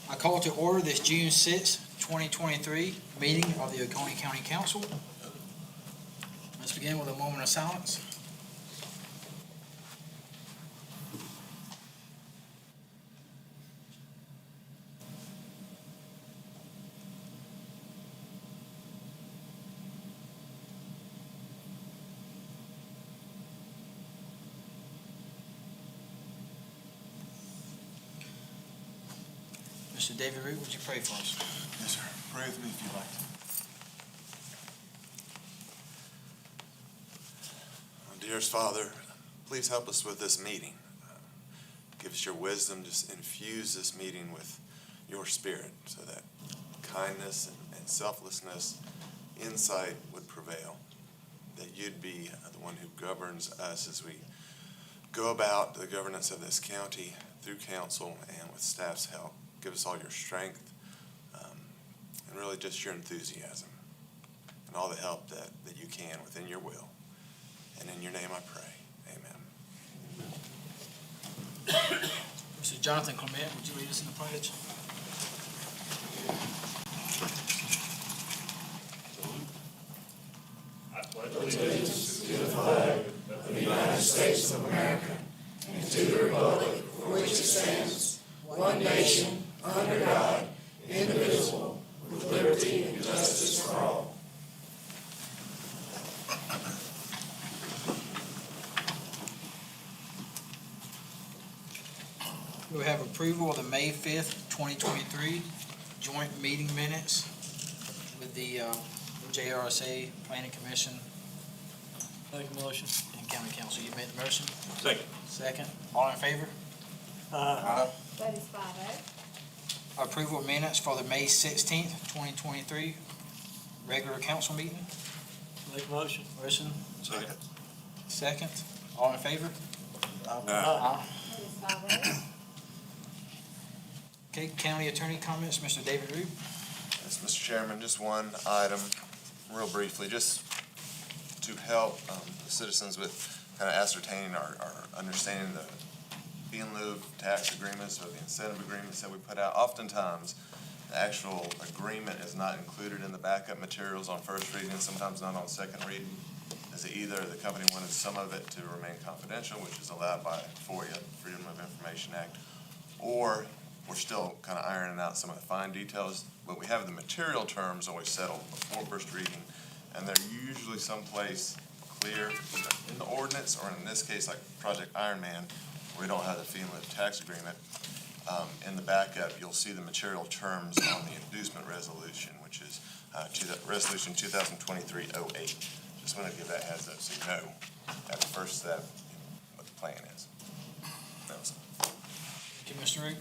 I call to order this June 6, 2023 meeting of the Oconee County Council. Let's begin with a moment of silence. Mr. David Root, would you pray for us? Yes, sir. Pray with me if you'd like to. Dearest Father, please help us with this meeting. Give us your wisdom. Just infuse this meeting with your spirit so that kindness and selflessness, insight would prevail. That you'd be the one who governs us as we go about the governance of this county through council and with staff's help. Give us all your strength and really just your enthusiasm and all the help that you can within your will. And in your name I pray. Amen. Mr. Jonathan Clement, would you lead us in the pledge? I pledge allegiance to the flag of the United States of America and to the republic for which it stands, one nation, under God, indivisible, with liberty and justice for all. We have approval of the May 5th, 2023 joint meeting minutes with the JRSA Planning Commission. Make a motion. And County Council. You made the motion? Second. Second. All in favor? Aye. That is 5-0. Approval of minutes for the May 16th, 2023 regular council meeting. Make a motion. Motion. Second. Second. All in favor? Aye. That is 5-0. Okay, County Attorney comments, Mr. David Root. Yes, Mr. Chairman, just one item, real briefly, just to help the citizens with kind of ascertaining our understanding the fee in lieu tax agreements or the incentive agreements that we put out. Oftentimes, the actual agreement is not included in the backup materials on first reading, sometimes not on second reading. As either the company wanted some of it to remain confidential, which is allowed by FOIA, Freedom of Information Act, or we're still kind of ironing out some of the fine details, but we have the material terms always settled before first reading, and they're usually someplace clear either in the ordinance or in this case like Project Ironman, where we don't have the fee in lieu tax agreement. In the backup, you'll see the material terms on the inducement resolution, which is Resolution 2023-08. Just wanted to give that heads up so you know at the first step what the plan is. That was all. Thank you, Mr. Root.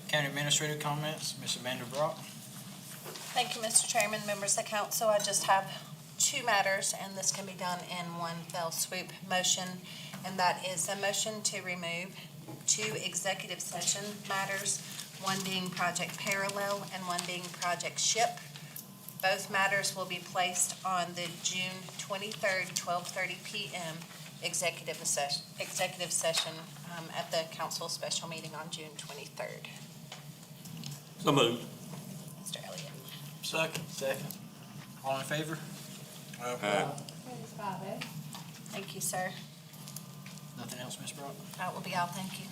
County Administrator comments, Ms. Amanda Brock. Thank you, Mr. Chairman, members of council. I just have two matters, and this can be done in one fell swoop motion, and that is a motion to remove two executive session matters, one being Project Parallel and one being Project SHIP. Both matters will be placed on the June 23rd, 12:30 p.m. executive session at the council special meeting on June 23rd. So moved. Mr. Elliott. Second. Second. All in favor? That is 5-0. Thank you, sir. Nothing else, Ms. Brock? That will be all. Thank you.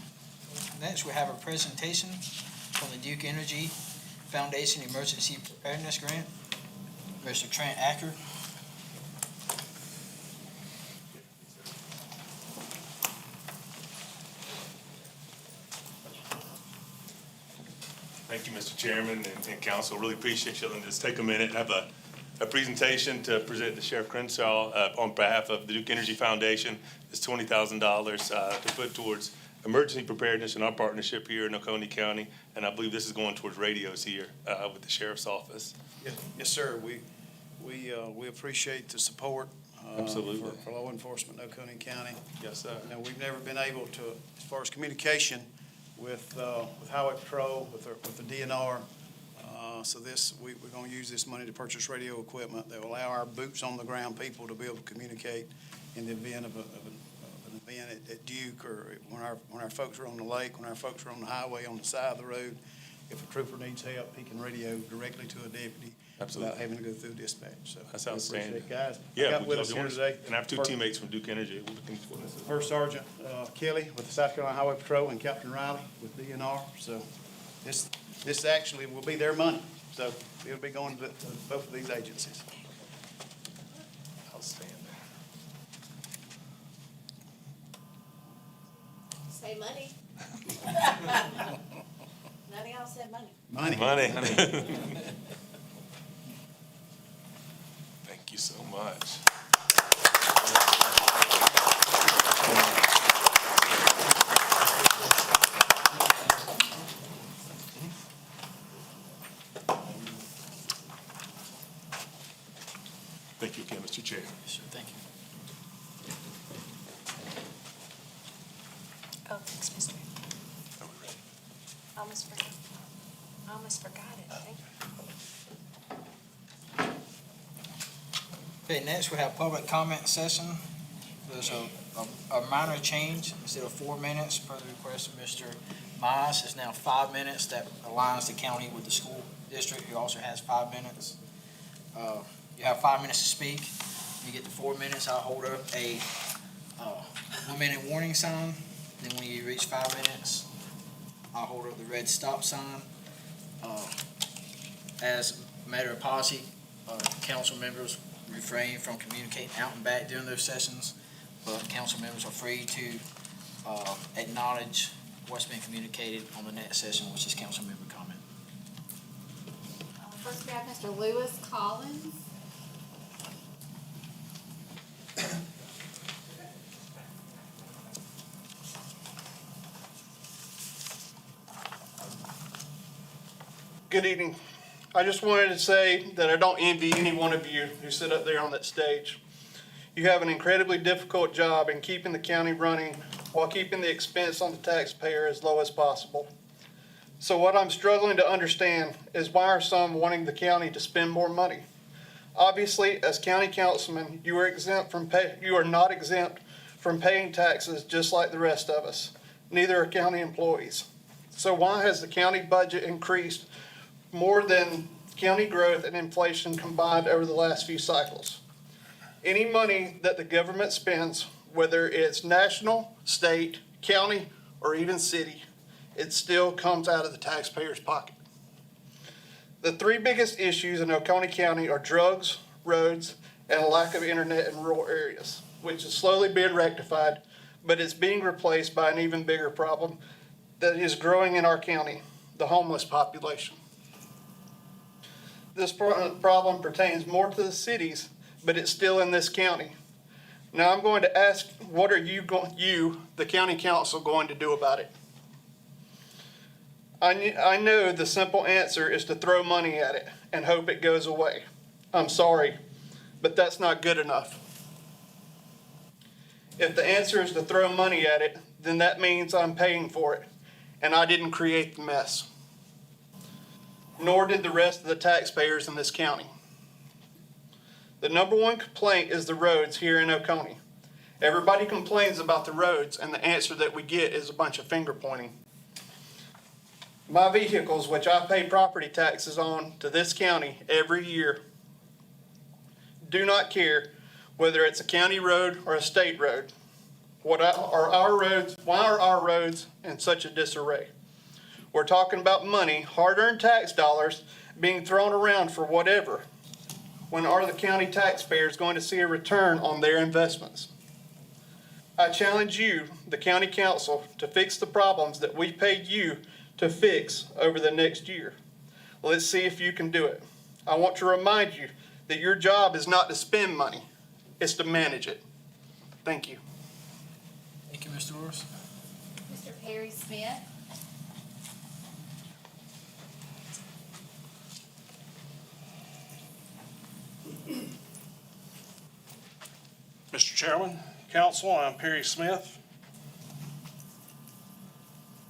Next, we have a presentation from the Duke Energy Foundation Emergency Preparedness Grant. Mr. Trent Acker. Thank you, Mr. Chairman and council. Really appreciate you letting us take a minute and have a presentation to present to Sheriff Crenshaw on behalf of the Duke Energy Foundation. It's $20,000 to put towards emergency preparedness in our partnership here in Oconee County, and I believe this is going towards radios here with the sheriff's office. Yes, sir. We appreciate the support. Absolutely. For law enforcement in Oconee County. Yes, sir. Now, we've never been able to, as far as communication with Highway Patrol, with the DNR, So we're gonna use this money to purchase radio equipment that will allow our boots on the ground people to be able to communicate in the event of an event at Duke, or when our folks are on the lake, when our folks are on the highway on the side of the road. If a trooper needs help, he can radio directly to a deputy. Absolutely. Without having to go through dispatch, so. That's we outstanding. appreciate it, guys. I Yeah, got we with us here today. and I have two teammates from Duke Energy. We're looking for this. First Sergeant Kelly with the South Carolina Highway Patrol and Captain Riley with DNR. So this actually will be their money. So it'll be going to both of these agencies. Outstanding. Say money. None of y'all said money. Money. Thank you so much. Thank you again, Mr. Chair. Sure, thank you. Oh, thanks, Mr. Are we ready? I almost forgot it. Thank you. Okay, next we have public comment session. There's a minor change. Instead of 4 minutes per the request of Mr. Mize, it's now 5 minutes. That aligns the county with the school district, who also has 5 minutes. You have 5 minutes to speak. When you get to 4 minutes, I'll hold up a 1 minute warning sign. Then when you reach 5 minutes, I'll hold up the red stop sign. As a matter of policy, council members refrain from communicating out and back during those sessions, but council members are free to acknowledge what's been communicated on the next session, which is council member comment. First we have Mr. Lewis Collins. Good evening. I just wanted to say that I don't envy any one of you who sit up there on that stage. You have an incredibly difficult job in keeping the county running while keeping the expense on the taxpayer as low as possible. So what I'm struggling to understand is why are some wanting the county to spend more money? Obviously, as county councilman, you are not exempt from paying taxes just like the rest of us. Neither are county employees. So why has the county budget increased more than county growth and inflation combined over the last few cycles? Any money that the government spends, whether it's national, state, county, or even city, it still comes out of the taxpayer's pocket. The three biggest issues in Oconee County are drugs, roads, and a lack of internet in rural areas, which is slowly being rectified, but it's being replaced by an even bigger problem that is growing in our county, the homeless population. This problem pertains more to the cities, but it's still in this county. Now I'm going to ask, what are you, the county council, going to do about it? I know the simple answer is to throw money at it and hope it goes away. I'm sorry, but that's not good enough. If the answer is to throw money at it, then that means I'm paying for it, and I didn't create the mess. Nor did the rest of the taxpayers in this county. The number one complaint is the roads here in Oconee. Everybody complains about the roads, and the answer that we get is a bunch of finger pointing. My vehicles, which I pay property taxes on to this county every year, do not care whether it's a county road or a state road. Why are our roads in such a disarray? We're talking about money, hard-earned tax dollars, being thrown around for whatever. When are the county taxpayers going to see a return on their investments? I challenge you, the county council, to fix the problems that we paid you to fix over the next year. Let's see if you can do it. I want to remind you that your job is not to spend money, it's to manage it. Thank you. Thank you, Mr. Lewis. Mr. Perry Smith. Mr. Chairman, Council, I'm Perry Smith.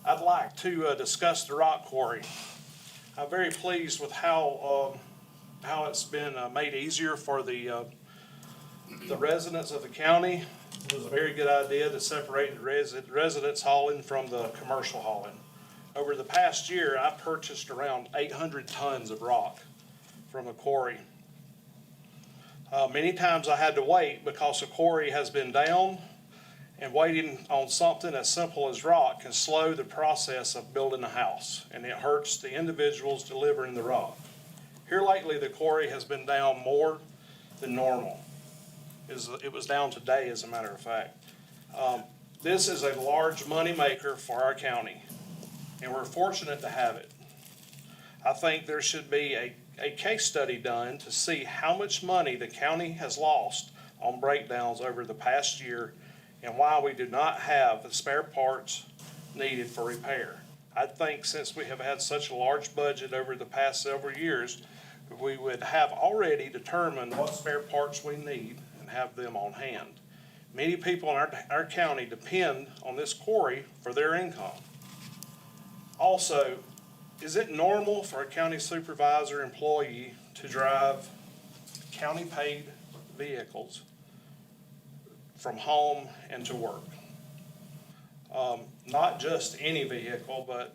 I'd like to discuss the rock quarry. I'm very pleased with how it's been made easier for the residents of the county. It was a very good idea to separate the residents hauling from the commercial hauling. Over the past year, I purchased around 800 tons of rock from a quarry. Many times I had to wait because the quarry has been down, and waiting on something as simple as rock can slow the process of building a house, and it hurts the individuals delivering the rock. Here lately, the quarry has been down more than normal. It was down today, as a matter of fact. This is a large money maker for our county, and we're fortunate to have it. I think there should be a case study done to see how much money the county has lost on breakdowns over the past year and why we do not have the spare parts needed for repair. I think since we have had such a large budget over the past several years, we would have already determined what spare parts we need and have them on hand. Many people in our county depend on this quarry for their income. Also, is it normal for a county supervisor employee to drive county-paid vehicles from home and to work? Not just any vehicle, but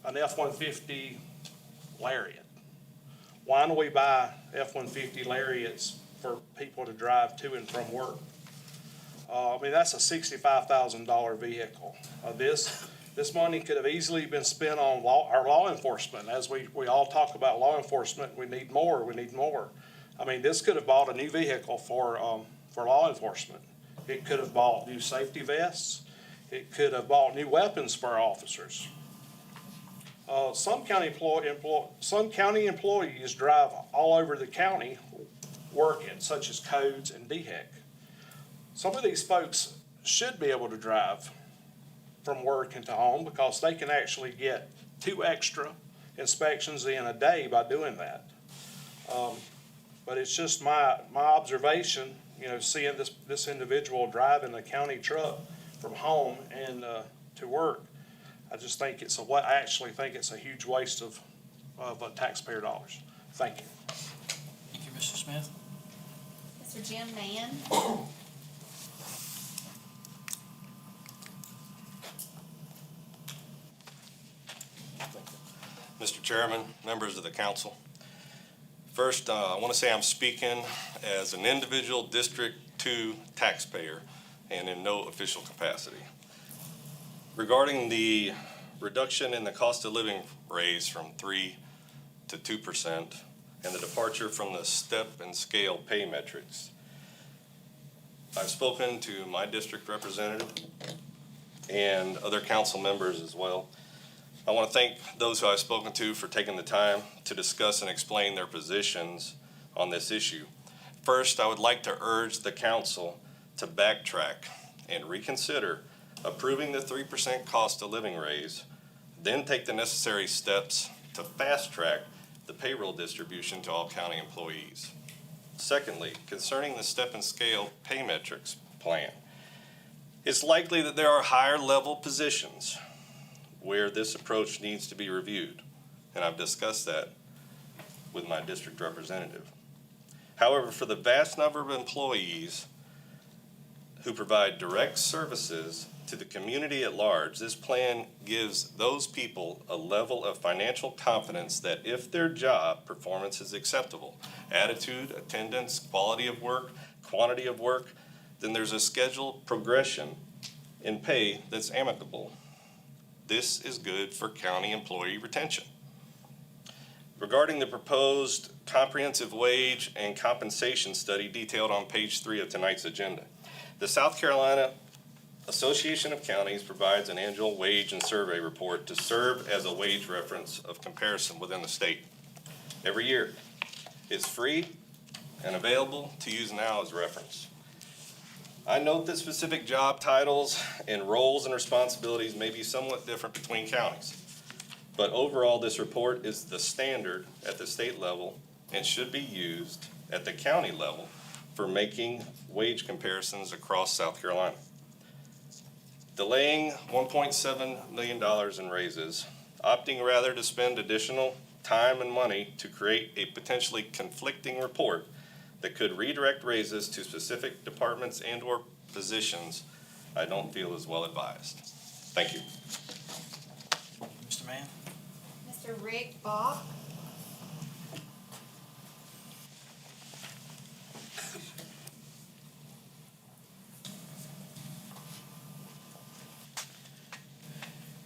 an F-150 Lariat. Why don't we buy F-150 Lariats for people to drive to and from work? I mean, that's a $65,000 vehicle. This money could have easily been spent on our law enforcement. As we all talk about law enforcement, we need more. I mean, this could have bought a new vehicle for law enforcement. It could have bought new safety vests. It could have bought new weapons for our officers. Some county employees drive all over the county working, such as codes and DHEC. Some of these folks should be able to drive from work into home because they can actually get 2 extra inspections in a day by doing that. But it's just my observation, seeing this individual driving a county truck from home and to work. I actually think it's a huge waste of taxpayer dollars. Thank you. Thank you, Mr. Smith. Mr. Jim Mann. Mr. Chairman, members of the council. First, I want to say I'm speaking as an individual District 2 taxpayer and in no official capacity. Regarding the reduction in the cost of living raise from 3% to 2% and the departure from the step and scale pay metrics, I've spoken to my district representative and other council members as well. I want to thank those who I've spoken to for taking the time to discuss and explain their positions on this issue. First, I would like to urge the council to backtrack and reconsider approving the 3% cost of living raise, then take the necessary steps to fast track the payroll distribution to all county employees. Secondly, concerning the step and scale pay metrics plan, it's likely that there are higher level positions where this approach needs to be reviewed, and I've discussed that with my district representative. However, for the vast number of employees who provide direct services to the community at large, this plan gives those people a level of financial confidence that if their job performance is acceptable, attitude, attendance, quality of work, quantity of work, then there's a scheduled progression in pay that's amicable. This is good for county employee retention. Regarding the proposed comprehensive wage and compensation study detailed on page 3 of tonight's agenda, the South Carolina Association of Counties provides an annual wage and survey report to serve as a wage reference of comparison within the state every year. It's free and available to use now as reference. I note that specific job titles and roles and responsibilities may be somewhat different between counties, but overall this report is the standard at the state level and should be used at the county level for making wage comparisons across South Carolina. Delaying $1.7 million in raises, opting rather to spend additional time and money to create a potentially conflicting report that could redirect raises to specific departments and/or positions, I don't feel is well advised. Thank you. Mr. Mann? Mr. Rick Bach.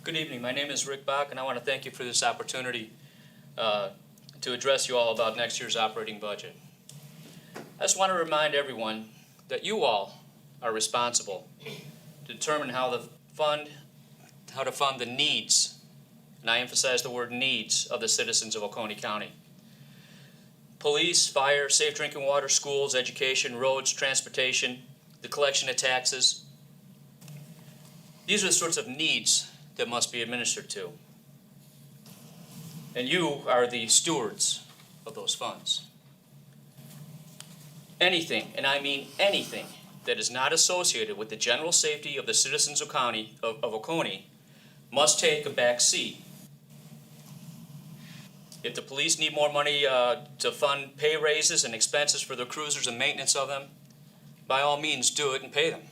Good evening. My name is Rick Bach, and I want to thank you for this opportunity to address you all about next year's operating budget. I just want to remind everyone that you all are responsible to determine how to fund the needs, and I emphasize the word needs, of the citizens of Oconee County. Police, fire, safe drinking water, schools, education, roads, transportation, the collection of taxes. These are the sorts of needs that must be administered to. And you are the stewards of those funds. Anything, and I mean anything, that is not associated with the general safety of the citizens of Oconee must take a back seat. If the police need more money to fund pay raises and expenses for their cruisers and maintenance of them, by all means do it and pay them.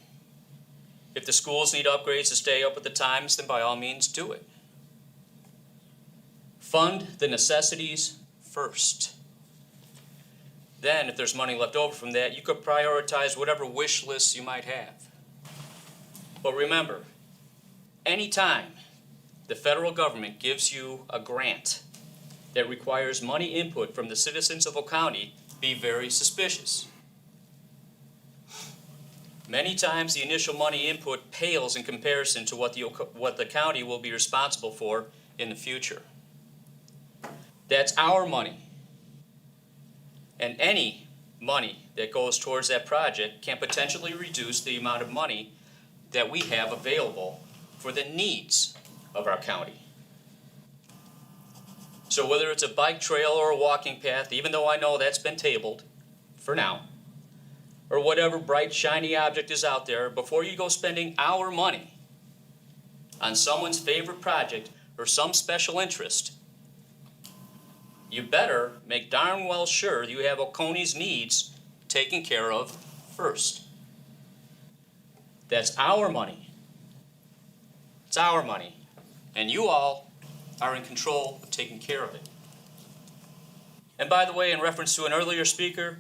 If the schools need upgrades to stay up with the times, then by all means do it. Fund the necessities first. Then, if there's money left over from that, you could prioritize whatever wish lists you might have. But remember, anytime the federal government gives you a grant that requires money input from the citizens of Oconee, be very suspicious. Many times the initial money input pales in comparison to what the county will be responsible for in the future. That's our money. And any money that goes towards that project can potentially reduce the amount of money that we have available for the needs of our county. So whether it's a bike trail or a walking path, even though I know that's been tabled for now, or whatever bright, shiny object is out there, before you go spending our money on someone's favorite project or some special interest, you better make darn well sure you have Oconee's needs taken care of first. That's our money. It's our money. And you all are in control of taking care of it. And by the way, in reference to an earlier speaker,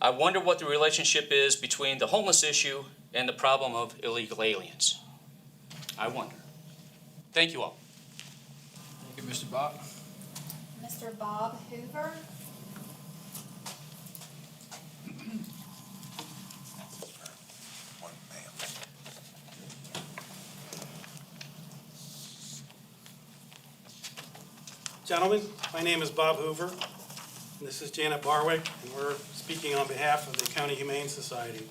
I wonder what the relationship is between the homeless issue and the problem of illegal aliens. I wonder. Thank you all. Thank you, Mr. Bach. Mr. Bob Hoover. Gentlemen, my name is Bob Hoover, and this is Janet Barwick, and we're speaking on behalf of the County Humane Society.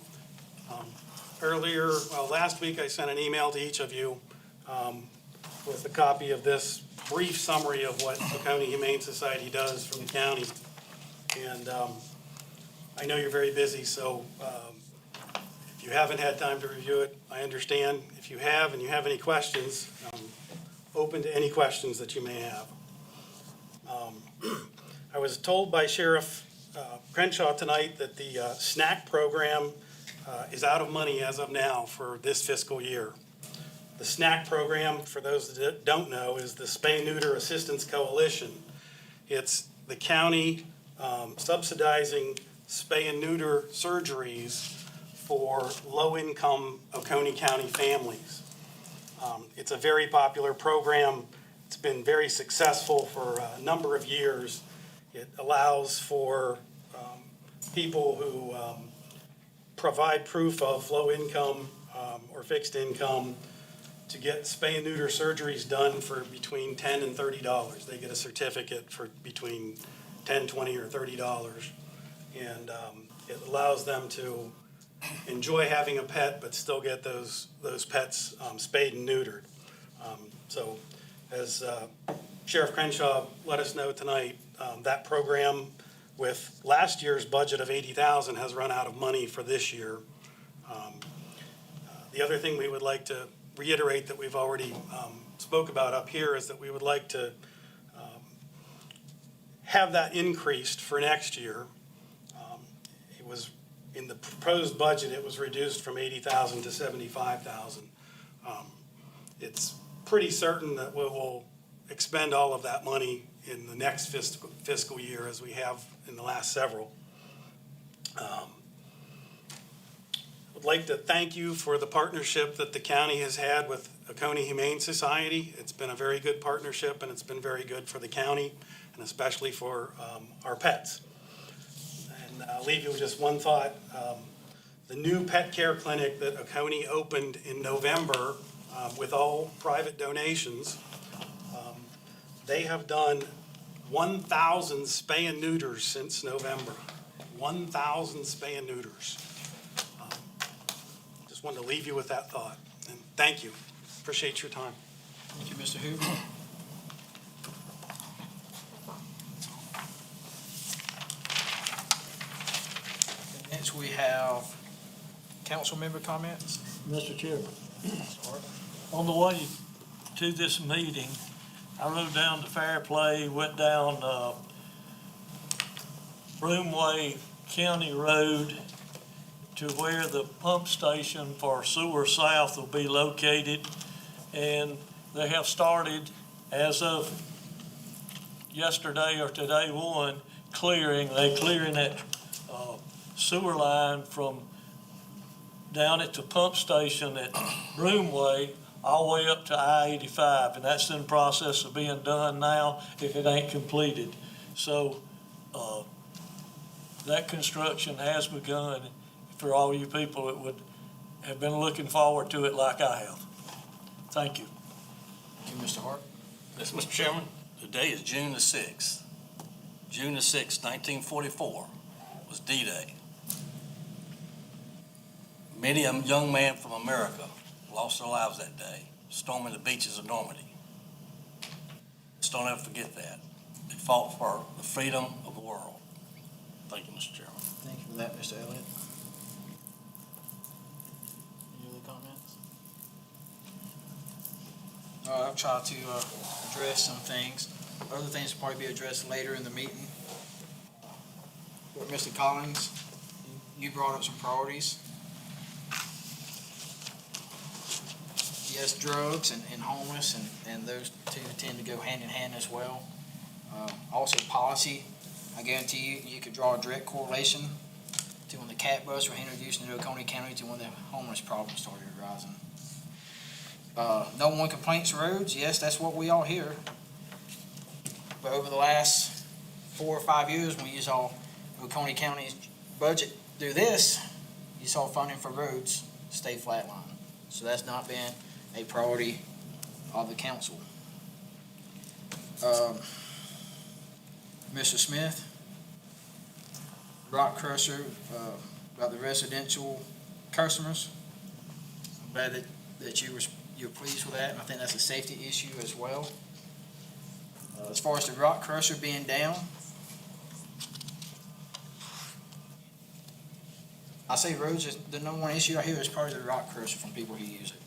Last week I sent an email to each of you with a copy of this brief summary of what the County Humane Society does for the county. And I know you're very busy, so if you haven't had time to review it, I understand. If you have and you have any questions, open to any questions that you may have. I was told by Sheriff Crenshaw tonight that the snack program is out of money as of now for this fiscal year. The snack program, for those that don't know, is the Spay-Neuter Assistance Coalition. It's the county subsidizing spay and neuter surgeries for low-income Oconee County families. It's a very popular program. It's been very successful for a number of years. It allows for people who provide proof of low income or fixed income to get spay and neuter surgeries done for between $10 and $30. They get a certificate for between $10, $20, or $30. And it allows them to enjoy having a pet, but still get those pets spayed and neutered. So as Sheriff Crenshaw let us know tonight, that program with last year's budget of $80,000 has run out of money for this year. The other thing we would like to reiterate that we've already spoke about up here is that we would like to have that increased for next year. It was, in the proposed budget, it was reduced from 80,000 to 75,000. It's pretty certain that we will expend all of that money in the next fiscal year, as we have in the last several. I'd like to thank you for the partnership that the county has had with Oconee Humane Society. It's been a very good partnership, and it's been very good for the county, and especially for our pets. And I'll leave you with just one thought. The new pet care clinic that Oconee opened in November with all private donations, they have done 1,000 spay and neuters since November. 1,000 spay and neuters. Just wanted to leave you with that thought. And thank you. Appreciate your time. Thank you, Mr. Hoover. Next, we have council member comments. Mr. Chairman, on the way to this meeting, I rode down to Fairplay, went down Broomway County Road to where the pump station for Sewer South will be located. And they have started, as of yesterday or today one, they're clearing that sewer line from down at the pump station at Broomway all the way up to I-85, and that's in process of being done now if it ain't completed. So that construction has begun for all you people that would have been looking forward to it like I have. Thank you. Thank you, Mr. Hart. Yes, Mr. Chairman. Today is June the 6th. June the 6th, 1944 was D-Day. Many a young man from America lost their lives that day, storming the beaches of Normandy. Just don't ever forget that. They fought for the freedom of the world. Thank you, Mr. Chairman. Thank you for that, Mr. Elliott. Any other comments? All right, I'll try to address some things. Other things will probably be addressed later in the meeting. But Mr. Collins, you brought up some priorities. Yes, drugs and homeless, and those two tend to go hand in hand as well. Also policy, I guarantee you could draw a direct correlation to when the cat bus were introduced into Oconee County to when the homeless problem started arising. No one complaints roads, yes, that's what we all hear. But over the last 4 or 5 years, when you saw Oconee County's budget do this, you saw funding for roads stay flatline. So that's not been a priority of the council. Mr. Smith, Rock Crusher, about the residential customers. I'm glad that you're pleased with that, and I think that's a safety issue as well. As far as the Rock Crusher being down, I say roads is the number one issue I hear is probably the Rock Crusher from people who use it.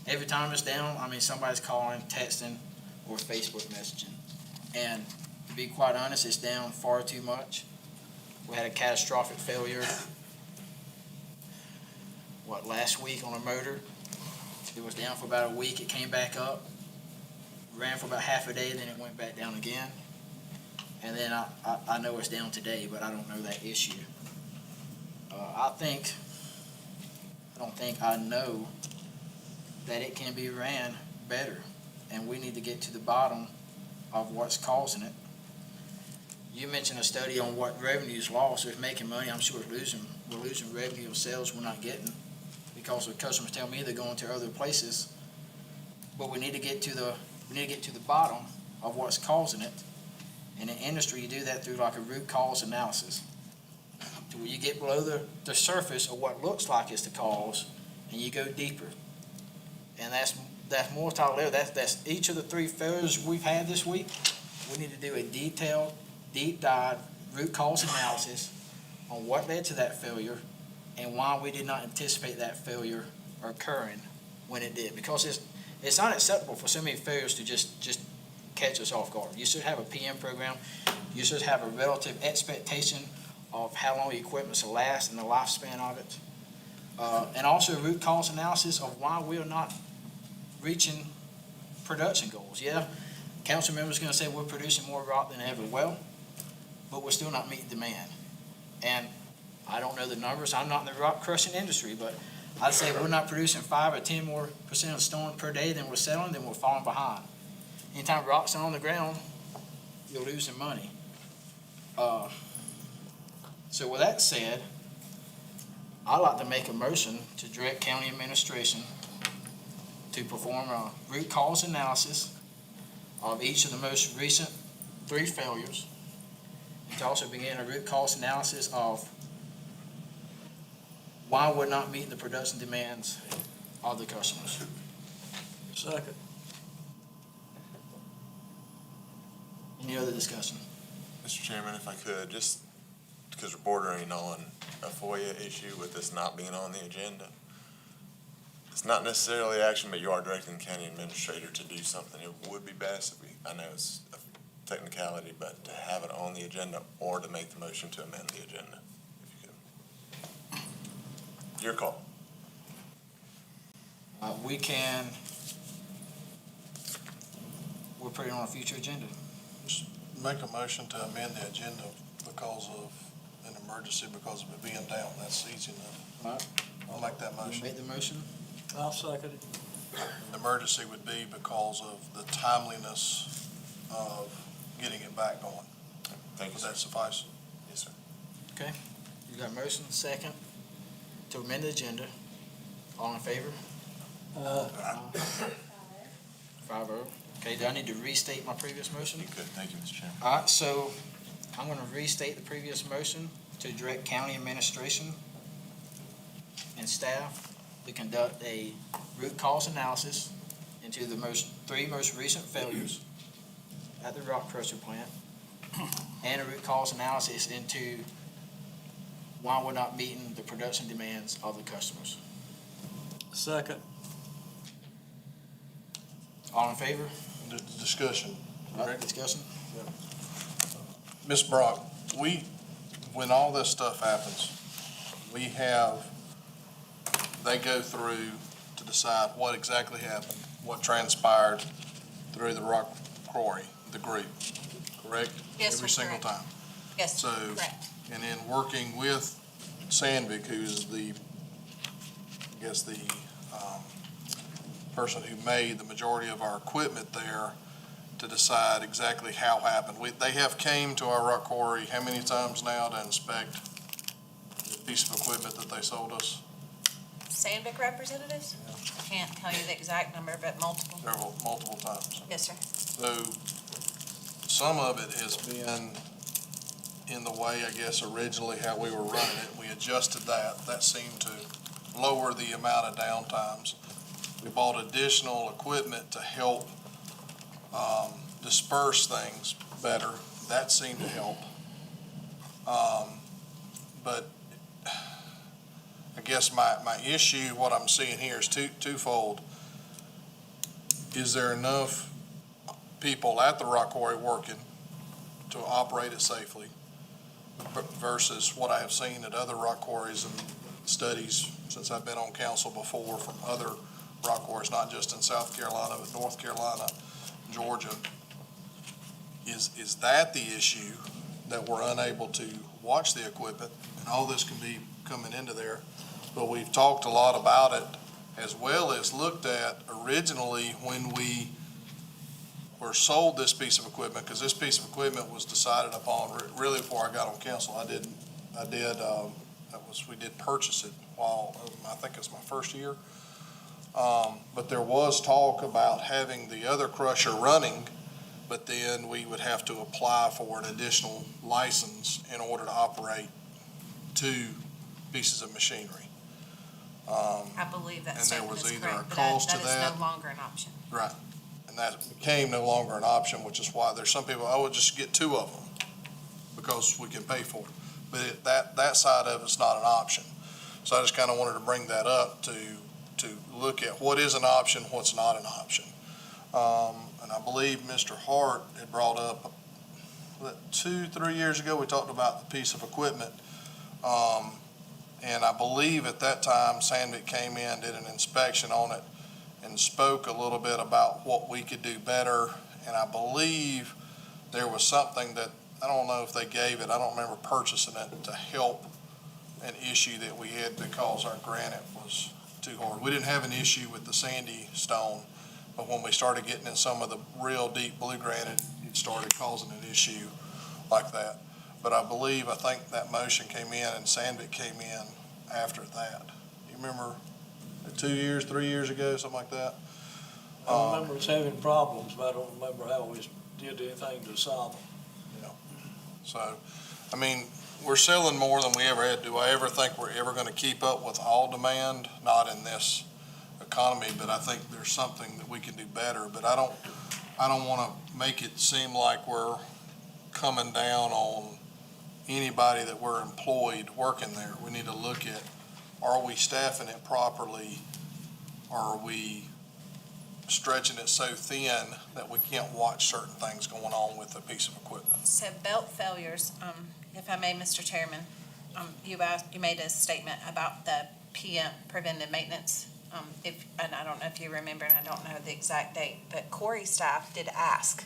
Every time it's down, I mean, somebody's calling, texting, or Facebook messaging. And to be quite honest, it's down far too much. We had a catastrophic failure, last week on a motor. It was down for about a week. It came back up, ran for about half a day, then it went back down again. And then I know it's down today, but I don't know that issue. I know that it can be ran better, and we need to get to the bottom of what's causing it. You mentioned a study on what revenue's lost. So it's making money, I'm sure we're losing revenue of sales we're not getting because the customers tell me they're going to other places. But we need to get to the bottom of what's causing it. In the industry, you do that through like a root cause analysis, to where you get below the surface of what looks like is the cause, and you go deeper. And that's multi-layer. That's each of the 3 failures we've had this week. We need to do a detailed, deep dive, root cause analysis on what led to that failure and why we did not anticipate that failure occurring when it did. Because it's not acceptable for so many failures to just catch us off guard. You should have a PM program. You should have a relative expectation of how long the equipment will last and the lifespan of it. And also root cause analysis of why we are not reaching production goals. Yeah, council members going to say we're producing more rock than ever. Well, but we're still not meeting demand. And I don't know the numbers. I'm not in the rock crushing industry, but I'd say we're not producing 5 or 10% more of stone per day than we're selling, then we're falling behind. Anytime rock's on the ground, you're losing money. So with that said, I'd like to make a motion to direct county administration to perform a root cause analysis of each of the most recent 3 failures, and to also begin a root cause analysis of why we're not meeting the production demands of the customers. Second. Any other discussion? Mr. Chairman, if I could, just because we're bordering on a FOIA issue with this not being on the agenda. It's not necessarily action, but you are directing the county administrator to do something. It would be best if I know it's a technicality, but to have it on the agenda or to make the motion to amend the agenda, if you could. Your call. We'll put it on a future agenda. Make a motion to amend the agenda because of an emergency, because of it being down. That's easy enough. All right. I'll make that motion. Make the motion. I'll second it. The emergency would be because of the timeliness of getting it back going. Thank you, Would sir. that suffice? Yes, sir. Okay. You got a motion, second, to amend the agenda. All in favor? 5-0. Okay, do I need to restate my previous motion? You could. Thank you, Mr. Chairman. All right, so I'm going to restate the previous motion to direct county administration and staff to conduct a root cause analysis into the 3 most recent failures at the rock crusher plant, and a root cause analysis into why we're not meeting the production demands of the customers. Second. All in favor? The discussion. All right, discussion? Ms. Brock, when all this stuff happens, they go through to decide what exactly happened, what transpired through the rock quarry, the group, correct? Yes, Every sir, single correct. time. Yes, So, correct. and then working with Sandvik, who's the person who made the majority of our equipment there, to decide exactly how it happened. They have came to our rock quarry how many times now to inspect the piece of equipment that they sold us? Sandvik representatives? I can't tell you the exact number, but multiple. Multiple times. Yes, sir. So some of it has been in the way, I guess, originally how we were running it. We adjusted that. That seemed to lower the amount of downtimes. We bought additional equipment to help disperse things better. That seemed to help. But I guess my issue, what I'm seeing here is twofold. Is there enough people at the rock quarry working to operate it safely versus what I have seen at other rock quarries and studies since I've been on council before from other rock quarries, not just in South Carolina, but North Carolina, Georgia. Is that the issue, that we're unable to watch the equipment? And all this can be coming into there, but we've talked a lot about it, as well as looked at originally when we were sold this piece of equipment, because this piece of equipment was decided upon really before I got on council. We did purchase it while, I think it's my first year. But there was talk about having the other crusher running, but then we would have to apply for an additional license in order to operate 2 pieces of machinery. I believe that And there statement was is either a correct, but cost that to is that. no longer an option. Right. And that became no longer an option, which is why there's some people, I would just get 2 of them because we can pay for it. But that side of it's not an option. So I just kind of wanted to bring that up to look at what is an option, what's not an option. and I believe Mr. Hart had brought up, 2-3 years ago, we talked about the piece of equipment. And I believe at that time, Sandvik came in, did an inspection on it, and spoke a little bit about what we could do better. And I believe there was something that, I don't know if they gave it, I don't remember purchasing it to help an issue that we had because our granite was too hard. We didn't have an issue with the sandy stone, but when we started getting in some of the real deep blue granite, it started causing an issue like that. But I think that motion came in and Sandvik came in after that. You remember 2 years, 3 years ago, something like that? I remember us having problems, but I don't remember how we did anything to solve them. So, I mean, we're selling more than we ever had. Do I ever think we're ever going to keep up with all demand? Not in this economy, but I think there's something that we can do better. But I don't want to make it seem like we're coming down on anybody that we're employed working there. We need to look at, are we staffing it properly? Are we stretching it so thin that we can't watch certain things going on with a piece of equipment? So belt failures, if I may, Mr. Chairman, you made a statement about the PM, preventive maintenance. And I don't know if you remember, and I don't know the exact date, but Corey staff did ask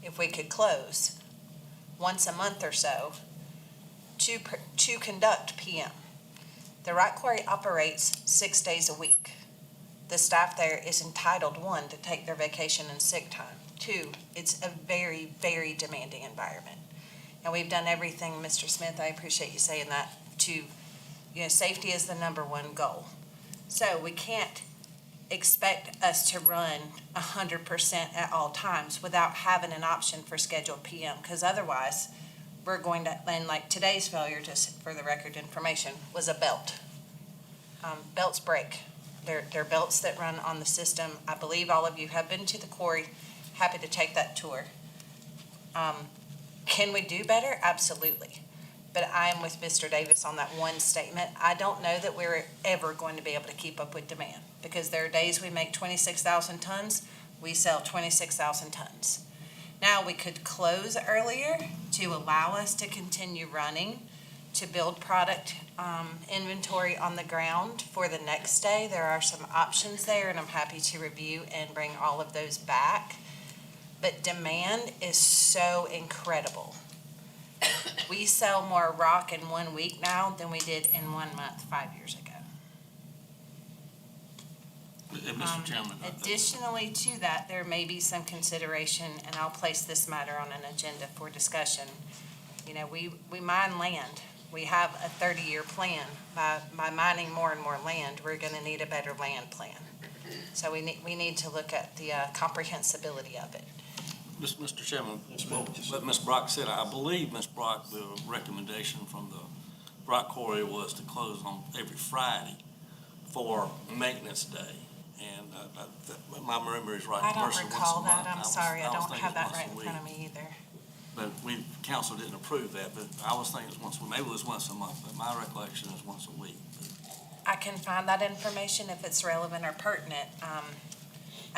if we could close once a month or so to conduct PM. The rock quarry operates 6 days a week. The staff there is entitled, 1, to take their vacation and sick time. 2, it's a very, very demanding environment. And we've done everything, Mr. Smith, I appreciate you saying that, safety is the #1 goal. So we can't expect us to run 100% at all times without having an option for scheduled PM, because otherwise we're going to, and like today's failure, just for the record information, was a belt. Belts break. They're belts that run on the system. I believe all of you have been to the quarry. Happy to take that tour. Can we do better? Absolutely. But I am with Mr. Davis on that one statement. I don't know that we're ever going to be able to keep up with demand, because there are days we make 26,000 tons, we sell 26,000 tons. Now, we could close earlier to allow us to continue running, to build product inventory on the ground for the next day. There are some options there, and I'm happy to review and bring all of those back. But demand is so incredible. We sell more rock in 1 week now than we did in 1 month 5 years ago. Mr. Chairman. Additionally to that, there may be some consideration, and I'll place this matter on an agenda for discussion. We mine land. We have a 30-year plan. By mining more and more land, we're going to need a better land plan. So we need to look at the comprehensibility of it. Mr. Chairman, what Ms. Brock said, I believe, Ms. Brock, the recommendation from the rock quarry was to close on every Friday for maintenance day. And my memory is right. I don't versus once a recall that. month. I'm sorry. I don't have that once right a in week. front of me either. But council didn't approve that, but I was thinking it was once, maybe it was once a month, but my recollection is once a week. I can find that information if it's relevant or pertinent.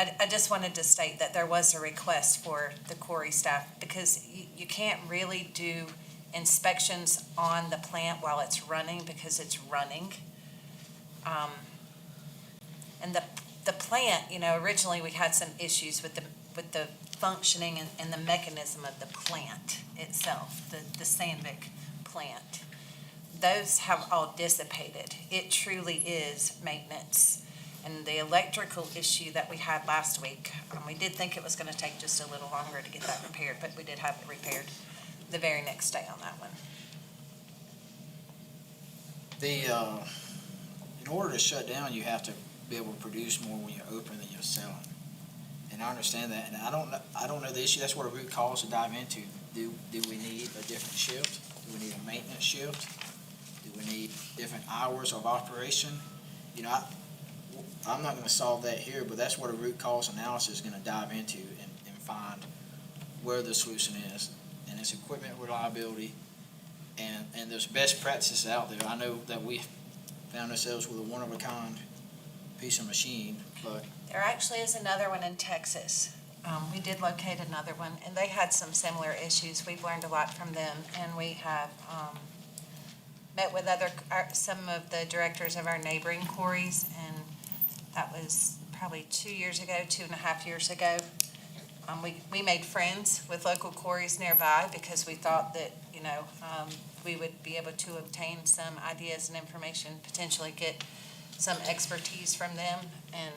I just wanted to state that there was a request for the quarry staff, because you can't really do inspections on the plant while it's running, because it's running. And the plant, originally we had some issues with the functioning and the mechanism of the plant itself, the Sandvik plant. Those have all dissipated. It truly is maintenance. And the electrical issue that we had last week, we did think it was going to take just a little longer to get that repaired, but we did have it repaired the very next day on that one. In order to shut down, you have to be able to produce more when you're open than you're selling. And I understand that, and I don't know the issue. That's what a root cause to dive into. Do we need a different shift? Do we need a maintenance shift? Do we need different hours of operation? I'm not going to solve that here, but that's what a root cause analysis is going to dive into and find where the solution is. And it's equipment reliability, and there's best practices out there. I know that we found ourselves with a one-of-a-kind piece of machine, but There actually is another one in Texas. We did locate another one, and they had some similar issues. We've learned a lot from them, and we have met with some of the directors of our neighboring quarries, and that was probably 2 years ago, 2.5 years ago. We made friends with local quarries nearby because we thought that, we would be able to obtain some ideas and information, potentially get some expertise from them. And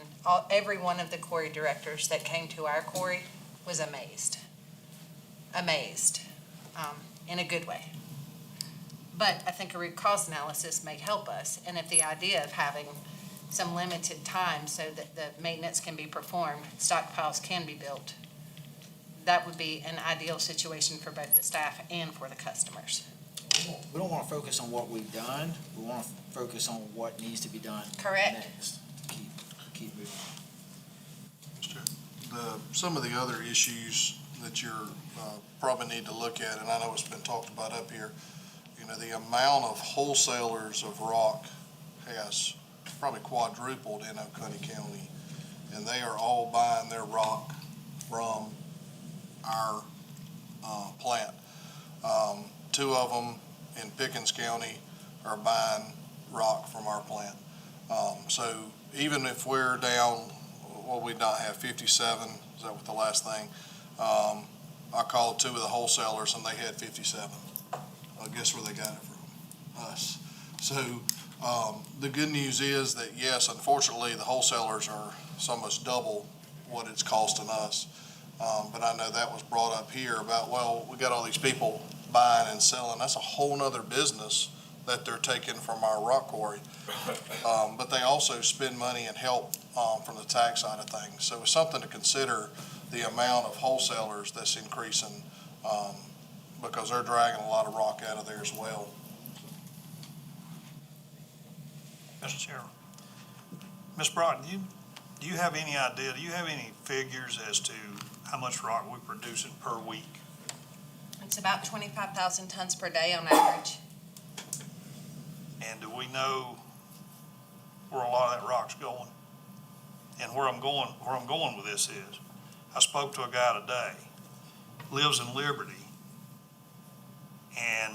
every one of the quarry directors that came to our quarry was amazed, in a good way. But I think a root cause analysis may help us. And if the idea of having some limited time so that the maintenance can be performed, stockpiles can be built, that would be an ideal situation for both the staff and for the customers. We don't want to focus on what we've done. We want to focus on what needs to be done Correct. next. Keep moving. Some of the other issues that you're probably need to look at, and I know it's been talked about up here, the amount of wholesalers of rock has probably quadrupled in Oconee County, and they are all buying their rock from our plant. Two of them in Pickens County are buying rock from our plant. So even if we're down, we not have 57, is that what the last thing? I called two of the wholesalers and they had 57. Guess where they got it from? Us. So the good news is that, yes, unfortunately, the wholesalers are almost double what it's costing us. But I know that was brought up here about, we got all these people buying and selling. That's a whole nother business that they're taking from our rock quarry. But they also spend money and help from the tax side of things. So it's something to consider, the amount of wholesalers that's increasing, because they're dragging a lot of rock out of there as well. Mr. Chairman. Ms. Broughton, do you have any idea, do you have any figures as to how much rock we're producing per week? It's about 25,000 tons per day on average. And do we know where a lot of that rock's going? And where I'm going with this is, I spoke to a guy today, lives in Liberty, and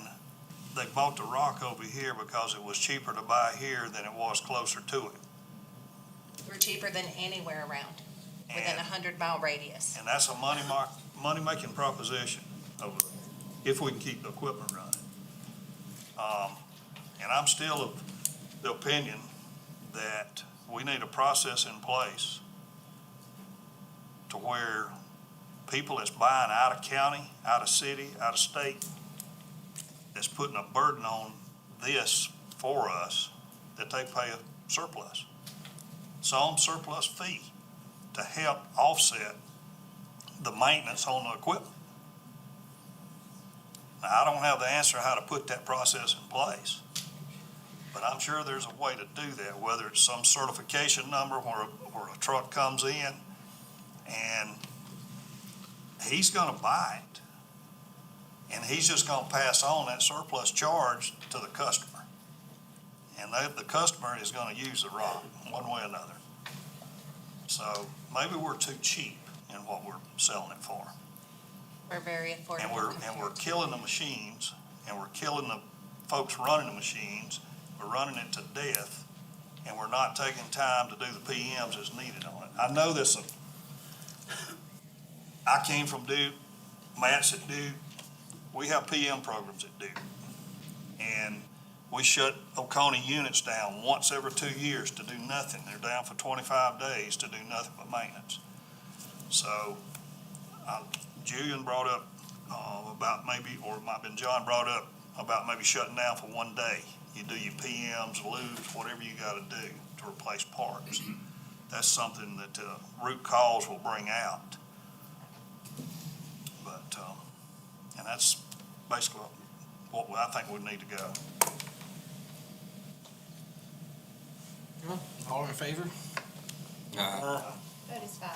they bought the rock over here because it was cheaper to buy here than it was closer to it. We're cheaper than anywhere around, within a 100-mile radius. And that's a money-making proposition over there, if we can keep the equipment running. And I'm still of the opinion that we need a process in place to where people that's buying out of county, out of city, out of state, that's putting a burden on this for us, that they pay a surplus, some surplus fee to help offset the maintenance on the equipment. Now, I don't have the answer how to put that process in place, but I'm sure there's a way to do that, whether it's some certification number where a truck comes in and he's going to buy it, and he's just going to pass on that surplus charge to the customer. And the customer is going to use the rock one way or another. So maybe we're too cheap in what we're selling it for. We're very affordable. And we're killing the machines, and we're killing the folks running the machines. We're running it to death, and we're not taking time to do the PMs as needed on it. I know this. I came from Duke, Matt's at Duke. We have PM programs at Duke, and we shut Oconee units down once every 2 years to do nothing. They're down for 25 days to do nothing but maintenance. So Julian brought up about maybe, or it might have been John brought up about maybe shutting down for 1 day. You do your PMs, lubes, whatever you got to do to replace parts. That's something that root cause will bring out. But, and that's basically what I think we need to go. All in favor? Vote is 5-0.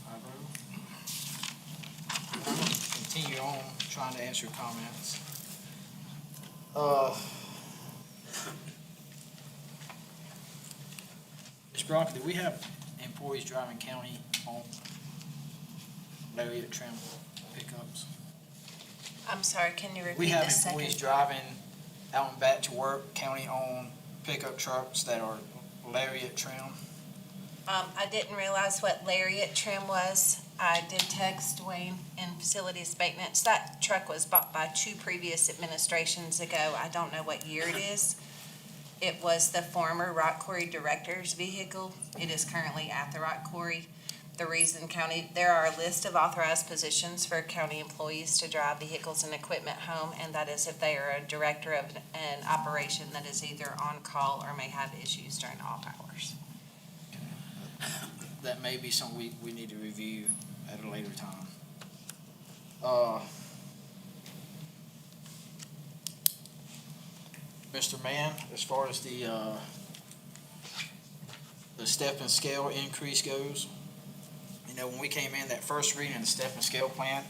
I'm going to continue on trying to answer comments. Ms. Brock, do we have employees driving county home? Lariat trim pickups. I'm sorry, can you We repeat have the second? employees driving out and back to work, county-owned pickup trucks that are Lariat trim. I didn't realize what Lariat trim was. I did text Wayne in facilities maintenance. That truck was bought by 2 previous administrations ago. I don't know what year it is. It was the former Rock Quarry Director's vehicle. It is currently at the Rock Quarry. The reason there are a list of authorized positions for county employees to drive vehicles and equipment home, and that is if they are a director of an operation that is either on call or may have issues during off hours. That may be something we need to review at a later time. Mr. Mann, as far as the step and scale increase goes, you know, when we came in, that first reading of the step and scale plan,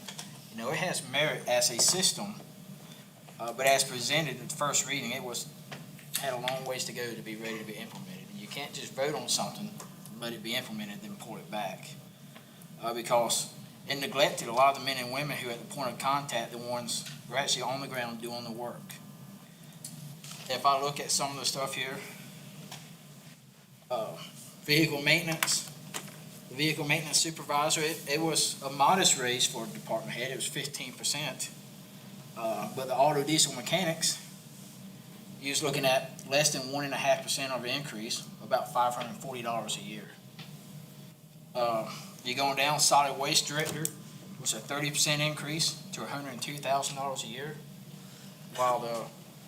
you know, it has merit as a system, but as presented at the first reading, had a long ways to go to be ready to be implemented. And you can't just vote on something, let it be implemented, then pull it back. Because it neglected a lot of the men and women who at the point of contact, the ones who are actually on the ground doing the work. If I look at some of the stuff here, vehicle maintenance, the vehicle maintenance supervisor, it was a modest raise for a department head. It was 15%. But the auto diesel mechanics, you was looking at less than 1.5% of an increase, about $540 a year. You're going down, solid waste director was a 30% increase to $102,000 a year, while the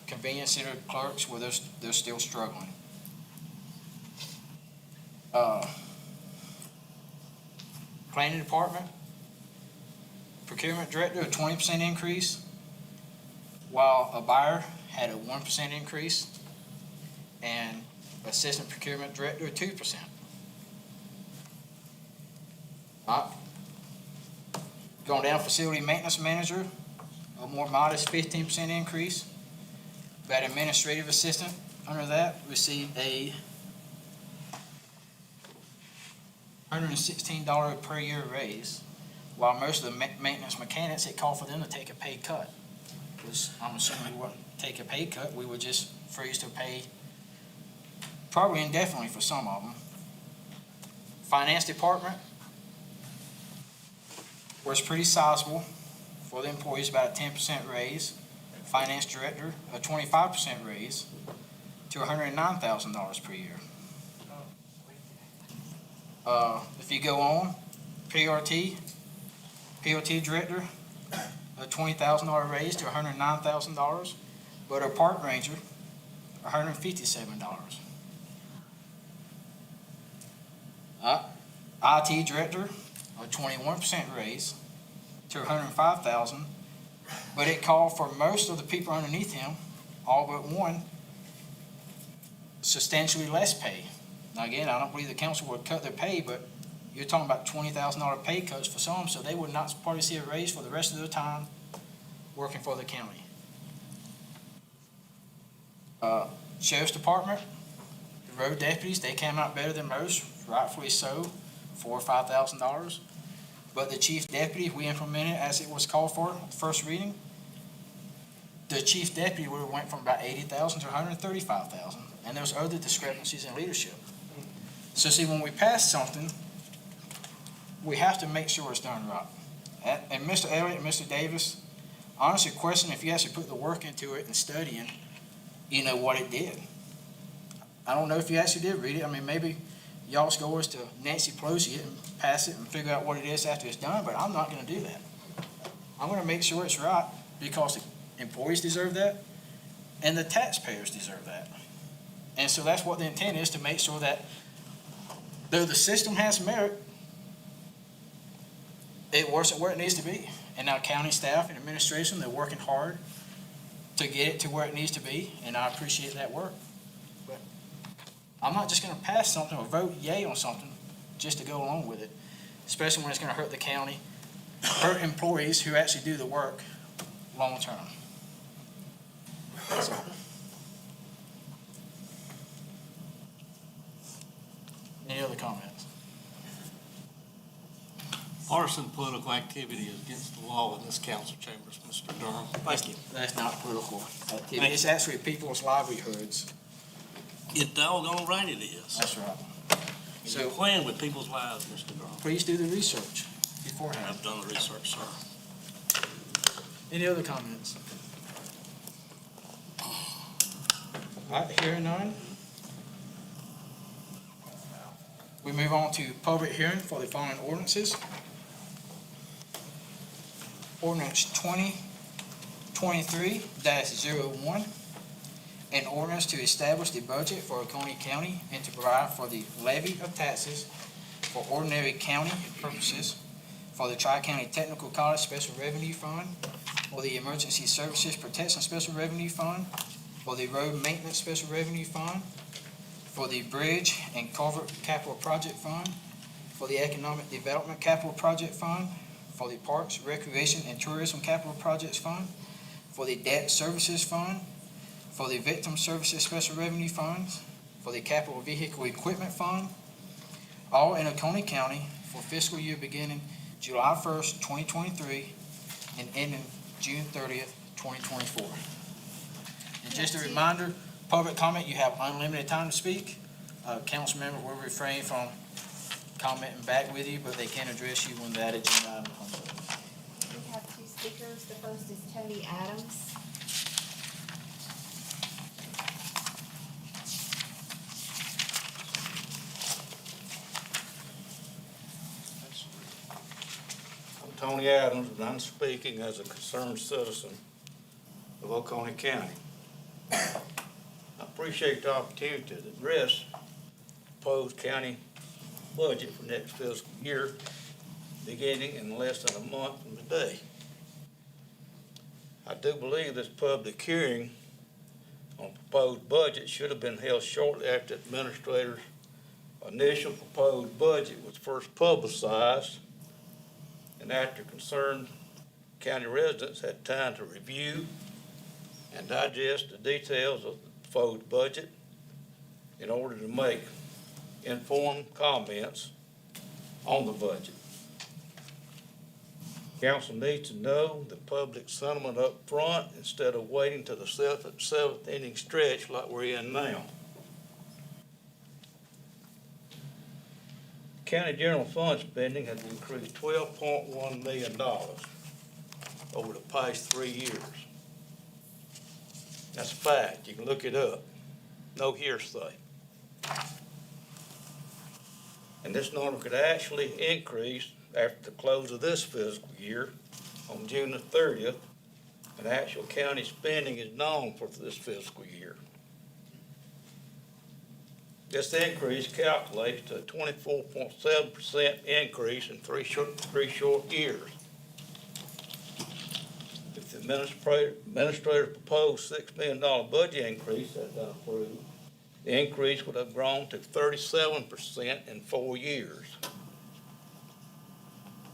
convenience center clerks, well, they're still struggling. Planning department, procurement director, a 20% increase, while a buyer had a 1% increase, and assistant procurement director, 2%. Going down, facility maintenance manager, a more modest 15% increase. That administrative assistant under that received a $116 per year raise, while most of the maintenance mechanics, it called for them to take a pay cut. Because I'm assuming we wouldn't take a pay cut, we would just freeze their pay probably indefinitely for some of them. Finance department was pretty sizable for the employees, about a 10% raise. Finance director, a 25% raise to $109,000 per year. If you go on, PRT director, a $20,000 raise to $109,000, but a park ranger, $157. IT director, a 21% raise to $105,000, but it called for most of the people underneath him, all but one, substantially less pay. Now again, I don't believe the council would cut their pay, but you're talking about $20,000 pay cuts for some, so they would not probably see a raise for the rest of their time working for the county. Sheriff's Department, the road deputies, they came out better than most, rightfully so, $4,000 or $5,000. But the chief deputy, we implemented as it was called for, first reading. The chief deputy would have went from about $80,000 to $135,000, and there's other discrepancies in leadership. So see, when we pass something, we have to make sure it's done right. And Mr. Elliott and Mr. Davis, honestly, question if you actually put the work into it and studying, you know what it did. I don't know if you actually did read it. I mean, maybe y'all's goal is to Nancy Pelosi it and pass it and figure out what it is after it's done, but I'm not going to do that. I'm going to make sure it's right because the employees deserve that and the taxpayers deserve that. And so that's what the intent is, to make sure that though the system has merit, it works at where it needs to be. And now county staff and administration, they're working hard to get it to where it needs to be, and I appreciate that work. But I'm not just going to pass something or vote yay on something just to go along with it, especially when it's going to hurt the county, hurt employees who actually do the work long term. So. Any other comments? partisan political activity is against the law in this council chambers, Mr. Durham. Thank you. That's not political activity. It's actually people's livelihoods. It doggone right it is. That's right. You're So playing with people's lives, Mr. Durham. please do the research beforehand. I've done the research, sir. Any other comments? All right, hearing none. We move on to public hearing for the following ordinances. Ordinance 2023-01, an ordinance to establish the budget for Oconee County and to provide for the levy of taxes for ordinary county purposes for the Tri-County Technical College Special Revenue Fund, for the Emergency Services Protection Special Revenue Fund, for the Road Maintenance Special Revenue Fund, for the Bridge and Culvert Capital Project Fund, for the Economic Development Capital Project Fund, for the Parks, Recreation, and Tourism Capital Projects Fund, for the Debt Services Fund, for the Victim Services Special Revenue Funds, for the Capital Vehicle Equipment Fund, all in Oconee County for fiscal year beginning July 1st, 2023, and ending June 30th, 2024. And just a reminder, public comment, you have unlimited time to speak. Council members will refrain from commenting back with you, but they can address you when that agenda item comes up. We have two speakers. The first is Tony Adams. I'm Tony Adams, and I'm speaking as a concerned citizen of Oconee County. I appreciate the opportunity to address the proposed county budget for next fiscal year, beginning in less than a month from today. I do believe this public hearing on proposed budget should have been held shortly after the administrator's initial proposed budget was first publicized, and after concerned county residents had time to review and digest the details of the proposed budget in order to make informed comments on the budget. Council needs to know the public sentiment up front instead of waiting to the seventh inning stretch like we're in now. County general fund spending has increased $12.1 million over the past 3 years. That's a fact. You can look it up. No hearsay. And this number could actually increase after the close of this fiscal year on June the 30th, when actual county spending is known for this fiscal year. This increase calculates to a 24.7% increase in three short years. If the administrator proposed $6 million budget increase has been approved, the increase would have grown to 37% in 4 years.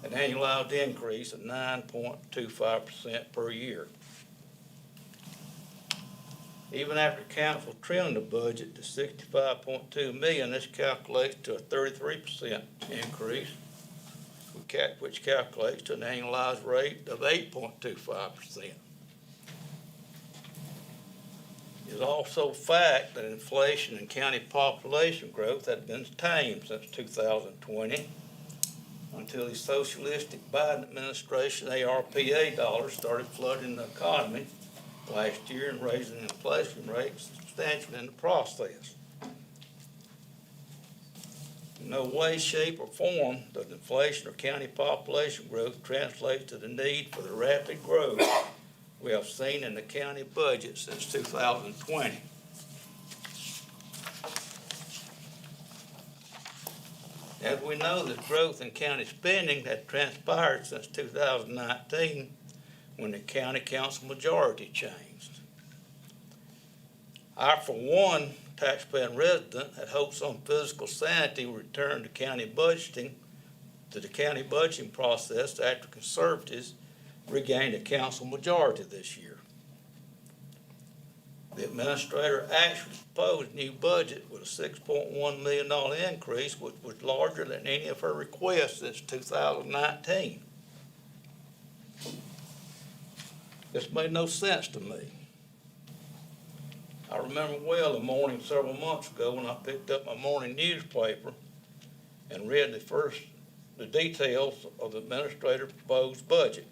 An annualized increase of 9.25% per year. Even after council trimmed the budget to $65.2 million, this calculates to a 33% increase, which calculates to an annualized rate of 8.25%. It is also a fact that inflation and county population growth had been tamed since 2020 until the socialistic Biden administration ARPA dollars started flooding the economy last year and raising the inflation rate substantially in the process. In no way, shape, or form does inflation or county population growth translate to the need for the rapid growth we have seen in the county budget since 2020. As we know, the growth in county spending has transpired since 2019 when the county council majority changed. I, for one, taxpaying resident, had hoped some physical sanity would return to the county budgeting process after conservatives regained a council majority this year. The administrator actually proposed a new budget with a $6.1 million increase, which was larger than any of her requests since 2019. This made no sense to me. I remember well the morning several months ago when I picked up my morning newspaper and read the details of the administrator's proposed budget.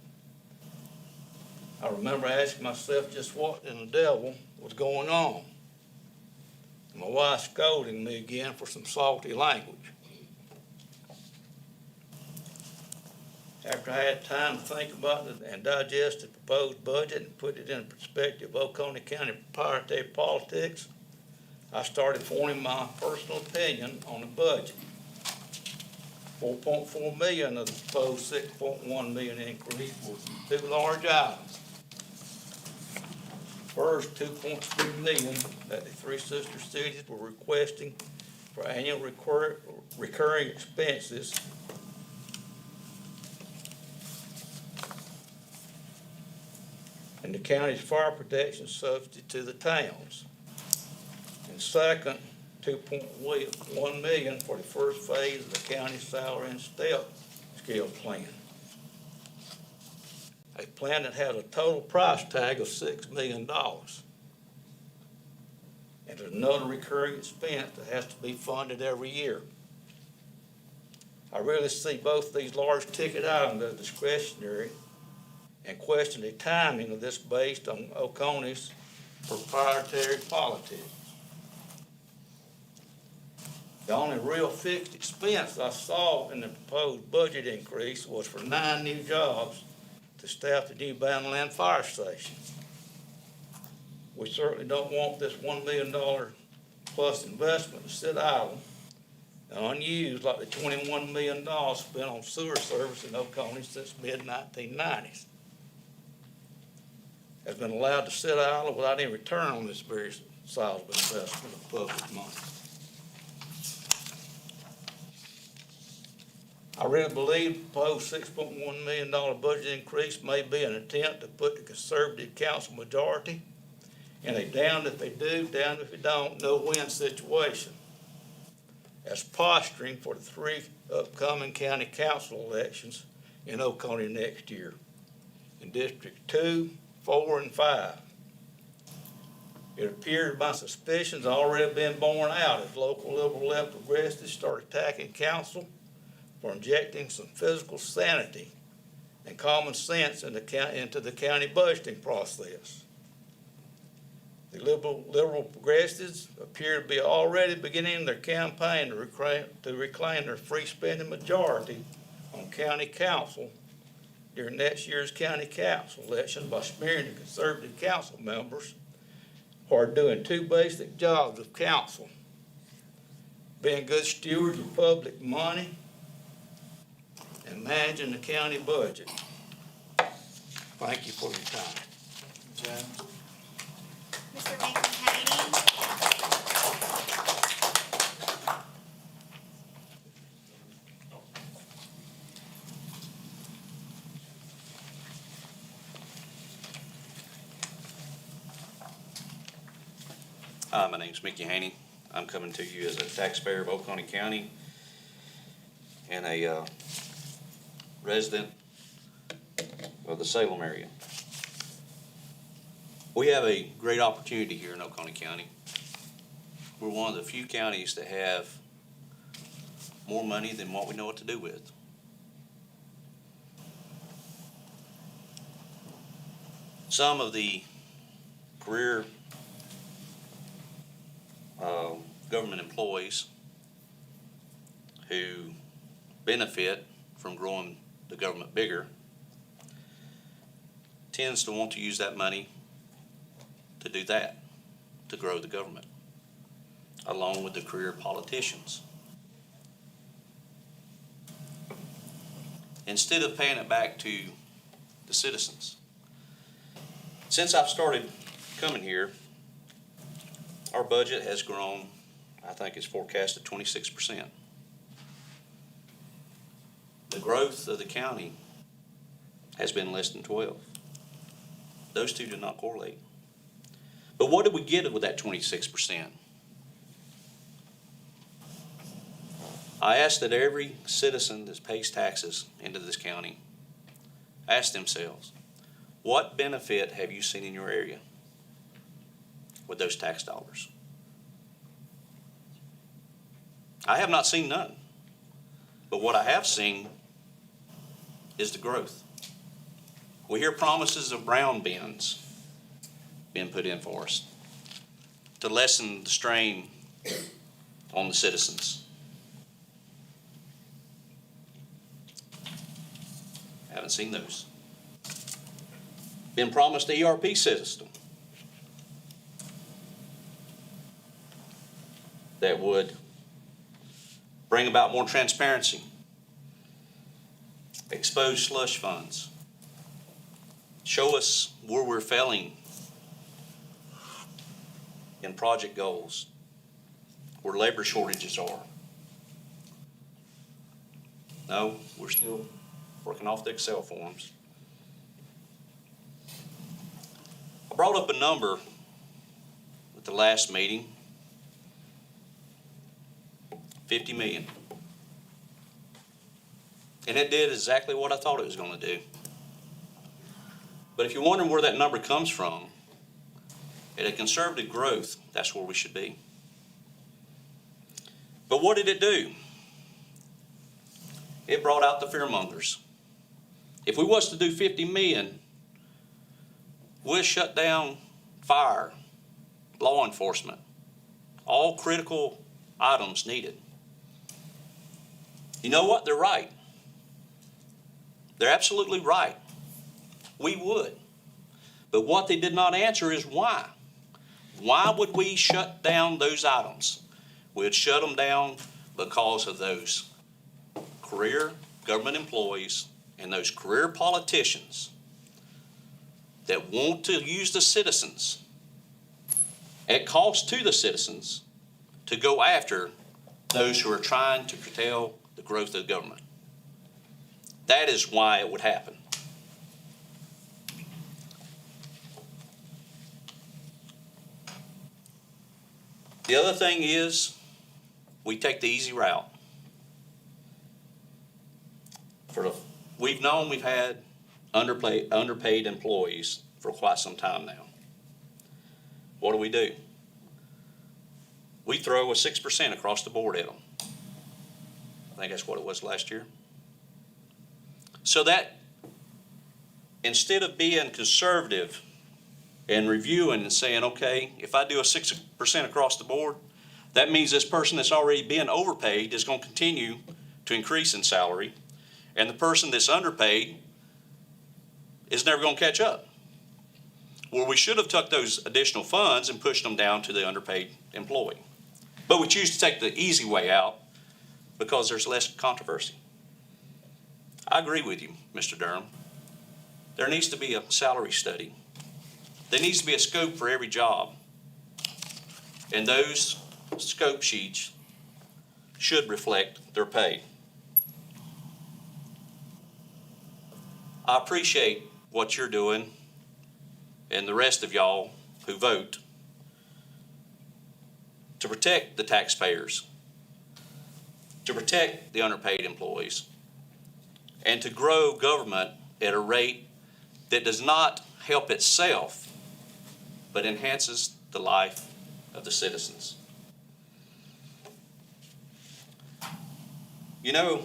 I remember asking myself just what in the devil was going on. My wife scolding me again for some salty language. After I had time to think about it and digest the proposed budget and put it in perspective of Oconee County proprietary politics, I started forming my personal opinion on the budget. $4.4 million of the proposed $6.1 million increase was two large items. First, $2.3 million that the three sister cities were requesting for annual recurring expenses and the county's fire protection subsidy to the towns. And second, $2.1 million for the first phase of the county's salary and step scale plan. A plan that had a total price tag of $6 million. And there's another recurring expense that has to be funded every year. I really see both these large ticket items as discretionary and question the timing of this based on Oconee's proprietary politics. The only real fixed expense I saw in the proposed budget increase was for 9 new jobs to staff the new Bandland Fire Station. We certainly don't want this $1 million plus investment to sit idle and unused like the $21 million spent on sewer service in Oconee since mid-1990s. Has been allowed to sit idle without any return on this very sizable investment of public money. I really believe the proposed $6.1 million budget increase may be an attempt to put the conservative council majority in a damned if they do, damned if they don't, no-win situation, as posturing for the 3 upcoming county council elections in Oconee next year, in District 2, 4, and 5. It appears my suspicions have already been borne out as local liberal left progressives start attacking council for injecting some physical sanity and common sense into the county budgeting process. The liberal progressives appear to be already beginning their campaign to reclaim their free spending majority on county council during next year's county council election by smearing the conservative council members who are doing 2 basic jobs of council: being good stewards of public money and managing the county budget. Thank you for your time. James? Mr. Mickey Haney. My name's Mickey Haney. I'm coming to you as a taxpayer of Oconee County and a resident of the Salem area. We have a great opportunity here in Oconee County. We're one of the few counties that have more money than what we know what to do with. Some of the career government employees who benefit from growing the government bigger tends to want to use that money to do that, to grow the government, along with the career politicians. Instead of paying it back to the citizens. Since I've started coming here, our budget has grown, I think it's forecasted 26%. The growth of the county has been less than 12. Those two do not correlate. But what did we get with that 26%? I ask that every citizen that pays taxes into this county ask themselves, what benefit have you seen in your area with those tax dollars? I have not seen none. But what I have seen is the growth. We hear promises of brown bins being put in for us to lessen the strain on the citizens. Haven't seen those. Been promised the ERP system that would bring about more transparency, expose slush funds, show us where we're failing in project goals, where labor shortages are. No, we're still working off the Excel forms. I brought up a number at the last meeting, 50 million. And it did exactly what I thought it was going to do. But if you're wondering where that number comes from, at a conservative growth, that's where we should be. But what did it do? It brought out the fearmongers. If we was to do 50 million, we'll shut down fire, law enforcement, all critical items needed. You know what? They're right. They're absolutely right. We would. But what they did not answer is why. Why would we shut down those items? We'd shut them down because of those career government employees and those career politicians that want to use the citizens at cost to the citizens to go after those who are trying to curtail the growth of the government. That is why it would happen. The other thing is, we take the easy route. We've known we've had underpaid employees for quite some time now. What do? We throw a 6% across the board at them. I think that's what it was last year. So that instead of being conservative and reviewing and saying, okay, if I do a 6% across the board, that means this person that's already been overpaid is going to continue to increase in salary, and the person that's underpaid is never going to catch up. Well, we should have took those additional funds and pushed them down to the underpaid employee. But we choose to take the easy way out because there's less controversy. I agree with you, Mr. Durham. There needs to be a salary study. There needs to be a scope for every job. And those scope sheets should reflect their pay. I appreciate what you're doing and the rest of y'all who vote to protect the taxpayers, to protect the underpaid employees, and to grow government at a rate that does not help itself, but enhances the life of the citizens. You know,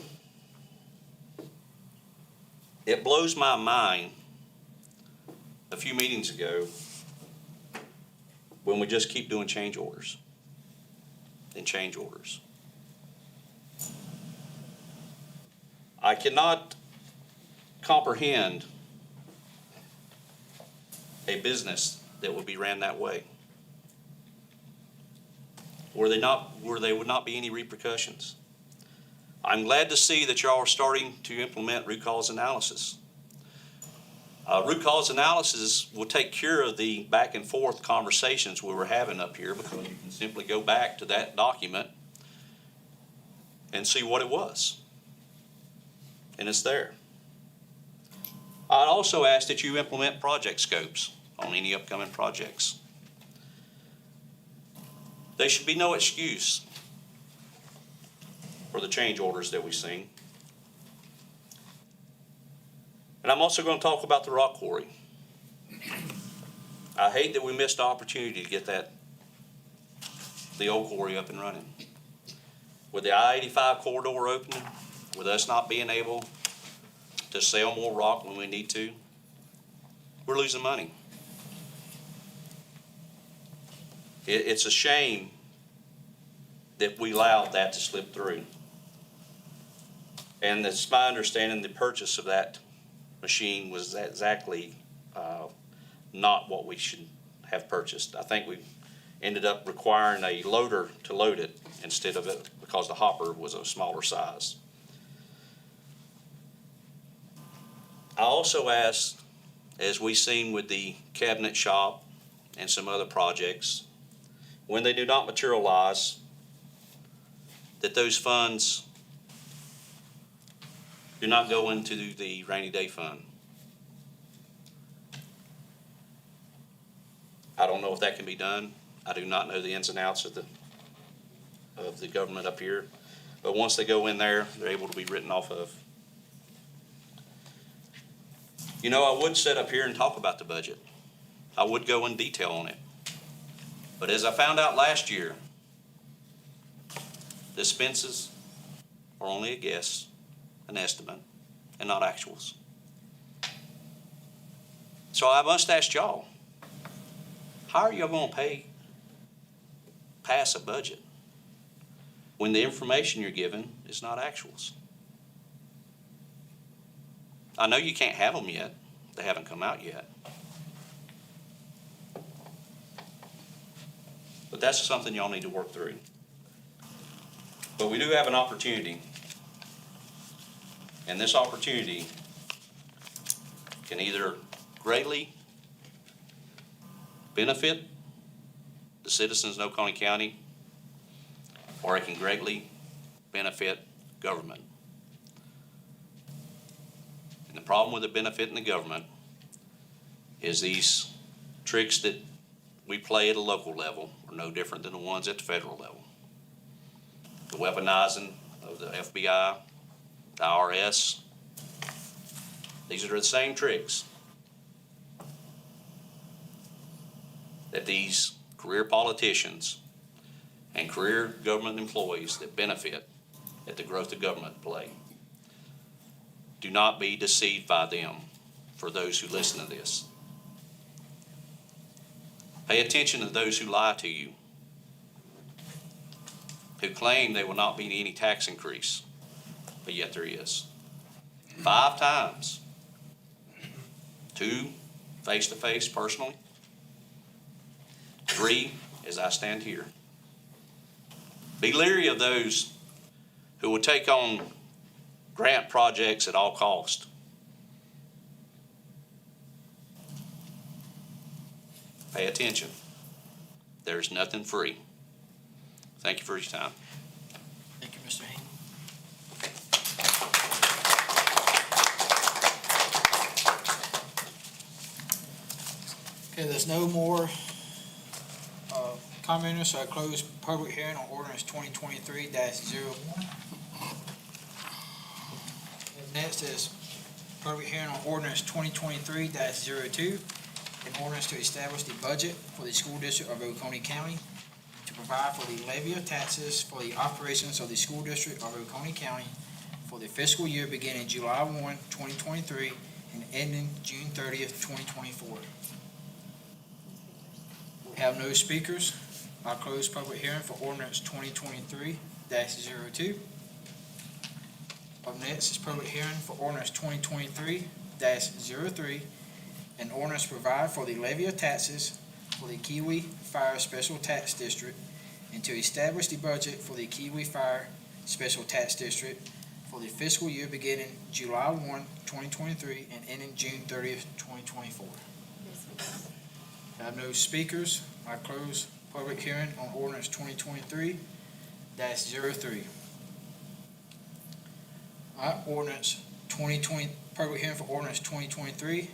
it blows my mind a few meetings ago when we just keep doing change orders and change orders. I cannot comprehend a business that would be ran that way, where there would not be any repercussions. I'm glad to see that y'all are starting to implement root cause analysis. Root cause analysis will take care of the back and forth conversations we were having up here, because you can simply go back to that document and see what it was. And it's there. I'd also ask that you implement project scopes on any upcoming projects. There should be no excuse for the change orders that we've seen. And I'm also going to talk about the rock quarry. I hate that we missed the opportunity to get the old quarry up and running. With the I-85 corridor opening, with us not being able to sell more rock when we need to, we're losing money. It's a shame that we allowed that to slip through. And it's my understanding the purchase of that machine was exactly not what we should have purchased. I think we ended up requiring a loader to load it instead of it because the hopper was a smaller size. I also asked, as we've seen with the cabinet shop and some other projects, when they do not materialize, that those funds do not go into the rainy day fund. I don't know if that can be done. I do not know the ins and outs of the government up here. But once they go in there, they're able to be written off of. You know, I would sit up here and talk about the budget. I would go in detail on it. But as I found out last year, the expenses are only a guess, an estimate, and not actuals. So I must ask y'all, how are y'all going to pass a budget when the information you're given is not actuals? I know you can't have them yet. They haven't come out yet. But that's something y'all need to work through. But we do have an opportunity, and this opportunity can either greatly benefit the citizens of Oconee County, or it can greatly benefit government. And the problem with it benefiting the government is these tricks that we play at a local level are no different than the ones at the federal level. The weaponizing of the FBI, the IRS, these are the same tricks that these career politicians and career government employees that benefit at the growth of government play. Do not be deceived by them, for those who listen to this. Pay attention to those who lie to you, who claim there will not be any tax increase, but yet there is. 5 times. 2 face-to-face personally. 3 as I stand here. Be leery of those who will take on grant projects at all cost. Pay attention. There's nothing free. Thank you for your time. Thank you, Mr. Hayden. Okay, there's no more commenters, so I close public hearing on ordinance 2023-01. Next is public hearing on ordinance 2023-02, an ordinance to establish the budget for the school district of Oconee County, to provide for the levy of taxes for the operations of the school district of Oconee County for the fiscal year beginning July 1, 2023, and ending June 30th, 2024. We have no speakers. I'll close public hearing for ordinance 2023-02. Up next is public hearing for ordinance 2023-03, an ordinance provide for the levy of taxes for the Kiwi Fire Special Tax District and to establish the budget for the Kiwi Fire Special Tax District for the fiscal year beginning July 1, 2023 and ending June 30th, 2024. I have no speakers. I close public hearing on ordinance 2023-03. All right, ordinance 2020, public hearing for ordinance 2023-09,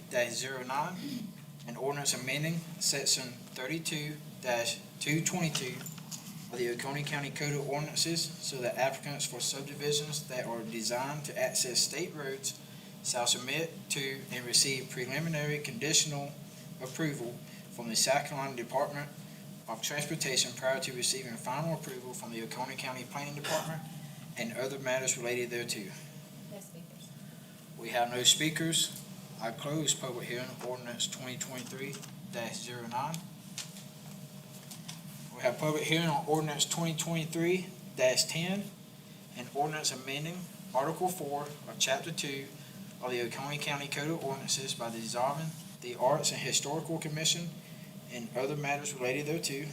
an ordinance amending section 32-222 of the Oconee County Code of Ordinances so that applicants for subdivisions that are designed to access state roads shall submit to and receive preliminary conditional approval from the South Carolina Department of Transportation prior to receiving final approval from the Oconee County Planning Department and other matters related thereto. No speakers. We have no speakers. I close public hearing of ordinance 2023-09. We have public hearing on ordinance 2023-10, and ordinance amending Article 4 of Chapter 2 of the Oconee County Code of Ordinances by dissolving the Arts and Historical Commission and other matters related thereto.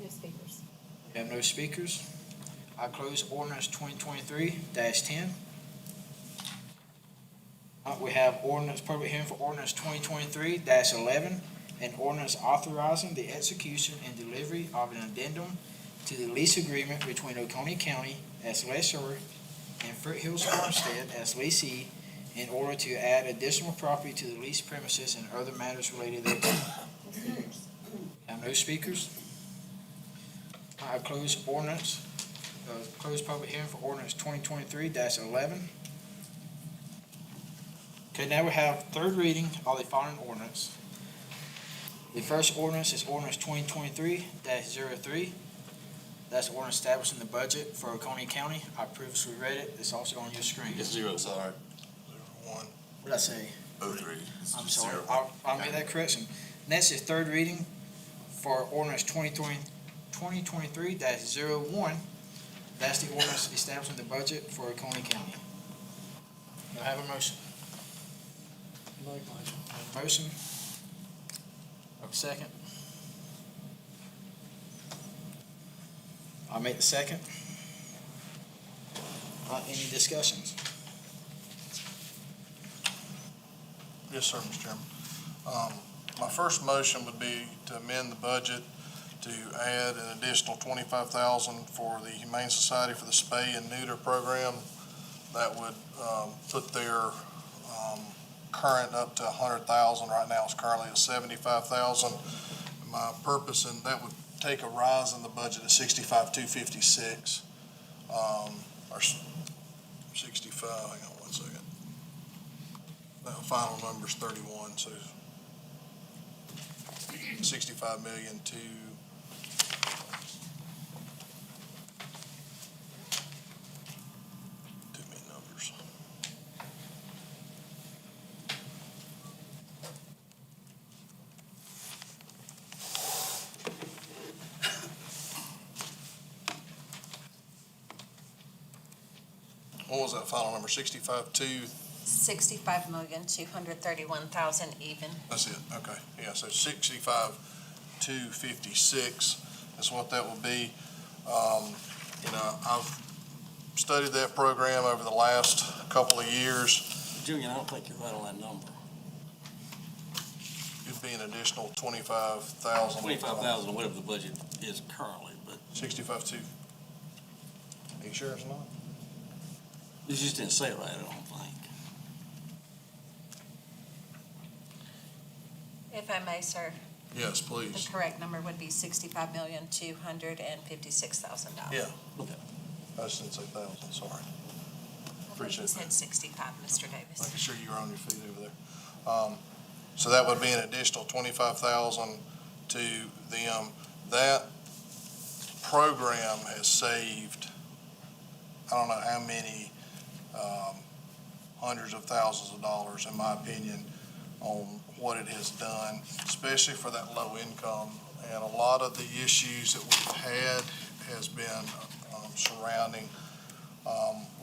No speakers. We have no speakers. I close ordinance 2023-10. We have ordinance, public hearing for ordinance 2023-11, an ordinance authorizing the execution and delivery of an addendum to the lease agreement between Oconee County as lessor and Foothills Farmstead as leasee in order to add additional property to the leased premises and other matters related thereto. No speakers. Have no speakers. I close ordinance, close public hearing for ordinance 2023-11. Okay, now we have third reading of the following ordinance. The first ordinance is ordinance 2023-03. That's the ordinance establishing the budget for Oconee County. I previously read it. It's also on your screen. It's zero. Sorry. 1. What did I say? 03. I'm sorry. I'll make that correction. Next is third reading for ordinance 2023-01. That's the ordinance establishing the budget for Oconee County. Do I have a motion? Motion. Have a second? I'll make the second. Any discussions? Yes, sir, Mr. Chairman. My first motion would be to amend the budget to add an additional $25,000 for the Humane Society for the Spay and Neuter Program. That would put their current up to $100,000. Right now, it's currently at $75,000. My purpose, and that would take a rise in the budget of $65,256, or 65. Hang on one second. The final number's 31, so 65 million to too many numbers. What was that final number? 65.2? 65,231,000 even. That's it, okay. Yeah, so 65,256 is what that will be. I've studied that program over the last couple of years. Junior, I don't think you're right on that number. It'd be an additional 25,000. 25,000, whatever the budget is currently, but 65.2. Are you sure it's not? you just didn't say it right, I don't think. If I may, sir, Yes, the please. correct number would be $65,256,000. Yeah. I just didn't say thousand, sorry. I think Appreciate you that. said 65, Mr. Davis. Making sure you were on your feet over there. So that would be an additional 25,000 to them. That program has saved, I don't know how many, hundreds of thousands of dollars, in my opinion, on what it has done, especially for that low income. And a lot of the issues that we've had has been surrounding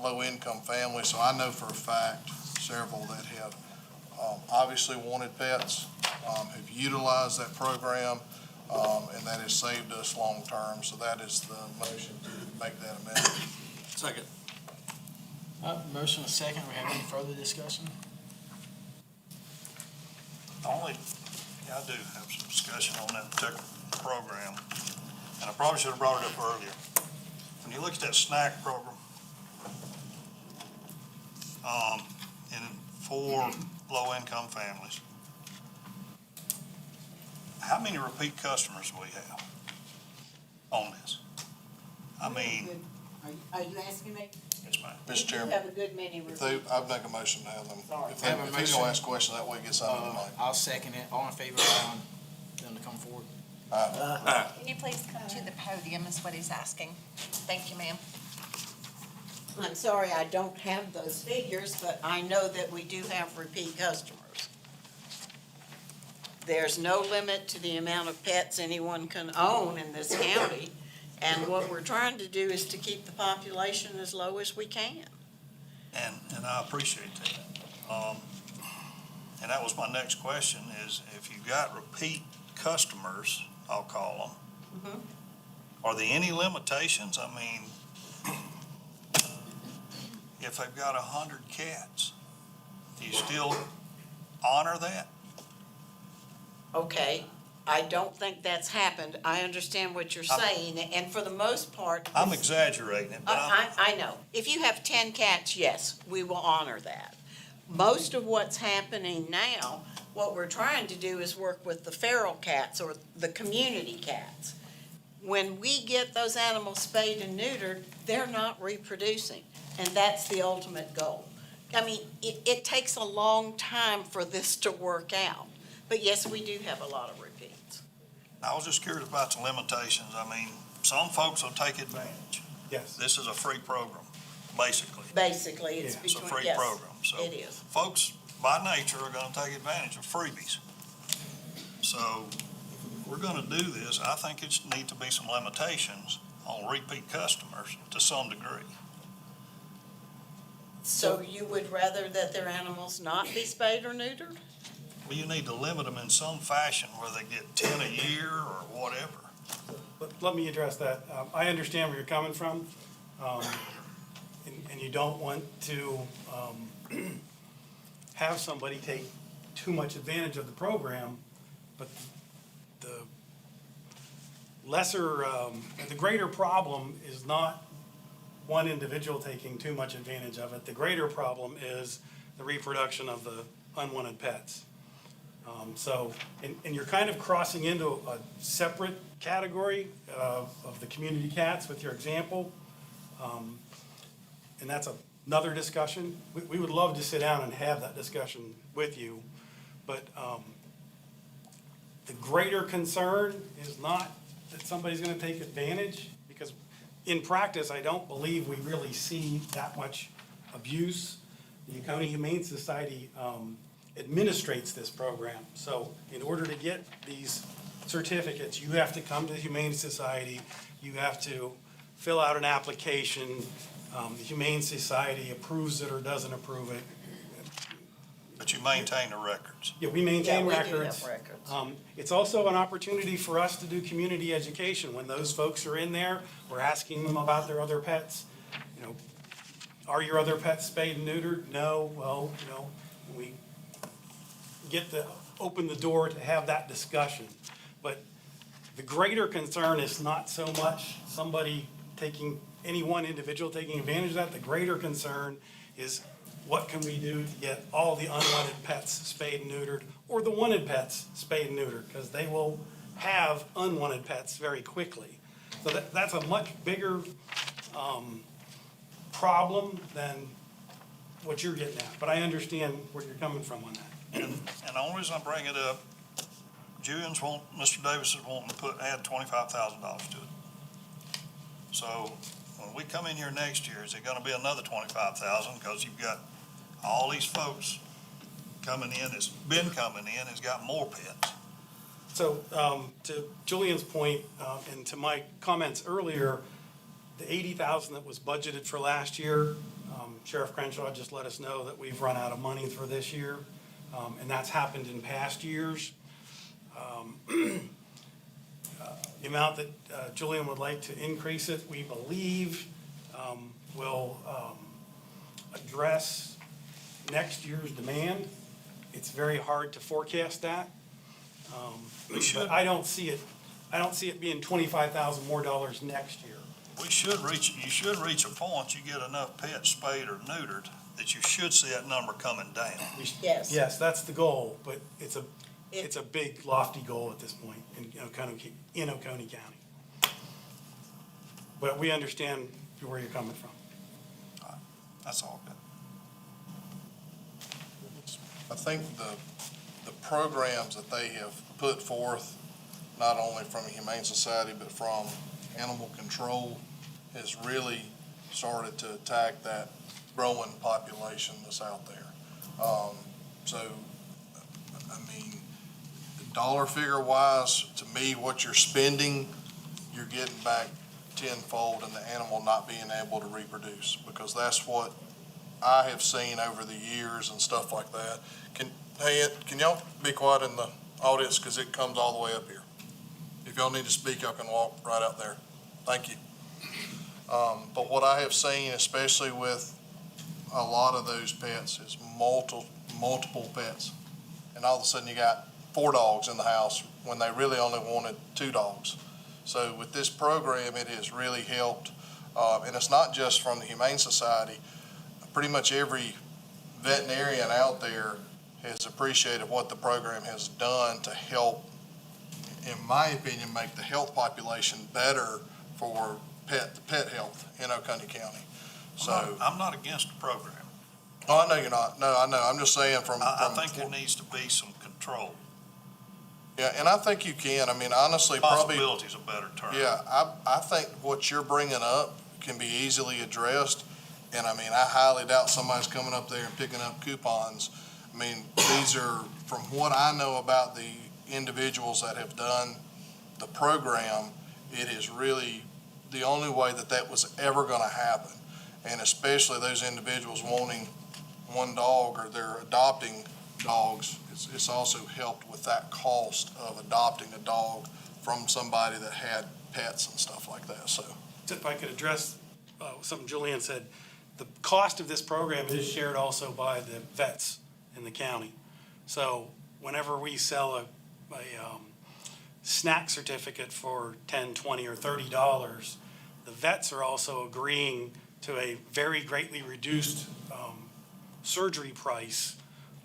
low-income families. So I know for a fact several that have obviously wanted pets, have utilized that program, and that has saved us long-term. So that is the motion to make that amendment. Second. Motion and second. We have any further discussion? I do have some discussion on that particular program, and I probably should have brought it up earlier. When you look at that snack program, for low-income families, how many repeat customers do we have? on this. I mean, Are you asking me? yes, ma'am. We Mr. do Chairman, have a good many if they, reviews. I'd make a motion to have them. Sorry. If Have a he's gonna motion. ask questions, that way it gets out of the night. I'll second it. All in favor of allowing them to come forward? Can you please come to the podium is what he's asking. Thank you, ma'am. I'm sorry, I don't have those figures, but I know that we do have repeat customers. There's no limit to the amount of pets anyone can own in this county. And what we're trying to do is to keep the population as low as we can. And I appreciate that. And that was my next question is if you've got repeat customers, I'll call them, are there any limitations? I mean, if they've got 100 cats, do you still honor that? Okay, I don't think that's happened. I understand what you're saying, and for the most part. I'm exaggerating it, but I know. If you have 10 cats, yes, we will honor that. Most of what's happening now, what we're trying to do is work with the feral cats or the community cats. When we get those animals spayed and neutered, they're not reproducing, and that's the ultimate goal. I mean, it takes a long time for this to work out, but yes, we do have a lot of repeats. I was just curious about the limitations. I mean, some folks will take advantage. Yes. This is a free program, basically. Basically, it's Yeah. It's a between, free yes, program, so. it is. Folks, by nature, are gonna take advantage of freebies. So, if we're gonna do this, I think it need to be some limitations on repeat customers to some degree. So you would rather that their animals not be spayed or neutered? Well, you need to limit them in some fashion where they get 10 a year or whatever. Let me address that. I understand where you're coming from, and you don't want to have somebody take too much advantage of the program, but the the greater problem is not one individual taking too much advantage of it. The greater problem is the reproduction of the unwanted pets. And you're kind of crossing into a separate category of the community cats with your example. And that's another discussion. We would love to sit down and have that discussion with you. But the greater concern is not that somebody's gonna take advantage, because in practice, I don't believe we really see that much abuse. The County Humane Society administrates this program. So in order to get these certificates, you have to come to the Humane Society, you have to fill out an application. The Humane Society approves it or doesn't approve it. But you maintain the records. Yeah, we maintain Yeah, we do records. have records. It's also an opportunity for us to do community education. When those folks are in there, we're asking them about their other pets. You know, are your other pets spayed and neutered? No, well, you know, we get to open the door to have that discussion. But the greater concern is not so much somebody any one individual taking advantage of that. The greater concern is what can we do to get all the unwanted pets spayed and neutered, or the wanted pets spayed and neutered, because they will have unwanted pets very quickly. So that's a much bigger problem than what you're getting at, but I understand where you're coming from on that. And the only reason I bring it up, Mr. Davis is wanting to add $25,000 to it. So when we come in here next year, is it gonna be another 25,000? Because you've got all these folks coming in, has got more pets. So, to Julian's point, and to my comments earlier, the $80,000 that was budgeted for last year, Sheriff Crenshaw just let us know that we've run out of money for this year, and that's happened in past years. The amount that Julian would like to increase it, we believe, will address next year's demand. It's very hard to forecast that. But I don't see it being $25,000 more dollars next year. You should reach a point, you get enough pets spayed or neutered, that you should see that number coming down. Yes. Yes, that's the goal, but it's a big lofty goal at this point in Oconee County. But we understand where you're coming from. That's all good. I think the programs that they have put forth, not only from the Humane Society, but from animal control, has really started to attack that growing population that's out there. So, I mean, dollar figure wise, to me, what you're spending, you're getting back tenfold in the animal not being able to reproduce, because that's what I have seen over the years and stuff like that. Can y'all be quiet in the audience, because it comes all the way up here? If y'all need to speak, y'all can walk right out there. Thank you. But what I have seen, especially with a lot of those pets, is multiple pets. And all of a sudden you got 4 dogs in the house when they really only wanted 2 dogs. So with this program, it has really helped. And it's not just from the Humane Society. Pretty much every veterinarian out there has appreciated what the program has done to help, in my opinion, make the health population better for pet health in Oconee County. So I'm not against the program. Oh, I know you're not. No, I know. I'm just saying I think there needs to be some control. Yeah, and I think you can. I mean, honestly, probably. Possibility is a better term. Yeah, I think what you're bringing up can be easily addressed. And I mean, I highly doubt somebody's coming up there and picking up coupons. I mean, these are, from what I know about the individuals that have done the program, it is really the only way that was ever going to happen. And especially those individuals wanting 1 dog, or they're adopting dogs, it's also helped with that cost of adopting a dog from somebody that had pets and stuff like that. So If I could address something Julian said, the cost of this program is shared also by the vets in the county. So whenever we sell a snack certificate for $10, $20, or $30, the vets are also agreeing to a very greatly reduced surgery price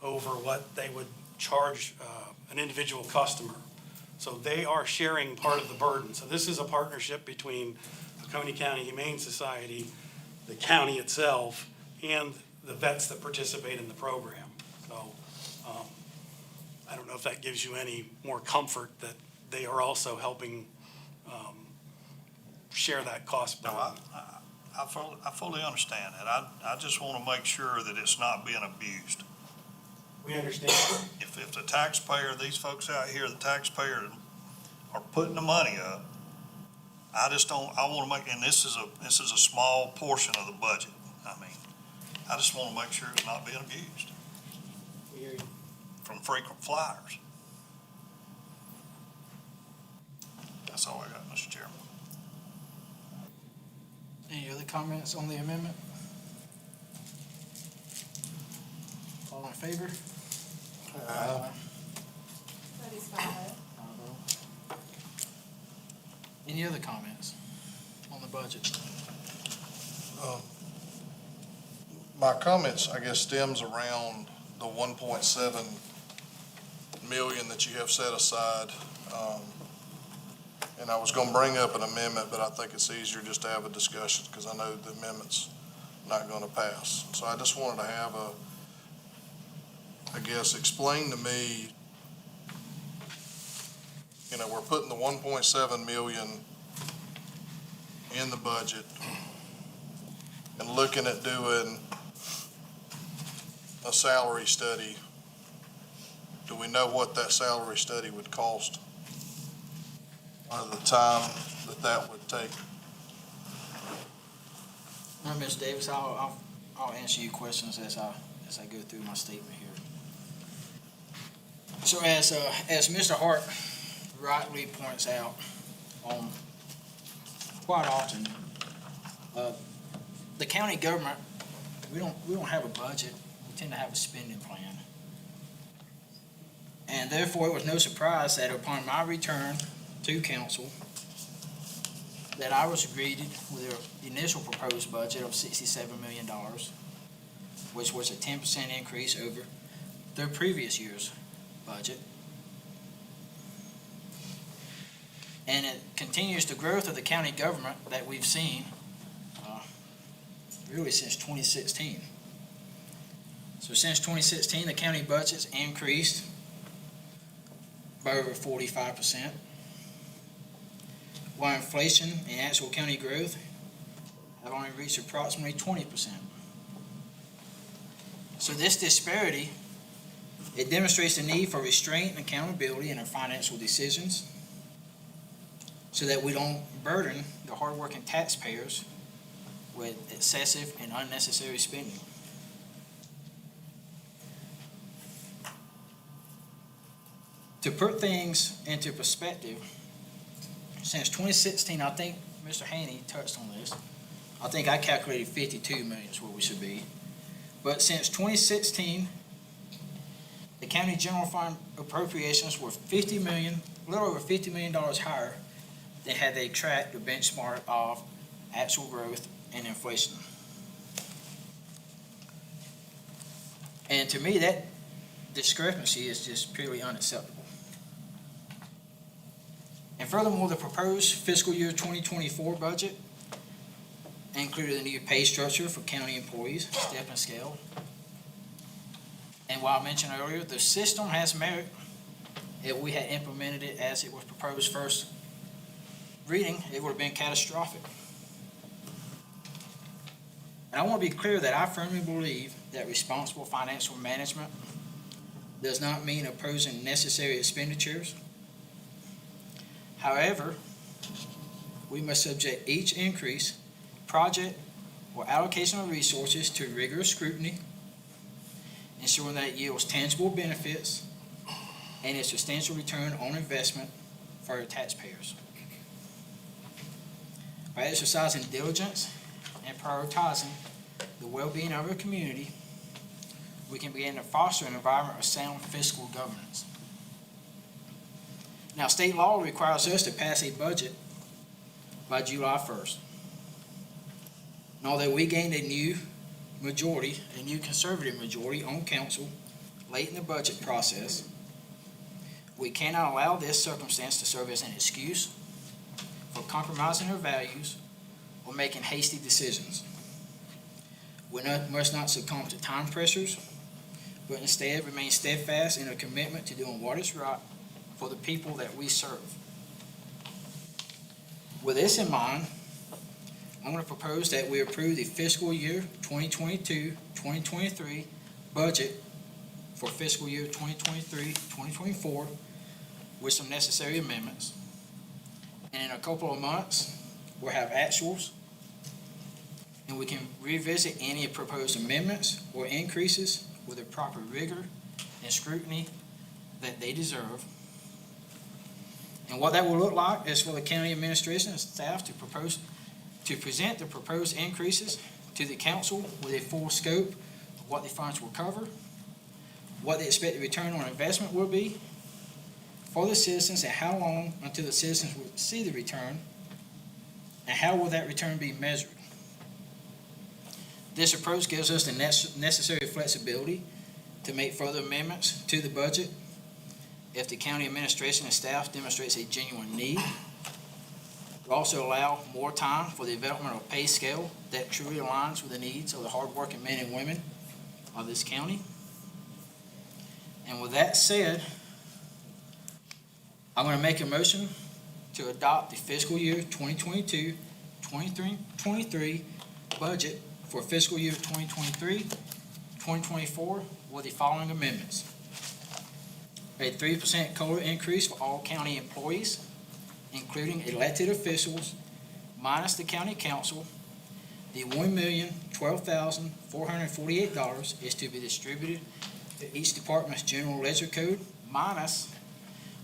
over what they would charge an individual customer. So they are sharing part of the burden. So this is a partnership between the Oconee County Humane Society, the county itself, and the vets that participate in the program. So I don't know if that gives you any more comfort that they are also helping share that cost burden. I fully understand that. I just want to make sure that it's not being abused. We understand. If the taxpayer, these folks out here, the taxpayer are putting the money up, I want to make, and this is a small portion of the budget. I mean, I just want to make sure it's not being abused from frequent flyers. That's all I got, Mr. Chairman. Any other comments on the amendment? All in favor? Any other comments on the budget? my comments, I guess, stems around the 1.7 million that you have set aside. And I was gonna bring up an amendment, but I think it's easier just to have a discussion because I know the amendment's not gonna pass. So I just wanted to have I guess, explain to me, we're putting the 1.7 million in the budget and looking at doing a salary study. Do we know what that salary study would cost? Or the time that would take? Now, Ms. Davis, I'll answer your questions as I go through my statement here. So as Mr. Hart rightly points out, quite often, the county government, we don't have a budget. We tend to have a spending plan. And therefore, it was no surprise that upon my return to council, that I was greeted with the initial proposed budget of $67 million, which was a 10% increase over their previous year's budget. And it continues the growth of the county government that we've seen really since 2016. So since 2016, the county budget's increased by over 45%, while inflation and actual county growth have only reached approximately 20%. So this disparity, it demonstrates the need for restraint and accountability in our financial decisions so that we don't burden the hardworking taxpayers with excessive and unnecessary spending. To put things into perspective, since 2016, I think Mr. Haney touched on this. I think I calculated 52 million is where we should be. But since 2016, the county general fund appropriations were a little over $50 million higher than had they tracked the benchmark of actual growth and inflation. And to me, that discrepancy is just purely unacceptable. And furthermore, the proposed fiscal year 2024 budget included a new pay structure for county employees, step and scale. And while I mentioned earlier, the system has merit. If we had implemented it as it was proposed first reading, it would have been catastrophic. And I want to be clear that I firmly believe that responsible financial management does not mean opposing necessary expenditures. However, we must subject each increase, project, or allocation of resources to rigorous scrutiny, ensuring that it yields tangible benefits and a substantial return on investment for our taxpayers. By exercising diligence and prioritizing the well-being of our community, we can begin to foster an environment of sound fiscal governance. Now, state law requires us to pass a budget by July 1st. And although we gained a new conservative majority on council late in the budget process, we cannot allow this circumstance to serve as an excuse for compromising our values or making hasty decisions. We must not succumb to time pressures, but instead remain steadfast in our commitment to doing what is right for the people that we serve. With this in mind, I'm going to propose that we approve the fiscal year 2022-2023 budget for fiscal year 2023-2024 with some necessary amendments. And in a couple of months, we'll have actuals, and we can revisit any proposed amendments or increases with the proper rigor and scrutiny that they deserve. And what that will look like is for the county administration and staff to present the proposed increases to the council with a full scope of what the funds will cover, what the expected return on investment will be for the citizens, and how long until the citizens will see the return, and how will that return be measured. This approach gives us the necessary flexibility to make further amendments to the budget if the county administration and staff demonstrates a genuine need. We'll also allow more time for the development of a pay scale that truly aligns with the needs of the hardworking men and women of this county. And with that said, I'm going to make a motion to adopt the fiscal year 2022-2023 budget for fiscal year 2023-2024 with the following amendments. A 3% COLA increase for all county employees, including elected officials, minus the county council. The $1,012,448 is to be distributed to each department's general ledger code, minus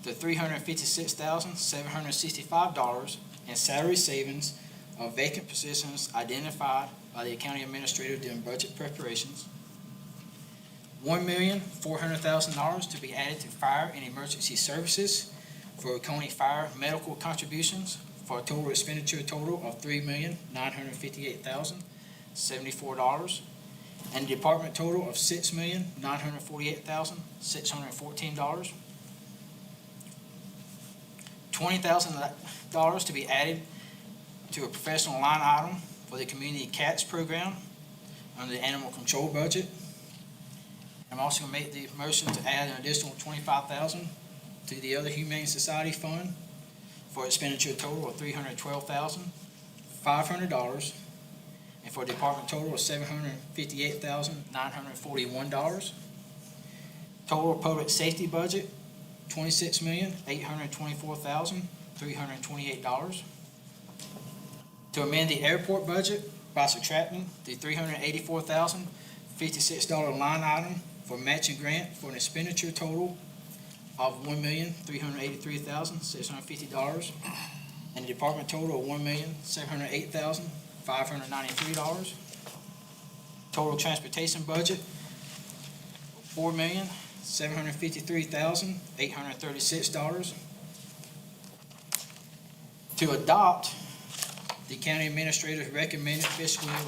the $356,765 in salary savings of vacant positions identified by the county administrator during budget preparations. $1,400,000 to be added to fire and emergency services for county fire medical contributions for a total expenditure total of $3,958,074, and the department total of $6,948,614. $20,000 to be added to a professional line item for the Community Cats Program under the Animal Control budget. I'm also going to make the motion to add an additional $25,000 to the other Humane Society Fund for expenditure total of $312,500 and for a department total of $758,941. Total public safety budget, $26,824,328. To amend the airport budget by subtracting the $384,056 line item for matching grant for an expenditure total of $1,383,650 and the department total of $1,708,593. Total transportation budget, $4,753,836. To adopt the county administrator's recommended fiscal year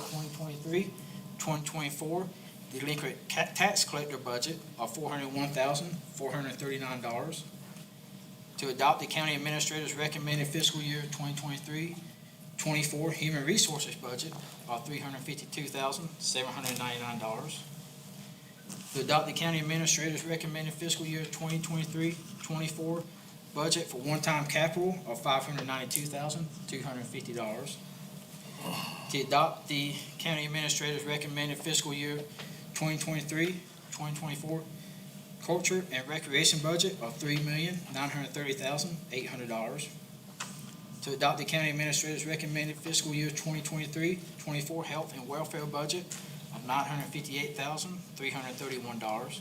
2023-2024 delinquent tax collector budget of $401,439. To adopt the county administrator's recommended fiscal year 2023-24 human resources budget of $352,799. To adopt the county administrator's recommended fiscal year 2023-24 budget for one-time capital of $592,250. To adopt the county administrator's recommended fiscal year 2023-2024 culture and recreation budget of $3,930,800. To adopt the county administrator's recommended fiscal year 2023-24 health and welfare budget of $958,331.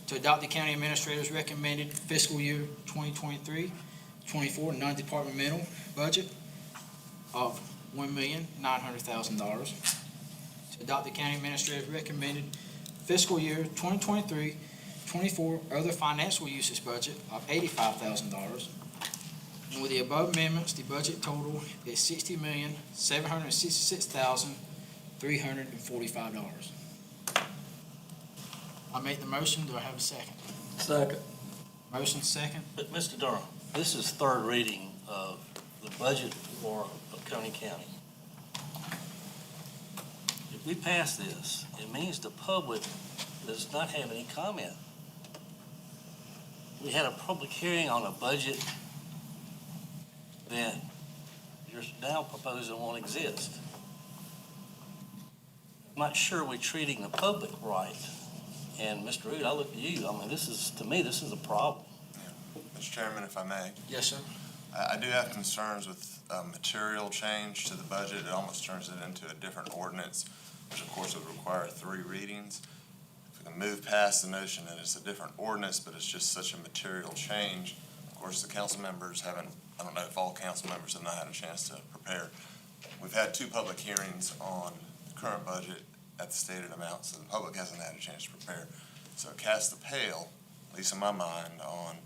To adopt the county administrator's recommended fiscal year 2023-24 non-departmental budget of $1,900,000. To adopt the county administrator's recommended fiscal year 2023-24 other financial uses budget of $85,000. And with the above amendments, the budget total is $60,766,345. I make the motion. Do I have a second? Second. Motion second. But Mr. Durham, this is third reading of the budget for Oconee County. If we pass this, it means the public does not have any comment. We had a public hearing on a budget that you're now proposing won't exist. I'm not sure we're treating the public right. And Mr. Root, I look at you, I mean, to me, this is a problem. Mr. Chairman, if I may. Yes, sir. I do have concerns with material change to the budget. It almost turns it into a different ordinance, which of course would require 3 readings. If we can move past the notion that it's a different ordinance, but it's just such a material change. Of course, the council members haven't, I don't know if all council members have not had a chance to prepare. We've had 2 public hearings on the current budget at the stated amount, so the public hasn't had a chance to prepare. So it casts the pale, at least in my mind, on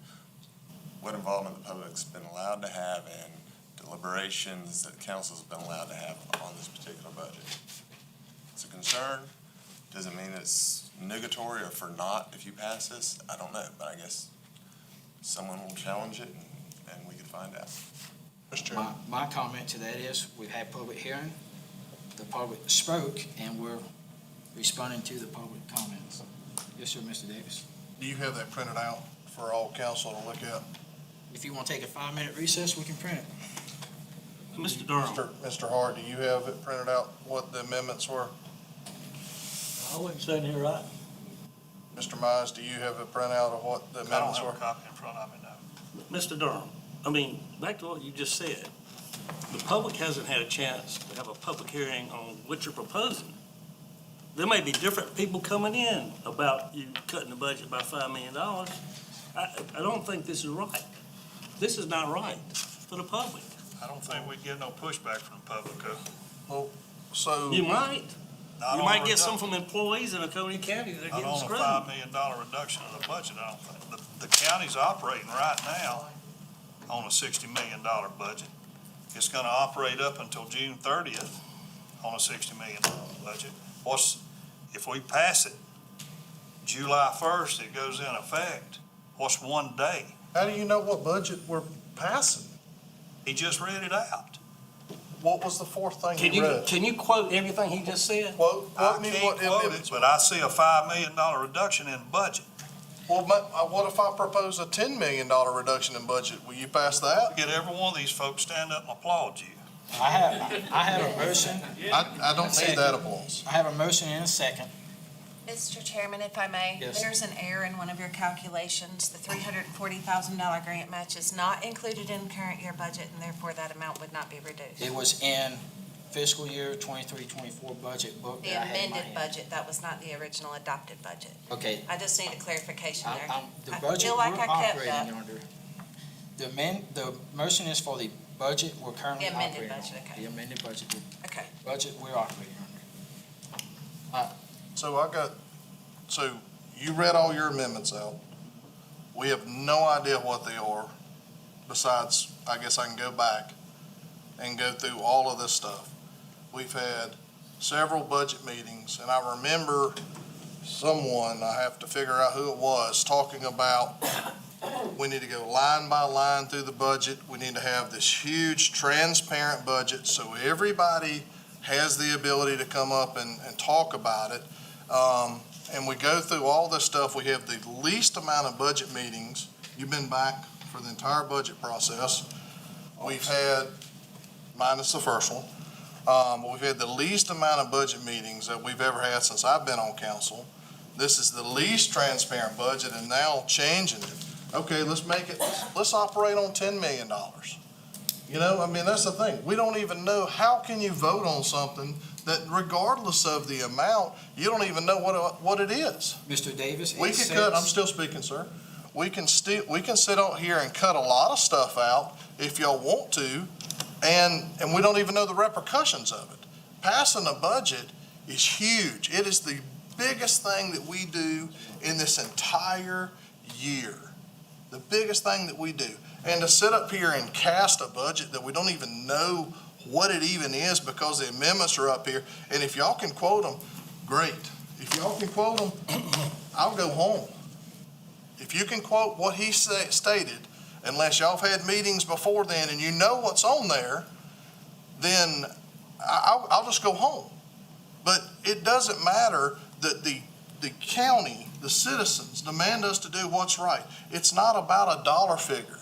what involvement the public's been allowed to have and deliberations that council's been allowed to have on this particular budget. It's a concern. Doesn't mean it's negatory or for naught if you pass this. I don't know, but I guess someone will challenge it and we can find out. Mr. Chairman. My comment to that is, we've had public hearing, the public spoke, and we're responding to the public comments. Yes, sir, Mr. Davis. Do you have that printed out for all council to look at? If you want to take a 5-minute recess, we can print it. Mr. Durham. Mr. Hart, do you have it printed out, what the amendments were? I wasn't sitting here, right? Mr. Mize, do you have a printout of what the I don't amendments have were? a copy in front of me now. Mr. Durham, I mean, back to what you just said. The public hasn't had a chance to have a public hearing on what you're proposing. There may be different people coming in about you cutting the budget by $5 million. I don't think this is right. This is not right for the public. I don't think we'd get no pushback from the public, Well, so. You might. Not You on might a get some reduction. from employees in Oconee County that are Not getting on a screwed. $5 million reduction of the budget, I don't think. The county's operating right now on a $60 million budget. It's gonna operate up until June 30th on a $60 million budget. If we pass it, July 1st, it goes in effect. What's one day? How do you know what budget we're passing. He just read it out. What was the fourth thing Can he you, read? can you quote everything he just said? Quote I me can't what quote it, amendments. but I see a $5 million reduction in budget. Well, what if I propose a $10 million reduction in budget? Will you pass that? Get every one of these folks stand up and applaud you. I have a motion. I don't need that applause. I have a motion and a second. Mr. Chairman, if I may, Yes. there's an error in one of your calculations. The $340,000 grant match is not included in current year budget, and therefore that amount would not be reduced. It was in fiscal year 23-24 budget book The that I had in my amended hand. budget, that was not the original adopted budget. Okay, I just need a clarification there. the I budget feel we're like I kept operating up. under, the motion is for the budget we're currently The amended operating on. budget, okay. The amended budget, the Okay. budget we're operating under. So you read all your amendments out. We have no idea what they are. Besides, I guess I can go back and go through all of this stuff. We've had several budget meetings, and I remember someone, I have to figure out who it was, talking about we need to go line by line through the budget. We need to have this huge transparent budget so everybody has the ability to come up and talk about it. And we go through all this stuff. We have the least amount of budget meetings. You've been back for the entire budget process. We've had, minus the first one, we've had the least amount of budget meetings that we've ever had since I've been on council. This is the least transparent budget, and now changing it. Okay, let's operate on $10 million. You know, I mean, that's the thing. We don't even know, how can you vote on something that regardless of the amount, you don't even know what it is? Mr. Davis, We could cut, I'm still speaking, sir. We can sit out here and cut a lot of stuff out if y'all want to, and we don't even know the repercussions of it. Passing a budget is huge. It is the biggest thing that we do in this entire year. The biggest thing that we do. And to sit up here and cast a budget that we don't even know what it even is because the amendments are up here, and if y'all can quote them, great. If y'all can quote them, I'll go home. If you can quote what he stated, unless y'all have had meetings before then and you know what's on there, then I'll just go home. But it doesn't matter that the county, the citizens demand us to do what's right. It's not about a dollar figure,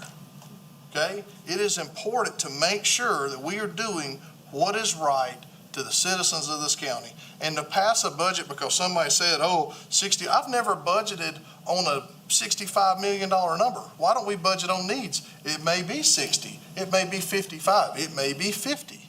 okay? It is important to make sure that we are doing what is right to the citizens of this county. And to pass a budget because somebody said, I've never budgeted on a $65 million number. Why don't we budget on needs? It may be 60, it may be 55, it may be 50.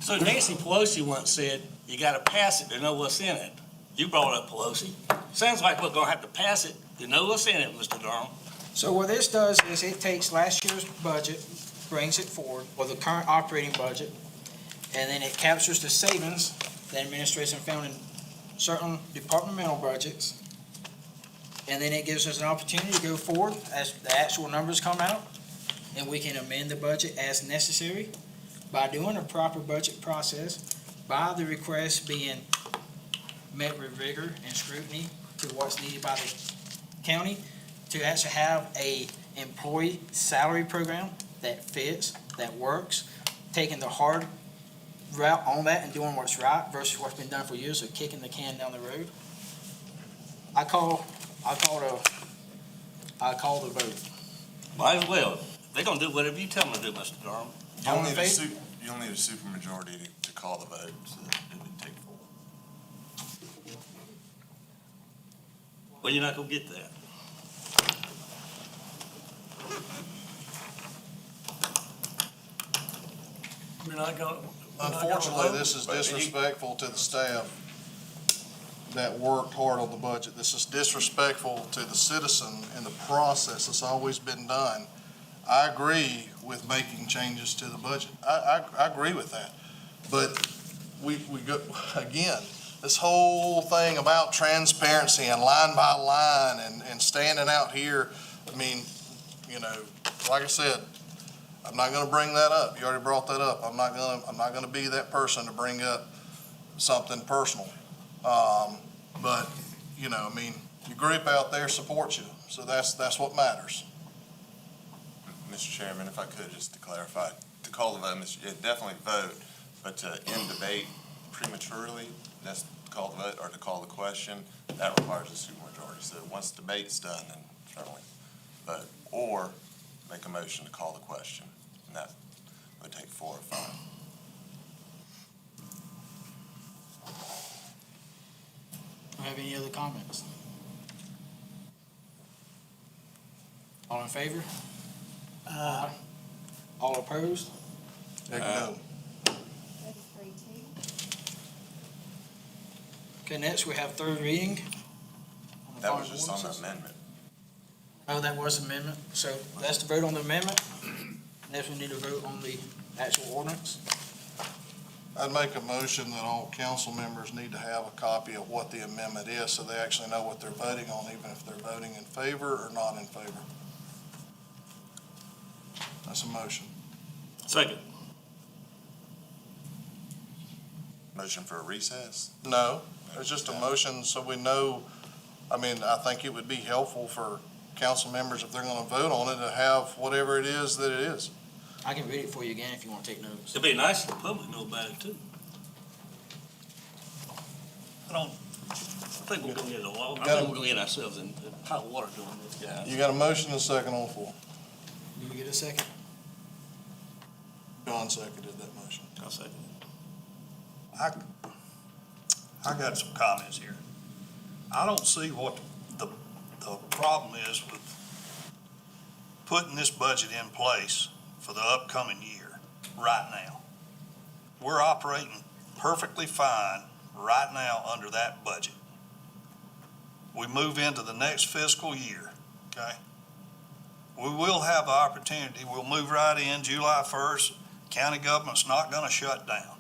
So Nancy Pelosi once said, you gotta pass it to know what's in it. You brought up Pelosi. Sounds like we're gonna have to pass it to know what's in it, Mr. Durham. So what this does is it takes last year's budget, brings it forward, or the current operating budget, and then it captures the savings the administration found in certain departmental budgets. And then it gives us an opportunity to go forward as the actual numbers come out, and we can amend the budget as necessary by doing a proper budget process, by the request being met with rigor and scrutiny to what's needed by the county, to actually have a employee salary program that fits, that works, taking the hard route on that and doing what's right versus what's been done for years of kicking the can down the road. I call the vote. Might as well. They're gonna do whatever you tell them to do, Mr. Durham. You don't need a supermajority to call the vote, so it would take four. Well, you're not gonna get that. We're not gonna. Unfortunately, this is disrespectful to the staff that worked hard on the budget. This is disrespectful to the citizen in the process that's always been done. I agree with making changes to the budget. I agree with that. But we go, again, this whole thing about transparency and line by line and standing out here, I mean, you know, like I said, I'm not gonna bring that up. You already brought that up. I'm not gonna be that person to bring up something personal. But, you know, I mean, your group out there supports you, so that's what matters. Mr. Chairman, if I could, just to clarify, to call the vote, yeah, definitely vote, but to end debate prematurely, that's to call the vote, or to call the question, that requires a supermajority. So once debate's done, then certainly vote, or make a motion to call the question, and that would take 4 or 5. Do you have any other comments? All in favor? Aye. All opposed? No. Okay, next we have third reading. on the That was following just on the ordinances. amendment. Oh, that was amendment, so that's the vote on the amendment. Next, we need to vote on the actual ordinance. I'd make a motion that all council members need to have a copy of what the amendment is, so they actually know what they're voting on, even if they're voting in favor or not in favor. That's a motion. Second. Motion for a recess? No, it's just a motion so we know, I mean, I think it would be helpful for council members, if they're gonna vote on it, to have whatever it is that it is. I can read it for you again if you want to take notes. It'd be nice if the public know about it too. I think we're gonna get a lot, I think we're gonna get ourselves in hot water doing this, guys. You got a motion and a second on the floor. Do we get a second? John seconded that motion. I'll second it. I got some comments here. I don't see what the problem is with putting this budget in place for the upcoming year right now. We're operating perfectly fine right now under that budget. We move into the next fiscal year, okay? We will have the opportunity, we'll move right in July 1st. County government's not gonna shut down.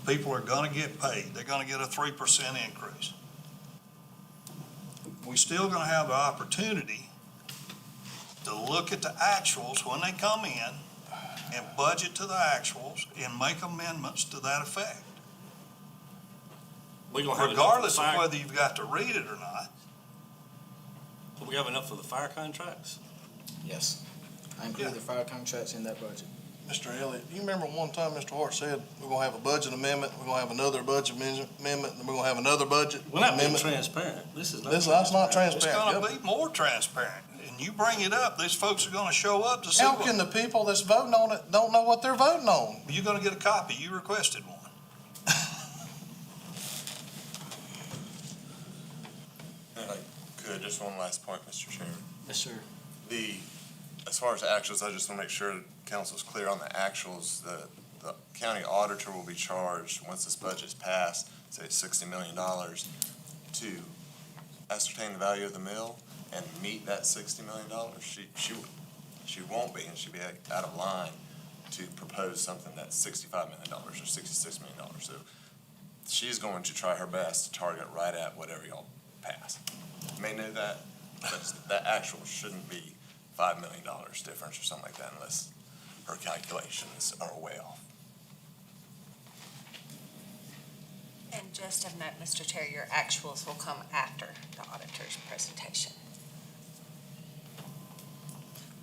People are gonna get paid. They're gonna get a 3% increase. We're still gonna have the opportunity to look at the actuals when they come in and budget to the actuals and make amendments to that effect. We gonna have enough for the Regardless of fire- whether you've got to read it or not. Do we have enough for the fire contracts? Yes. I include the fire contracts in that budget. Mr. Elliott, you remember one time Mr. Hart said, we're gonna have a budget amendment, we're gonna have another budget amendment, and we're gonna have another budget We're not being amendment? transparent. This is not. That's not It's transparent. gonna be more transparent. And you bring it up, these folks are gonna show up to see How what. can the people that's voting on it don't know what they're voting on? You're gonna get a copy. You requested one. If I could, just one last point, Mr. Chairman. Yes, sir. As far as actuals, I just want to make sure council's clear on the actuals. The county auditor will be charged, once this budget's passed, say it's $60 million, to ascertain the value of the mill and meet that $60 million. She won't be, and she'll be out of line to propose something that's $65 million or $66 million. So she's going to try her best to target right at whatever y'all pass. You may know that, but that actual shouldn't be $5 million difference or something like that unless her calculations are way off. And just a note, Mr. Chair, your actuals will come after the auditor's presentation.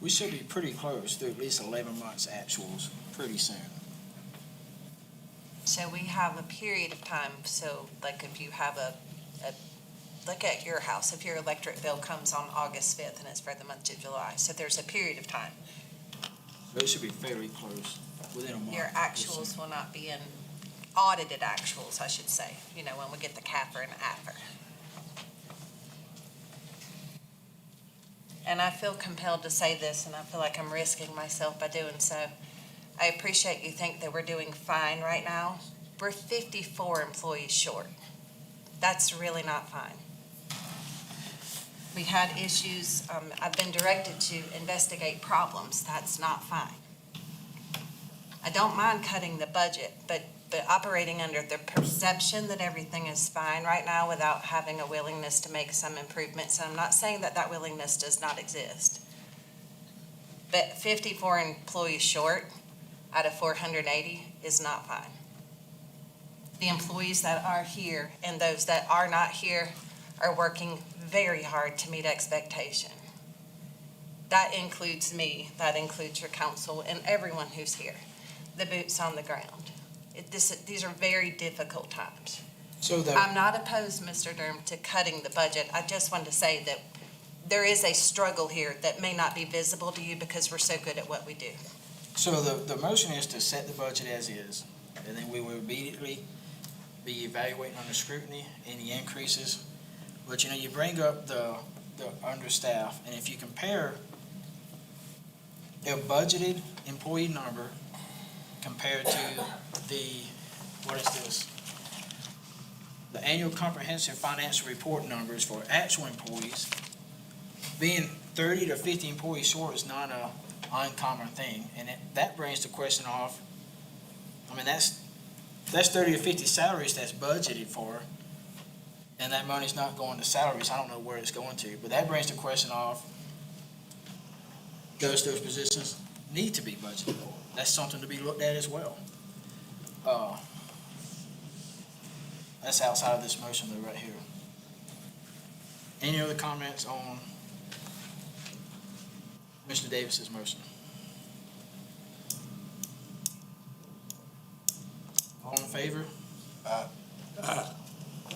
We should be pretty close to at least 11 months actuals pretty soon. So we have a period of time, so like if you have look at your house, if your electric bill comes on August 5th and it's for the month of July, so there's a period of time. So it should be fairly close, within a month. Your actuals will not be in, audited actuals, I should say, you know, when we get the CAFR and AFR. And I feel compelled to say this, and I feel like I'm risking myself by doing so. I appreciate you think that we're doing fine right now. We're 54 employees short. That's really not fine. We had issues, I've been directed to investigate problems. That's not fine. I don't mind cutting the budget, but operating under the perception that everything is fine right now without having a willingness to make some improvements. And I'm not saying that that willingness does not exist. But 54 employees short out of 480 is not fine. The employees that are here and those that are not here are working very hard to meet expectation. That includes me, that includes your council and everyone who's here, the boots on the ground. These are very difficult times. So I'm not opposed, Mr. Durham, to cutting the budget. I just wanted to say that there is a struggle here that may not be visible to you because we're so good at what we do. So the motion is to set the budget as is, and then we will immediately be evaluating under scrutiny any increases. But, you bring up the understaff, and if you compare a budgeted employee number compared to what is this? The annual comprehensive financial report numbers for actual employees, being 30 to 50 employees short is not a uncommon thing, and that brings the question off. I mean, that's 30 to 50 salaries that's budgeted for, and that money's not going to salaries. I don't know where it's going to, but that brings the question off, does those positions need to be budgeted for? That's something to be looked at as well. That's outside of this motion though, right here. Any other comments on Mr. Davis's motion? All in favor? Aye.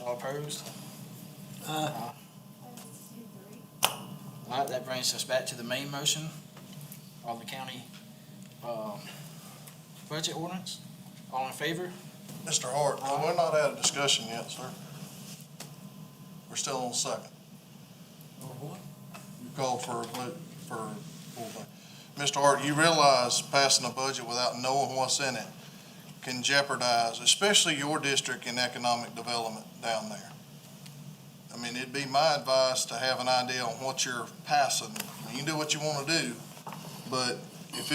All opposed? All right, that brings us back to the main motion of the county budget ordinance. All in favor? Mr. Hart, we're not out of discussion yet, sir. We're still on second. You called for full thing. Mr. Hart, you realize passing a budget without knowing what's in it can jeopardize, especially your district in economic development down there. I mean, it'd be my advice to have an idea on what you're passing. You can do what you want to do, but if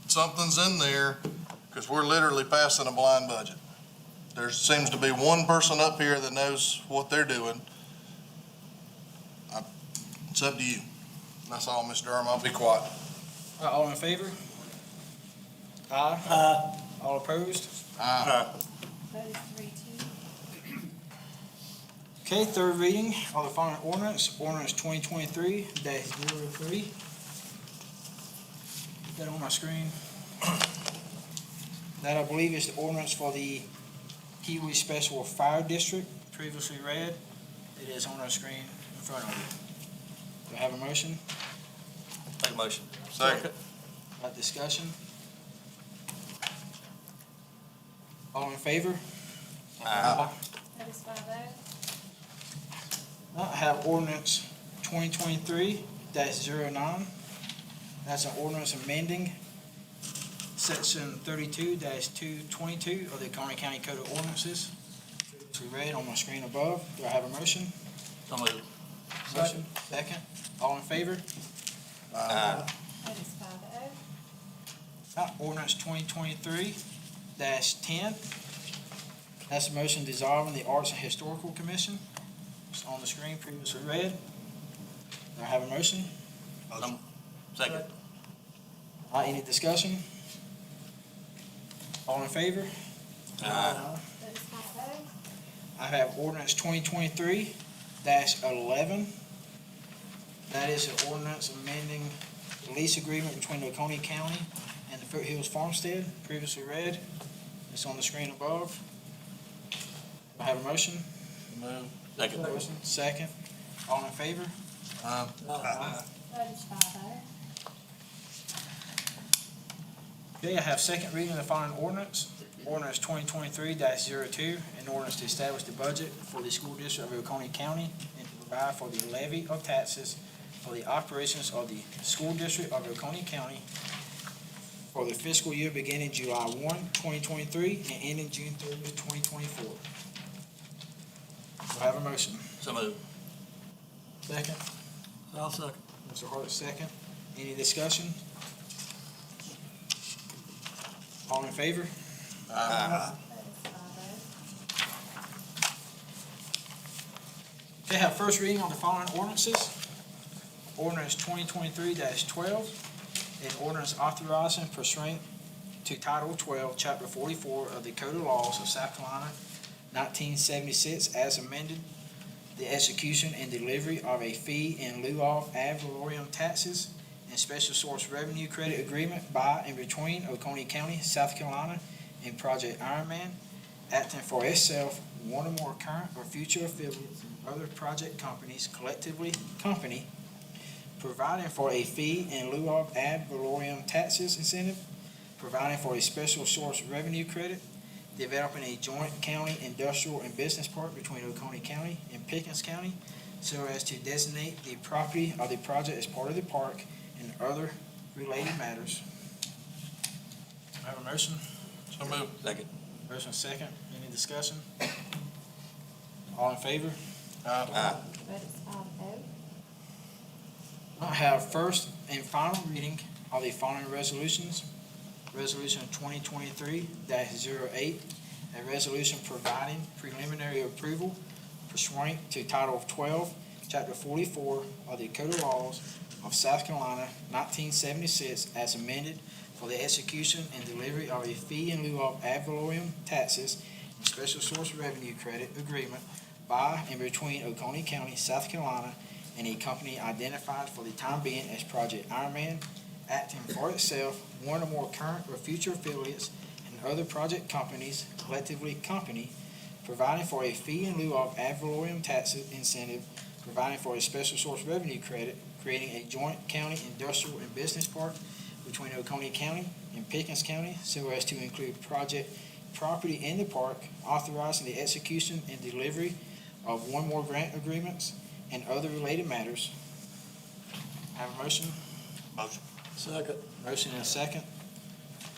something's in there, because we're literally passing a blind budget. There seems to be one person up here that knows what they're doing. It's up to you. That's all, Mr. Durham. I'll be quiet. All in favor? Aye. All opposed? Aye. Okay, third reading of the following ordinance 2023-03. Put that on my screen. That I believe is the ordinance for the Kiwi Special Fire District, previously read. It is on our screen in front of you. Do I have a motion? Make a motion. Second. Discussion? All in favor? Aye. That is 5-0. I have ordinance 2023-09. That's an ordinance amending section 32-222 of the Conway County Code of Ordinances. It's read on my screen above. Do I have a motion? So moved. Motion. Second. All in favor? Aye. That is 5-0. Ordinance 2023-10. That's a motion dissolving the Arts and Historical Commission. It's on the screen, previously read. Do I have a motion? Second. Any discussion? All in favor? Aye. That is 5-0. I have ordinance 2023-11. That is an ordinance amending the lease agreement between the Oconee County and the Foothills Farmstead, previously read. It's on the screen above. I have a motion. Move. Second. Motion, second. All in favor? Aye. That is 5-0. Okay, I have second reading of the following ordinance. Ordinance 2023-02, an ordinance to establish the budget for the school district of Oconee County and to provide for the levy of taxes for the operations of the school district of Oconee County for the fiscal year beginning July 1, 2023 and ending June 30, 2024. Do I have a motion? So moved. Second. I'll second. Mr. Hart, second. Any discussion? All in favor? Aye. Okay, have first reading on the following ordinances. Ordinance 2023-12, an ordinance authorizing pursuant to Title 12, Chapter 44 of the Code of Laws of South Carolina, 1976, as amended, the execution and delivery of a fee in lieu of ad valorem taxes and special source revenue credit agreement by and between Oconee County, South Carolina, and Project Ironman, acting for itself, one or more current or future affiliates and other project companies, collectively company, providing for a fee in lieu of ad valorem taxes incentive, providing for a special source revenue credit, developing a joint county industrial and business park between Oconee County and Pickens County so as to designate the property of the project as part of the park and other related matters. I have a motion. So move. Second. Motion second. Any discussion? All in favor? Aye. I have first and final reading of the following resolutions. Resolution 2023-08, a resolution providing preliminary approval pursuant to Title 12, Chapter 44 of the Code of Laws of South Carolina, 1976, as amended for the execution and delivery of a fee in lieu of ad valorem taxes and special source revenue credit agreement by and between Oconee County, South Carolina, and a company identified for the time being as Project Ironman, acting for itself, one or more current or future affiliates, and other project companies, collectively company, providing for a fee in lieu of ad valorem tax incentive, providing for a special source revenue credit, creating a joint county industrial and business park between Oconee County and Pickens County so as to include project property in the park, authorizing the execution and delivery of one more grant agreements and other related matters. Have a motion? Motion. Second. Motion and a second.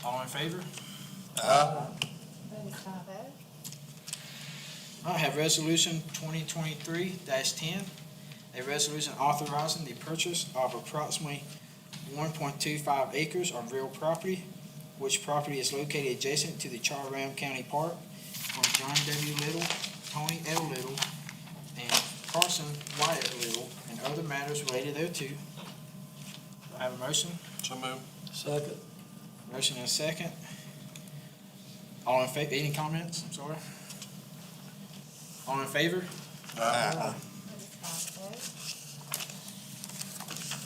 All in favor? I have resolution 2023-10, a resolution authorizing the purchase of approximately 1.25 acres of real property, which property is located adjacent to the Charles County Park from John W. Little, Tony L. Little, and Carson Wyatt Little, and other matters related thereto. Do I have a motion? So move. Second. Motion and a second. All in favor, any comments? I'm sorry. All in favor? Aye.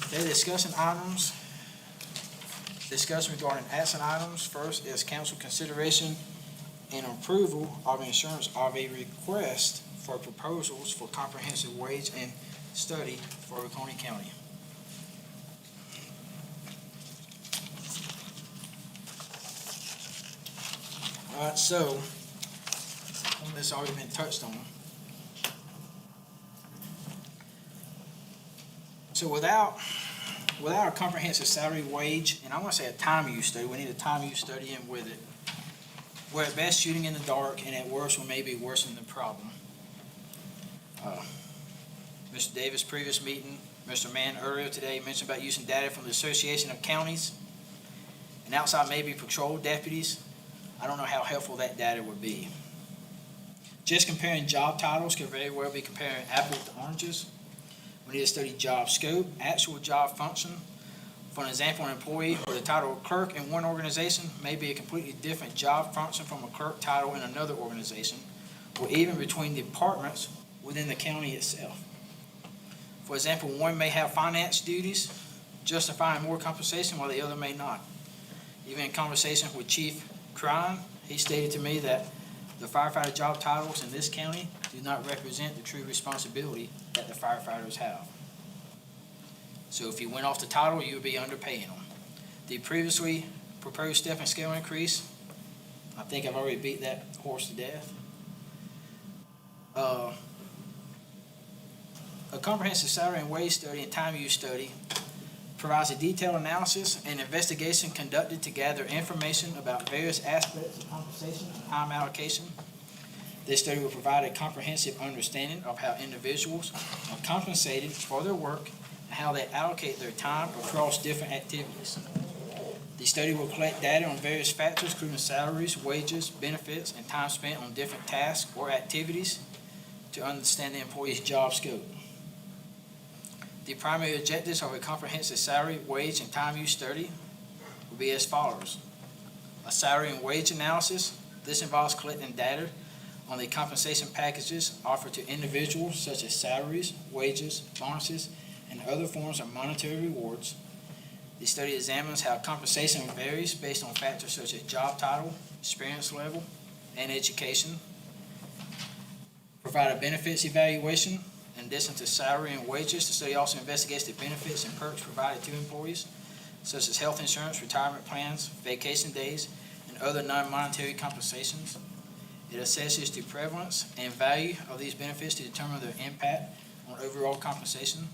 Okay, discussion items. Discussion regarding action items. First is council consideration and approval of insurance of a request for proposals for comprehensive wage and study for Oconee County. All right, so, some of this already been touched on. So without a comprehensive salary, wage, and I want to say a time use study, we need a time use study in with it. We're at best shooting in the dark, and at worst, we may be worsening the problem. Mr. Davis' previous meeting, Mr. Mann earlier today mentioned about using data from the Association of Counties and outside maybe patrol deputies. I don't know how helpful that data would be. Just comparing job titles could very well be comparing apples to oranges. We need to study job scope, actual job function. For an example, an employee with the title of clerk in one organization may be a completely different job function from a clerk title in another organization, or even between departments within the county itself. For example, one may have finance duties, justifying more compensation, while the other may not. Even in conversation with Chief Crime, he stated to me that the firefighter job titles in this county do not represent the true responsibility that the firefighters have. So if you went off the title, you would be underpaying them. The previously proposed step and scale increase, I think I've already beat that horse to death. A comprehensive salary and wage study and time use study provides a detailed analysis and investigation conducted to gather information about various aspects of compensation and time allocation. This study will provide a comprehensive understanding of how individuals are compensated for their work and how they allocate their time across different activities. The study will collect data on various factors, including salaries, wages, benefits, and time spent on different tasks or activities to understand the employee's job scope. The primary objectives of a comprehensive salary, wage, and time use study will be as follows. A salary and wage analysis. This involves collecting data on the compensation packages offered to individuals such as salaries, wages, bonuses, and other forms of monetary rewards. The study examines how compensation varies based on factors such as job title, experience level, and education. Provide a benefits evaluation. In addition to salary and wages, the study also investigates the benefits and perks provided to employees, such as health insurance, retirement plans, vacation days, and other non-monetary compensations. It assesses the prevalence and value of these benefits to determine their impact on overall compensation.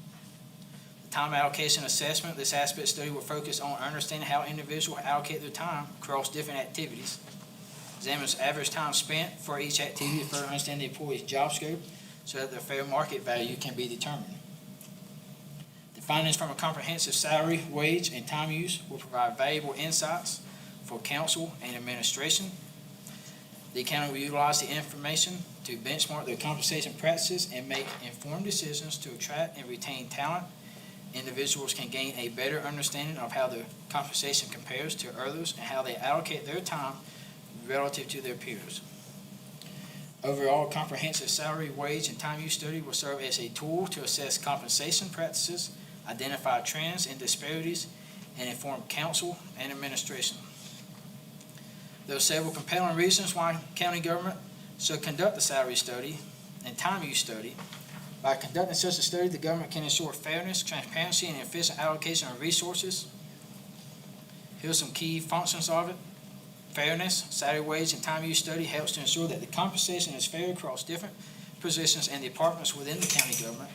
The time allocation assessment, this aspect study will focus on understanding how individuals allocate their time across different activities. Examines average time spent for each activity to further understand the employee's job scope so that the fair market value can be determined. The findings from a comprehensive salary, wage, and time use will provide valuable insights for council and administration. The county will utilize the information to benchmark their compensation practices and make informed decisions to attract and retain talent. Individuals can gain a better understanding of how their compensation compares to others and how they allocate their time relative to their peers. Overall, comprehensive salary, wage, and time use study will serve as a tool to assess compensation practices, identify trends and disparities, and inform council and administration. There are several compelling reasons why county government should conduct the salary study and time use study. By conducting such a study, the government can ensure fairness, transparency, and efficient allocation of resources. Here's some key functions of it. Fairness, salary, wage, and time use study helps to ensure that the compensation is fair across different positions and departments within the county government.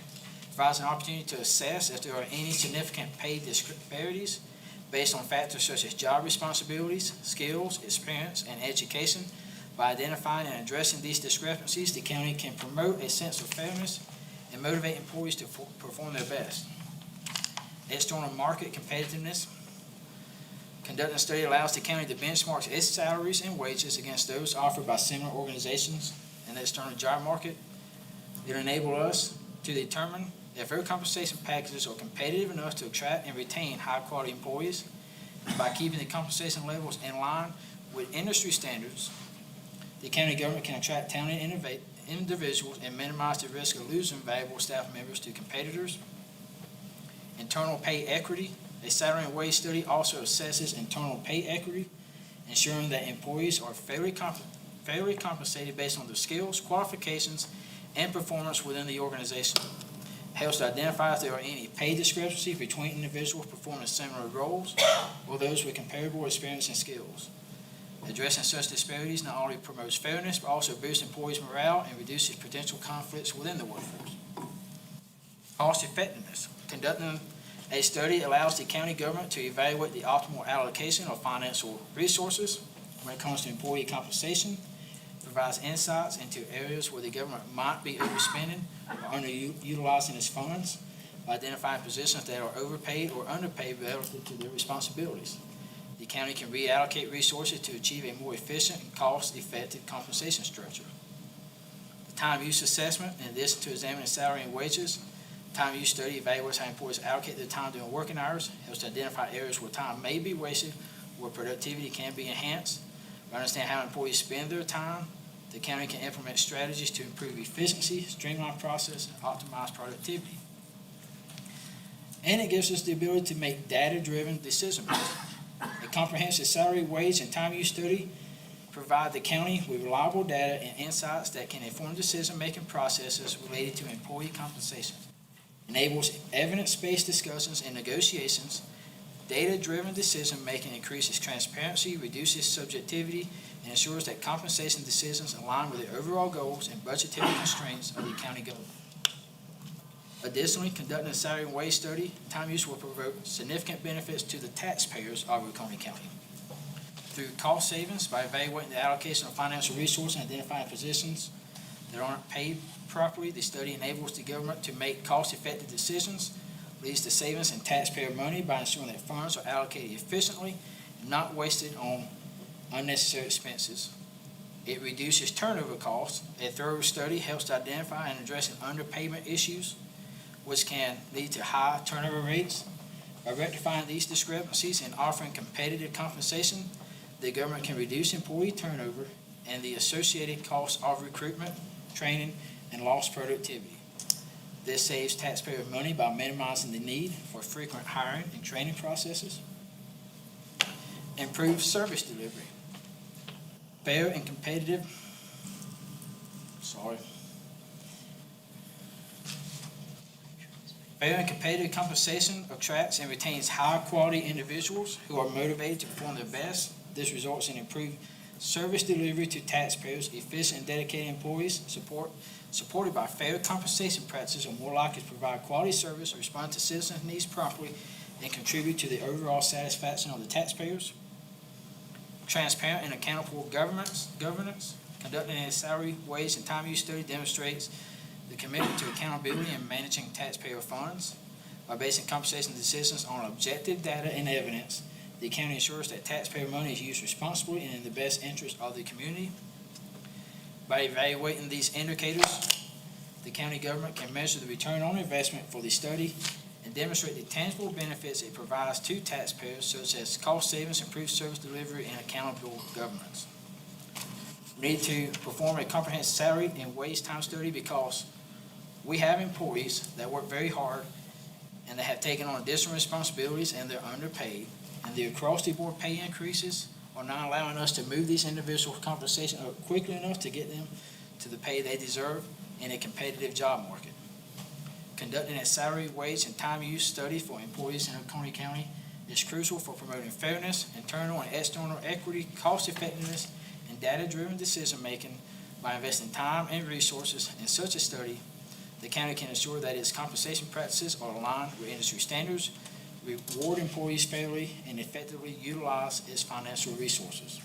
Provides an opportunity to assess if there are any significant pay disparities based on factors such as job responsibilities, skills, experience, and education. By identifying and addressing these discrepancies, the county can promote a sense of fairness and motivate employees to perform their best. External market competitiveness. Conducting a study allows the county to benchmark its salaries and wages against those offered by similar organizations in the external job market. It enables us to determine if our compensation packages are competitive enough to attract and retain high-quality employees. And by keeping the compensation levels in line with industry standards, the county government can attract talented individuals and minimize the risk of losing valuable staff members to competitors. Internal pay equity. A salary and wage study also assesses internal pay equity, ensuring that employees are fairly compensated based on their skills, qualifications, and performance within the organization. It helps to identify if there are any pay discrepancies between individuals performing similar roles or those with comparable experience and skills. Addressing such disparities not only promotes fairness, but also boosts employees' morale and reduces potential conflicts within the workforce. Cost effectiveness. Conducting a study allows the county government to evaluate the optimal allocation of financial resources when it comes to employee compensation, provides insights into areas where the government might be overspending or underutilizing its funds, by identifying positions that are overpaid or underpaid relative to their responsibilities. The county can reallocate resources to achieve a more efficient and cost-effective compensation structure. The time use assessment, in addition to examining salary and wages, time use study evaluates how employees allocate their time during working hours, helps to identify areas where time may be wasted, where productivity can be enhanced. To understand how employees spend their time, the county can implement strategies to improve efficiency, streamline process, and optimize productivity. And it gives us the ability to make data-driven decision-making. A comprehensive salary, wage, and time use study provide the county with reliable data and insights that can inform decision-making processes related to employee compensation. Enables evidence-based discussions and negotiations. Data-driven decision-making increases transparency, reduces subjectivity, and ensures that compensation decisions align with the overall goals and budgetary constraints of the county government. Additionally, conducting a salary and wage study, time use will provoke significant benefits to the taxpayers of Waconia County. Through cost savings, by evaluating the allocation of financial resources and identifying positions that aren't paid properly, the study enables the government to make cost-effective decisions, leads to savings in taxpayer money by ensuring that funds are allocated efficiently and not wasted on unnecessary expenses. It reduces turnover costs. A thorough study helps to identify and address underpayment issues, which can lead to high turnover rates. By rectifying these discrepancies and offering competitive compensation, the government can reduce employee turnover and the associated costs of recruitment, training, and lost productivity. This saves taxpayer money by minimizing the need for frequent hiring and training processes. Improve service delivery. Fair and competitive, Fair and competitive compensation attracts and retains high-quality individuals who are motivated to perform their best. This results in improved service delivery to taxpayers. Efficient and dedicated employees supported by fair compensation practices are more likely to provide quality service, respond to citizens' needs promptly, and contribute to the overall satisfaction of the taxpayers. Transparent and accountable governance. Conducting a salary, wage, and time use study demonstrates the commitment to accountability in managing taxpayer funds. By basing compensation decisions on objective data and evidence, the county ensures that taxpayer money is used responsibly and in the best interest of the community. By evaluating these indicators, the county government can measure the return on investment for the study and demonstrate the tangible benefits it provides to taxpayers, such as cost savings, improved service delivery, and accountable governance. We need to perform a comprehensive salary and wage time study because we have employees that work very hard and that have taken on additional responsibilities and they're underpaid. And the across-the-board pay increases are not allowing us to move these individuals' compensation up quickly enough to get them to the pay they deserve in a competitive job market. Conducting a salary, wage, and time use study for employees in Oconee County is crucial for promoting fairness, internal and external equity, cost-effectiveness, and data-driven decision-making. By investing time and resources in such a study, the county can ensure that its compensation practices are aligned with industry standards, reward employees fairly, and effectively utilize its financial resources.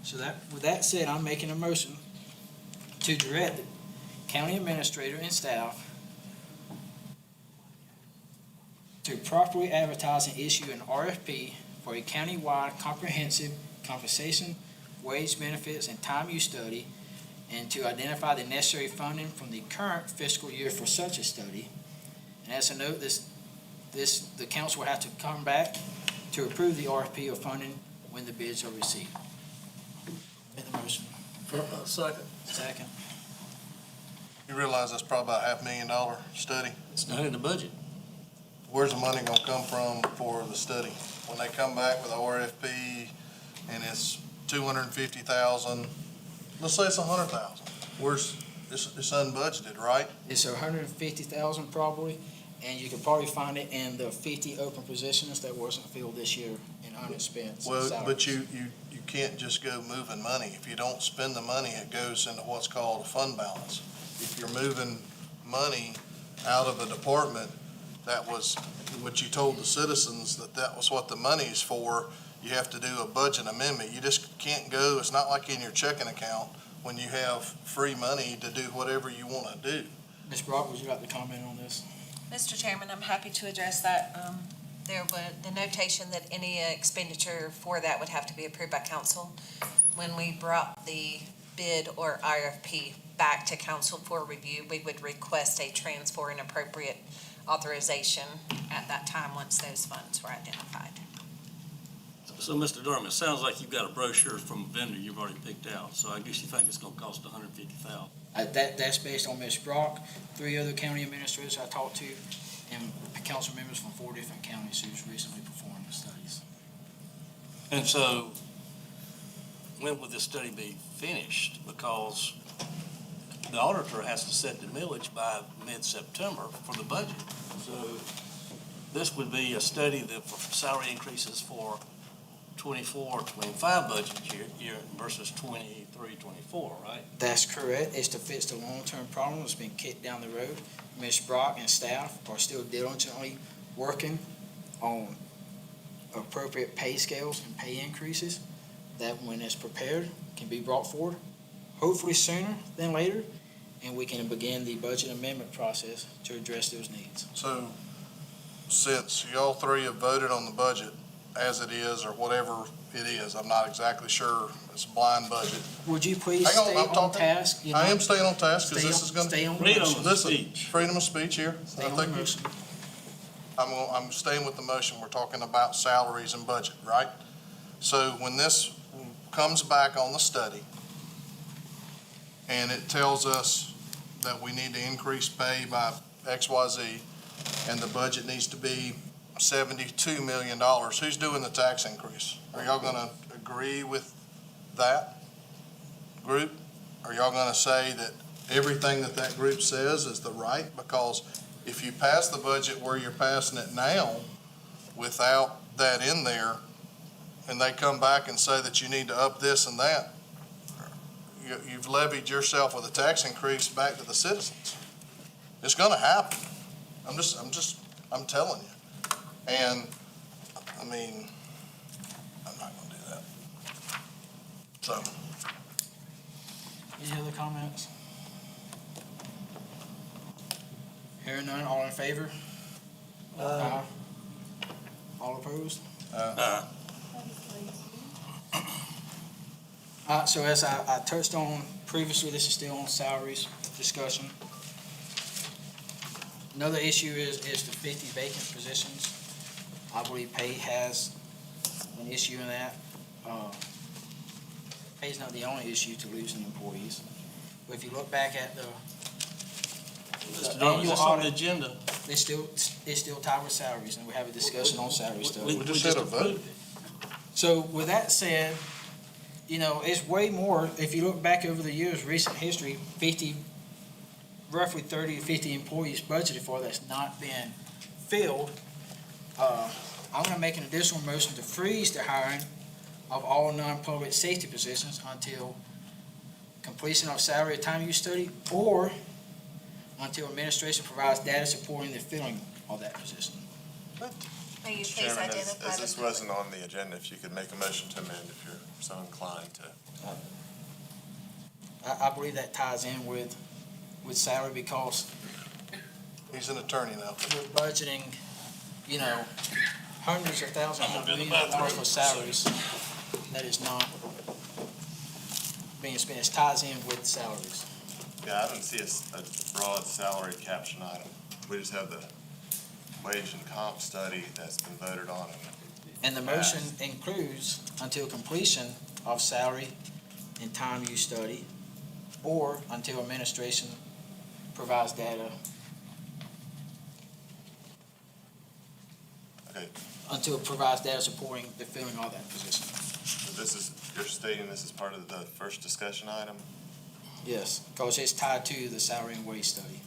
So with that said, I'm making a motion to direct the county administrator and staff to properly advertise and issue an RFP for a county-wide comprehensive compensation, wage benefits, and time use study, and to identify the necessary funding from the current fiscal year for such a study. And as a note, the council will have to come back to approve the RFP of funding when the bids are received. Make the motion. Second. You realize that's probably about $500,000 study? It's not in the budget. Where's the money gonna come from for the study? When they come back with RFP and it's 250,000, let's say it's 100,000. It's unbudgeted, right? It's 150,000 probably, and you could probably find it in the 50 open positions that wasn't filled this year in unexpended salaries. Well, but you can't just go moving money. If you don't spend the money, it goes into what's called a fund balance. If you're moving money out of a department, that was what you told the citizens, that was what the money is for, you have to do a budget amendment. You just can't go, it's not like in your checking account when you have free money to do whatever you want to do. Ms. Brock, would you like to comment on this? Mr. Chairman, I'm happy to address that. There was the notation that any expenditure for that would have to be approved by council. When we brought the bid or RFP back to council for review, we would request a transfer and appropriate authorization at that time once those funds were identified. So, Mr. Durham, it sounds like you've got a brochure from a vendor you've already picked out, so I guess you think it's gonna cost $150,000. That's based on Ms. Brock, 3 other county administrators I talked to, and council members from 4 different counties who's recently performed the studies. And so, when will this study be finished? Because the auditor has to set the millage by mid-September for the budget. So, this would be a study that for salary increases for 24-25 budget year versus 23-24, right? That's correct. It's to fix the long-term problem that's been kicked down the road. Ms. Brock and staff are still diligently working on appropriate pay scales and pay increases that, when it's prepared, can be brought forward, hopefully sooner than later, and we can begin the budget amendment process to address those needs. So, since y'all 3 have voted on the budget as it is, or whatever it is, I'm not exactly sure, it's a blind budget. Would you please Hang on, stay I'm on talking. task? I am staying on task, because this is gonna. Stay on Freedom motion. of Listen, speech. freedom of speech here. Stay I on think the you- motion. I'm staying with the motion. We're talking about salaries and budget, right? So when this comes back on the study, and it tells us that we need to increase pay by XYZ, and the budget needs to be $72 million. Who's doing the tax increase? Are y'all gonna agree with that group? Are y'all gonna say that everything that that group says is the right? Because if you pass the budget where you're passing it now without that in there, and they come back and say that you need to up this and that, you've levied yourself with a tax increase back to the citizens. It's gonna happen. I'm telling you. And, I mean, I'm not gonna do that. So, Any other comments? Hearing none, all in favor? Aye. All opposed? So as I touched on previously, this is still on salaries discussion. Another issue is the 50 vacant positions. I believe pay has an issue in that. Pay is not the only issue to losing employees. But if you look back at the Mr. Darby, is annual this on the audit, agenda? it's still tied with salaries, and we have a discussion on salary stuff. We just had a vote. So with that said, you know, it's way more, if you look back over the years, recent history, roughly 30 to 50 employees budgeted for that's not been filled. I'm gonna make an additional motion to freeze the hiring of all non-public safety positions until completion of salary time use study or until administration provides data supporting the filling of that position. May you please Chairman, identify as the this wasn't on the agenda, if you could make a motion to amend if you're so inclined to. I believe that ties in with salary because he's an attorney now. we're budgeting, you know, hundreds of thousands of millions of dollars for salaries that is not being spent. It ties in with salaries. Yeah, I don't see a broad salary caption item. We just have the wage and comp study that's been voted on. And the motion includes until completion of salary and time use study or until administration provides data. Okay. Until it provides data supporting the filling of that position. So you're stating this is part of the first discussion item? Yes, because it's tied to the salary and wage study.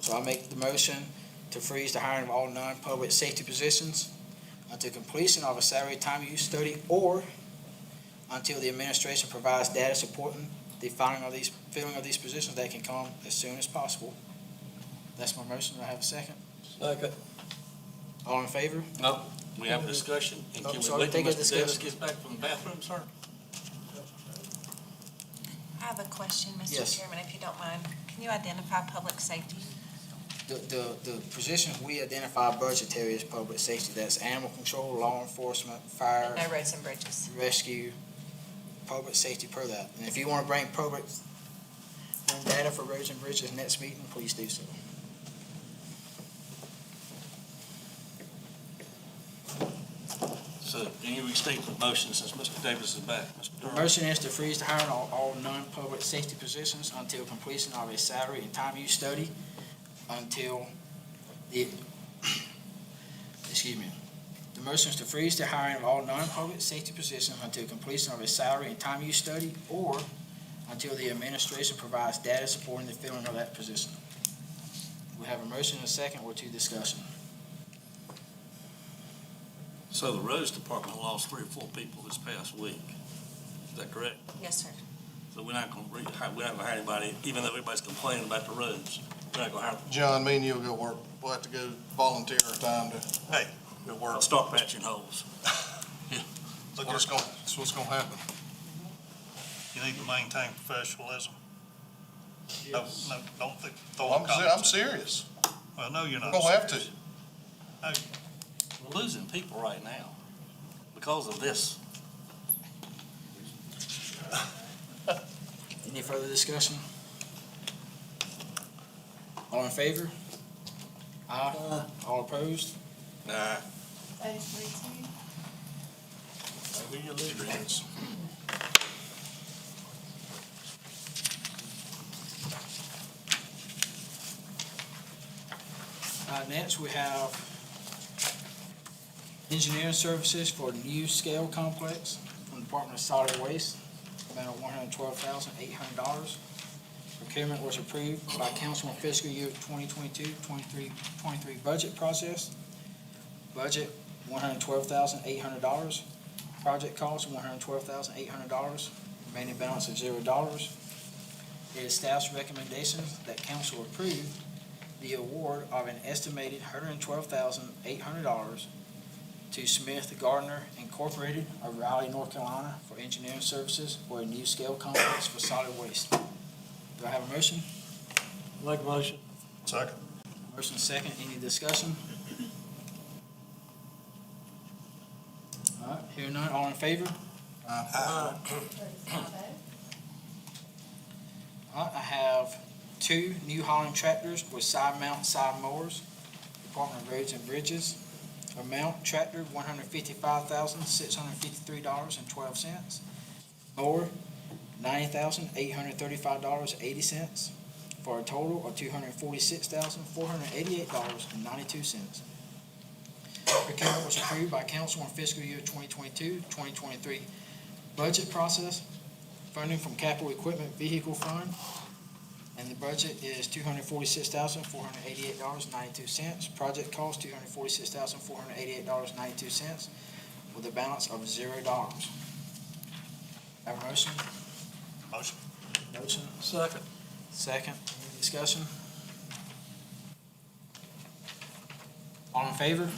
So I make the motion to freeze the hiring of all non-public safety positions until completion of a salary time use study or until the administration provides data supporting the filling of these positions that can come as soon as possible. That's my motion. Do I have a second? Second. All in favor? No, we have a discussion. And Oh, can we sorry, wait till take a Mr. Davis discussion. gets back from the bathroom, sir? I have a question, Mr. Yes. Chairman, if you don't mind. Can you identify public safety? The positions we identify budgetary as public safety, that's animal control, law enforcement, fire, No roads and bridges. rescue, public safety per that. And if you want to bring data for roads and bridges next meeting, please do so. So can you restate the motion since Mr. Davis is back? Mr. The Darby? motion is to freeze the hiring of all non-public safety positions until completion of a salary and time use study until the, excuse me. The motion is to freeze the hiring of all non-public safety positions until completion of a salary and time use study or until the administration provides data supporting the filling of that position. We have a motion and a second or two discussion. So the roads department lost 3 or 4 people this past week. Is that correct? Yes, sir. So we're not gonna hire anybody, even though everybody's complaining about the roads. We're not gonna hire them. John, me and you'll go work. We'll have to go volunteer our time to, Hey, go I'll work. start patching holes. That's what's gonna happen. you need to maintain professionalism. No, don't throw I'm comments. serious. Well, no, you're We're not. gonna have to. serious. No, We're losing people right now because of this. Any further discussion? All in favor? Aye. All opposed? Nah. Maybe your leader is. Next, we have engineering services for new scale complex from the Department of Solid Waste, amount of $112,800. Procurement was approved by council in fiscal year 2022-23 budget process. Budget, $112,800. Project cost, $112,800. Remaining balance of $0. It is staff's recommendation that council approve the award of an estimated $112,800 to Smith Gardner Incorporated of Raleigh, North Carolina for engineering services for a new scale complex for solid waste. Do I have a motion? Make a motion. Second. Motion second, any discussion? All right, hearing none, all in favor? All right, I have 2 New Holland tractors with side mount side mowers, Department of Roads and Bridges. Amount tractor, $155,653.12. Mower, $90,835.80, for a total of $246,488.92. Procurement was approved by council in fiscal year 2022-2023 budget process. Funding from Capital Equipment Vehicle Fund, and the budget is $246,488.92. Project cost, $246,488.92, with a balance of $0. Have a motion? Motion. Motion. Second. Second. Any discussion? All in favor?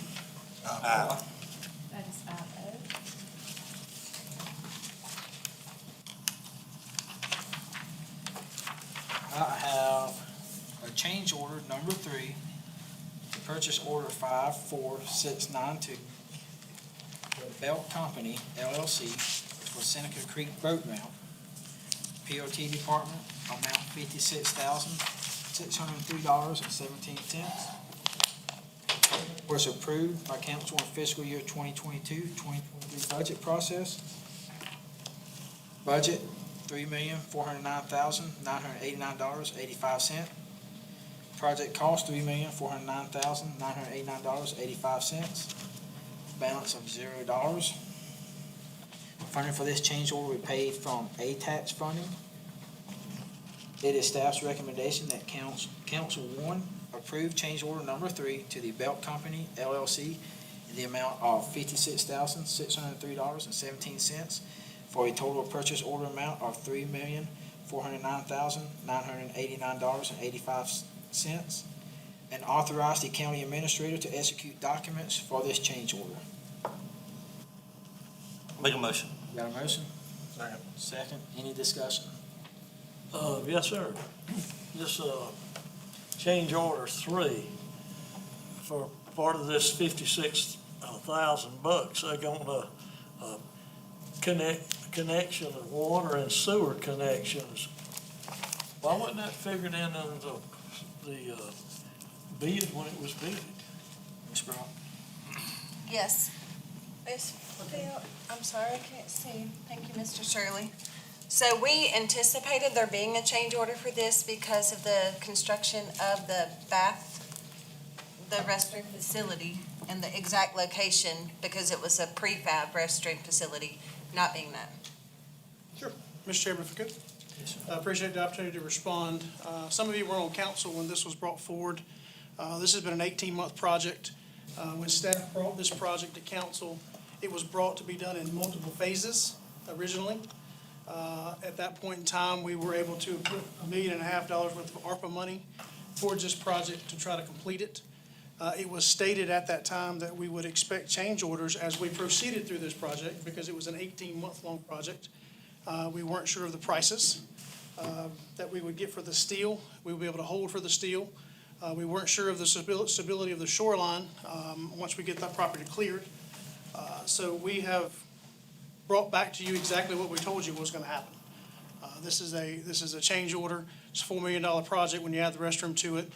That is 5-0. I have a change order number 3, purchase order 5469 to the Belt Company LLC for Seneca Creek Boat Ramp. POT Department, amount $56,603.17. Was approved by council in fiscal year 2022-2023 budget process. Budget, $3,409,989.85. Project cost, $3,409,989.85. Balance of $0. Funding for this change order we paid from ATAX funding. It is staff's recommendation that council 1 approve change order number 3 to the Belt Company LLC in the amount of $56,603.17 for a total purchase order amount of $3,409,989.85, and authorize the county administrator to execute documents for this change order. Make a motion. Got a motion? Second. Second, any discussion? Yes, sir. This, change order 3 for part of this $56,000, they're gonna, connection of water and sewer connections. Why wasn't that figured in the bid when it was bid? Ms. Brown? Yes. Ms. Phil, I'm sorry, I can't see. Thank you, Mr. Shirley. So we anticipated there being a change order for this because of the construction of the restroom facility and the exact location, because it was a prefab restroom facility, not being that. Sure. Mr. Chairman, if I could. I appreciate the opportunity to respond. Some of you were on council when this was brought forward. This has been an 18-month project. When staff brought this project to council, it was brought to be done in multiple phases originally. At that point in time, we were able to put $1.5 million worth of ARPA money towards this project to try to complete it. It was stated at that time that we would expect change orders as we proceeded through this project because it was an 18-month-long project. We weren't sure of the prices that we would get for the steel. We would be able to hold for the steel. We weren't sure of the stability of the shoreline once we get that property cleared. So we have brought back to you exactly what we told you was going to happen. This is a change order. It's a $4 million project when you add the restroom to it.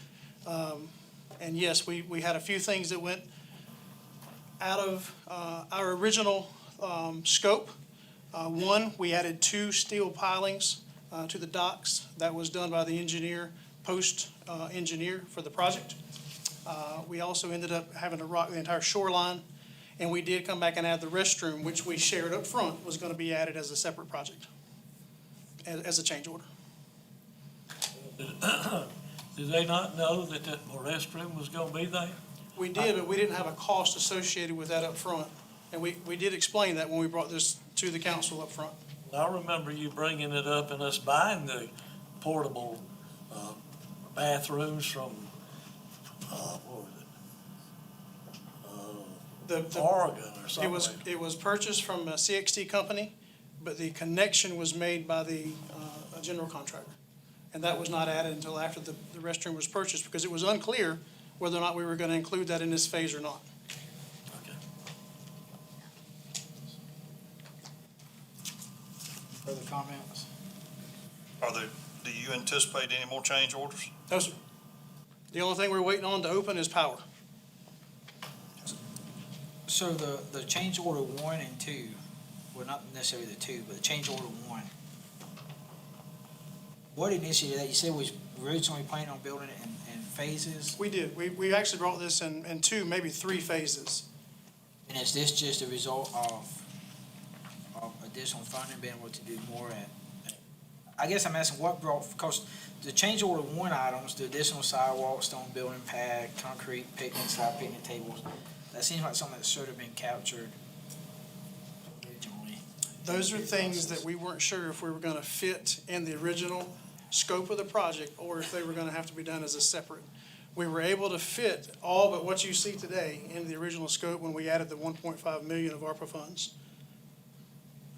And yes, we had a few things that went out of our original scope. One, we added 2 steel pilings to the docks. That was done by the engineer, post-engineer for the project. We also ended up having to rock the entire shoreline, and we did come back and add the restroom, which we shared up front, was gonna be added as a separate project, as a change order. Did they not know that that restroom was gonna be there? We did, but we didn't have a cost associated with that up front, and we did explain that when we brought this to the council up front. I remember you bringing it up and us buying the portable bathrooms from, what was it? Oregon or something. It was purchased from a CXT company, but the connection was made by the general contractor. And that was not added until after the restroom was purchased, because it was unclear whether or not we were gonna include that in this phase or not. Further comments? Do you anticipate any more change orders? No, sir. The only thing we're waiting on to open is power. So the change order 1 and 2, well, not necessarily the 2, but the change order 1. What initiated that? You said we was originally planning on building it in phases? We did. We actually brought this in 2, maybe 3 phases. And is this just a result of additional funding, being able to do more I guess I'm asking what brought, because the change order 1 items, the additional sidewalk, stone building pad, concrete picnic, side picnic tables, that seems like something that should have been captured originally. Those are things that we weren't sure if we were gonna fit in the original scope of the project, or if they were gonna have to be done as a separate. We were able to fit all but what you see today in the original scope when we added the 1.5 million of ARPA funds.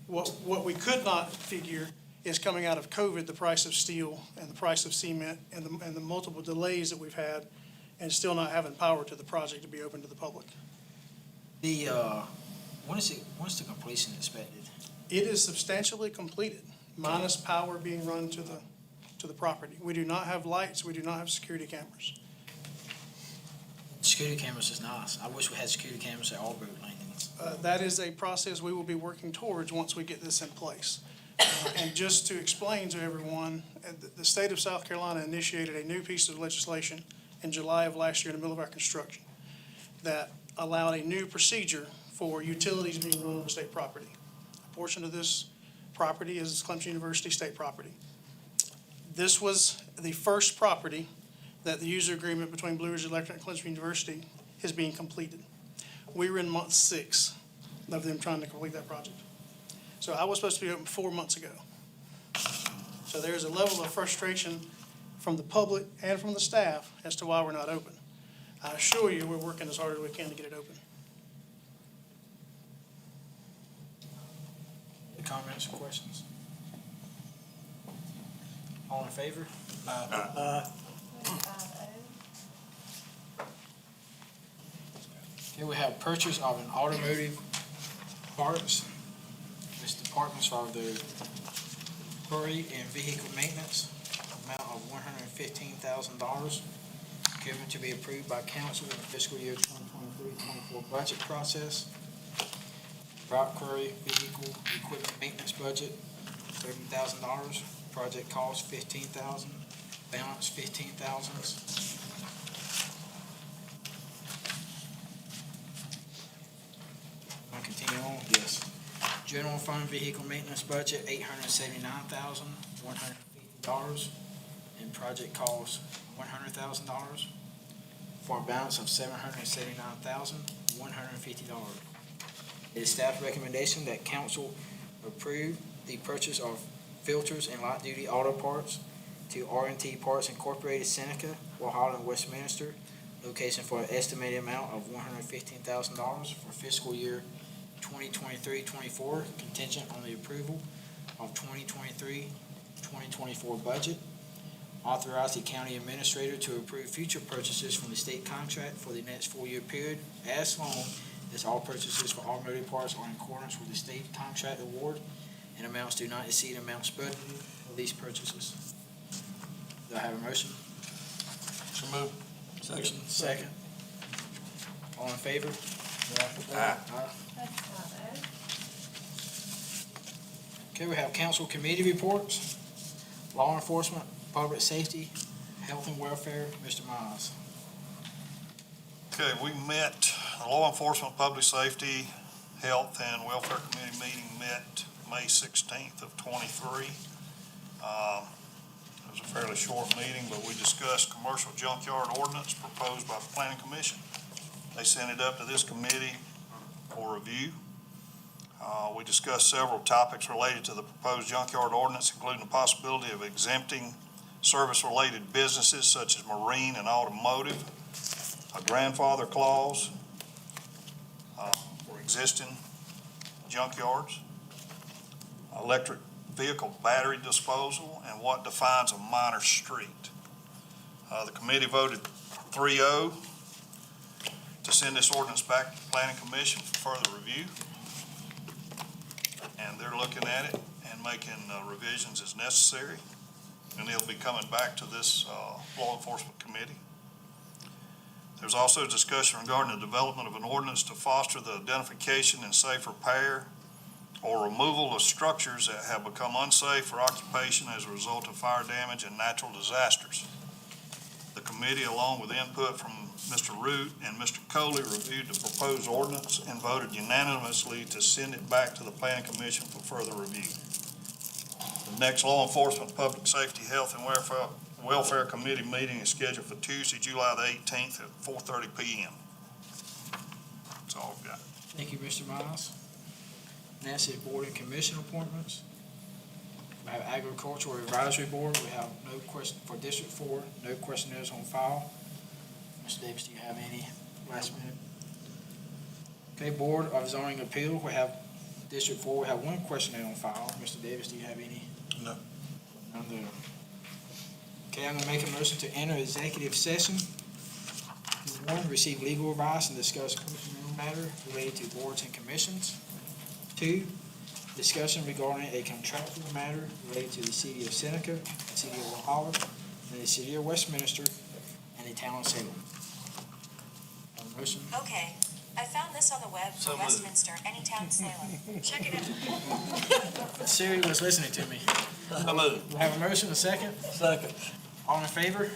What we could not figure is coming out of COVID, the price of steel and the price of cement and the multiple delays that we've had, and still not having power to the project to be open to the public. When is the completion expected? It is substantially completed, minus power being run to the property. We do not have lights, we do not have security cameras. Security cameras is nice. I wish we had security cameras at all boat landings. That is a process we will be working towards once we get this in place. And just to explain to everyone, the state of South Carolina initiated a new piece of legislation in July of last year in the middle of our construction that allowed a new procedure for utilities being run on state property. A portion of this property is Clemson University state property. This was the first property that the user agreement between Blue Ridge Electric and Clemson University is being completed. We were in month 6 of them trying to complete that project. So I was supposed to be open 4 months ago. So there's a level of frustration from the public and from the staff as to why we're not open. I assure you, we're working as hard as we can to get it open. Any comments or questions? All in favor? Here we have purchase of an automotive parts. This department's for the quarry and vehicle maintenance, amount of $115,000. Given to be approved by council in the fiscal year 2023-24 budget process. Rock quarry vehicle equipment maintenance budget, $30,000. Project cost $15,000. Balance $15,000. I'll continue on. Yes. General fund vehicle maintenance budget $879,150. And project cost $100,000. For a balance of $779,150. It is staff recommendation that council approve the purchase of filters and light duty auto parts to R&T Parts Incorporated, Seneca, Walhalla, and Westminster, location for an estimated amount of $115,000 for fiscal year 2023-24, contingent on the approval of 2023-2024 budget. Authorize the county administrator to approve future purchases from the state contract for the next 4-year period, as long as all purchases for automotive parts are in accordance with the state contract award and amounts do not exceed amounts budgeted for these purchases. Do I have a motion? So moved. Motion, second. All in favor? Aye. Okay, we have council committee reports. Law enforcement, public safety, health and welfare, Mr. Miles. Okay, we met, the Law Enforcement, Public Safety, Health, and Welfare Committee meeting met May 16th of '23. It was a fairly short meeting, but we discussed commercial junkyard ordinance proposed by the Planning Commission. They sent it up to this committee for review. We discussed several topics related to the proposed junkyard ordinance, including the possibility of exempting service-related businesses such as marine and automotive, a grandfather clause for existing junkyards, electric vehicle battery disposal, and what defines a minor street. The committee voted 3-0 to send this ordinance back to the Planning Commission for further review. And they're looking at it and making revisions as necessary. And they'll be coming back to this Law Enforcement Committee. There's also a discussion regarding the development of an ordinance to foster the identification and safe repair or removal of structures that have become unsafe for occupation as a result of fire damage and natural disasters. The committee, along with input from Mr. Root and Mr. Coley, reviewed the proposed ordinance and voted unanimously to send it back to the Planning Commission for further review. The next Law Enforcement, Public Safety, Health, and Welfare Committee meeting is scheduled for Tuesday, July the 18th at 4:30 p.m. That's all I've got. Thank you, Mr. Miles. Next is Board and Commission appointments. We have Agricultural Advisory Board. We have no question for District 4, no questionnaires on file. Mr. Davis, do you have any last minute? Okay, Board of Zoning Appeal, we have District 4, we have one questionnaire on file. Mr. Davis, do you have any? No. None there. Okay, I'm gonna make a motion to enter executive session. 1, receive legal advice and discuss personnel matter related to boards and commissions. 2, discussion regarding a contractual matter related to the City of Seneca, the City of Walhalla, and the City of Westminster, and the Town of Salem. Motion? Okay, I found this on the web So for moved. Westminster, Anytown Salem. Check it out. Siri was listening to me. I move. We have a motion, a second? Second. All in favor?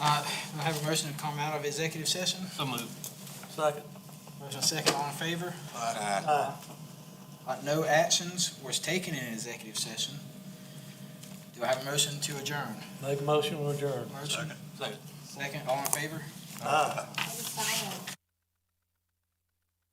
Do I have a motion to come out of executive session? So moved. Second. Motion second, all in favor? Aye. No actions was taken in executive session. Do I have a motion to adjourn? Make a motion to adjourn. Motion, Second. second, all in favor? Aye. I just saw him.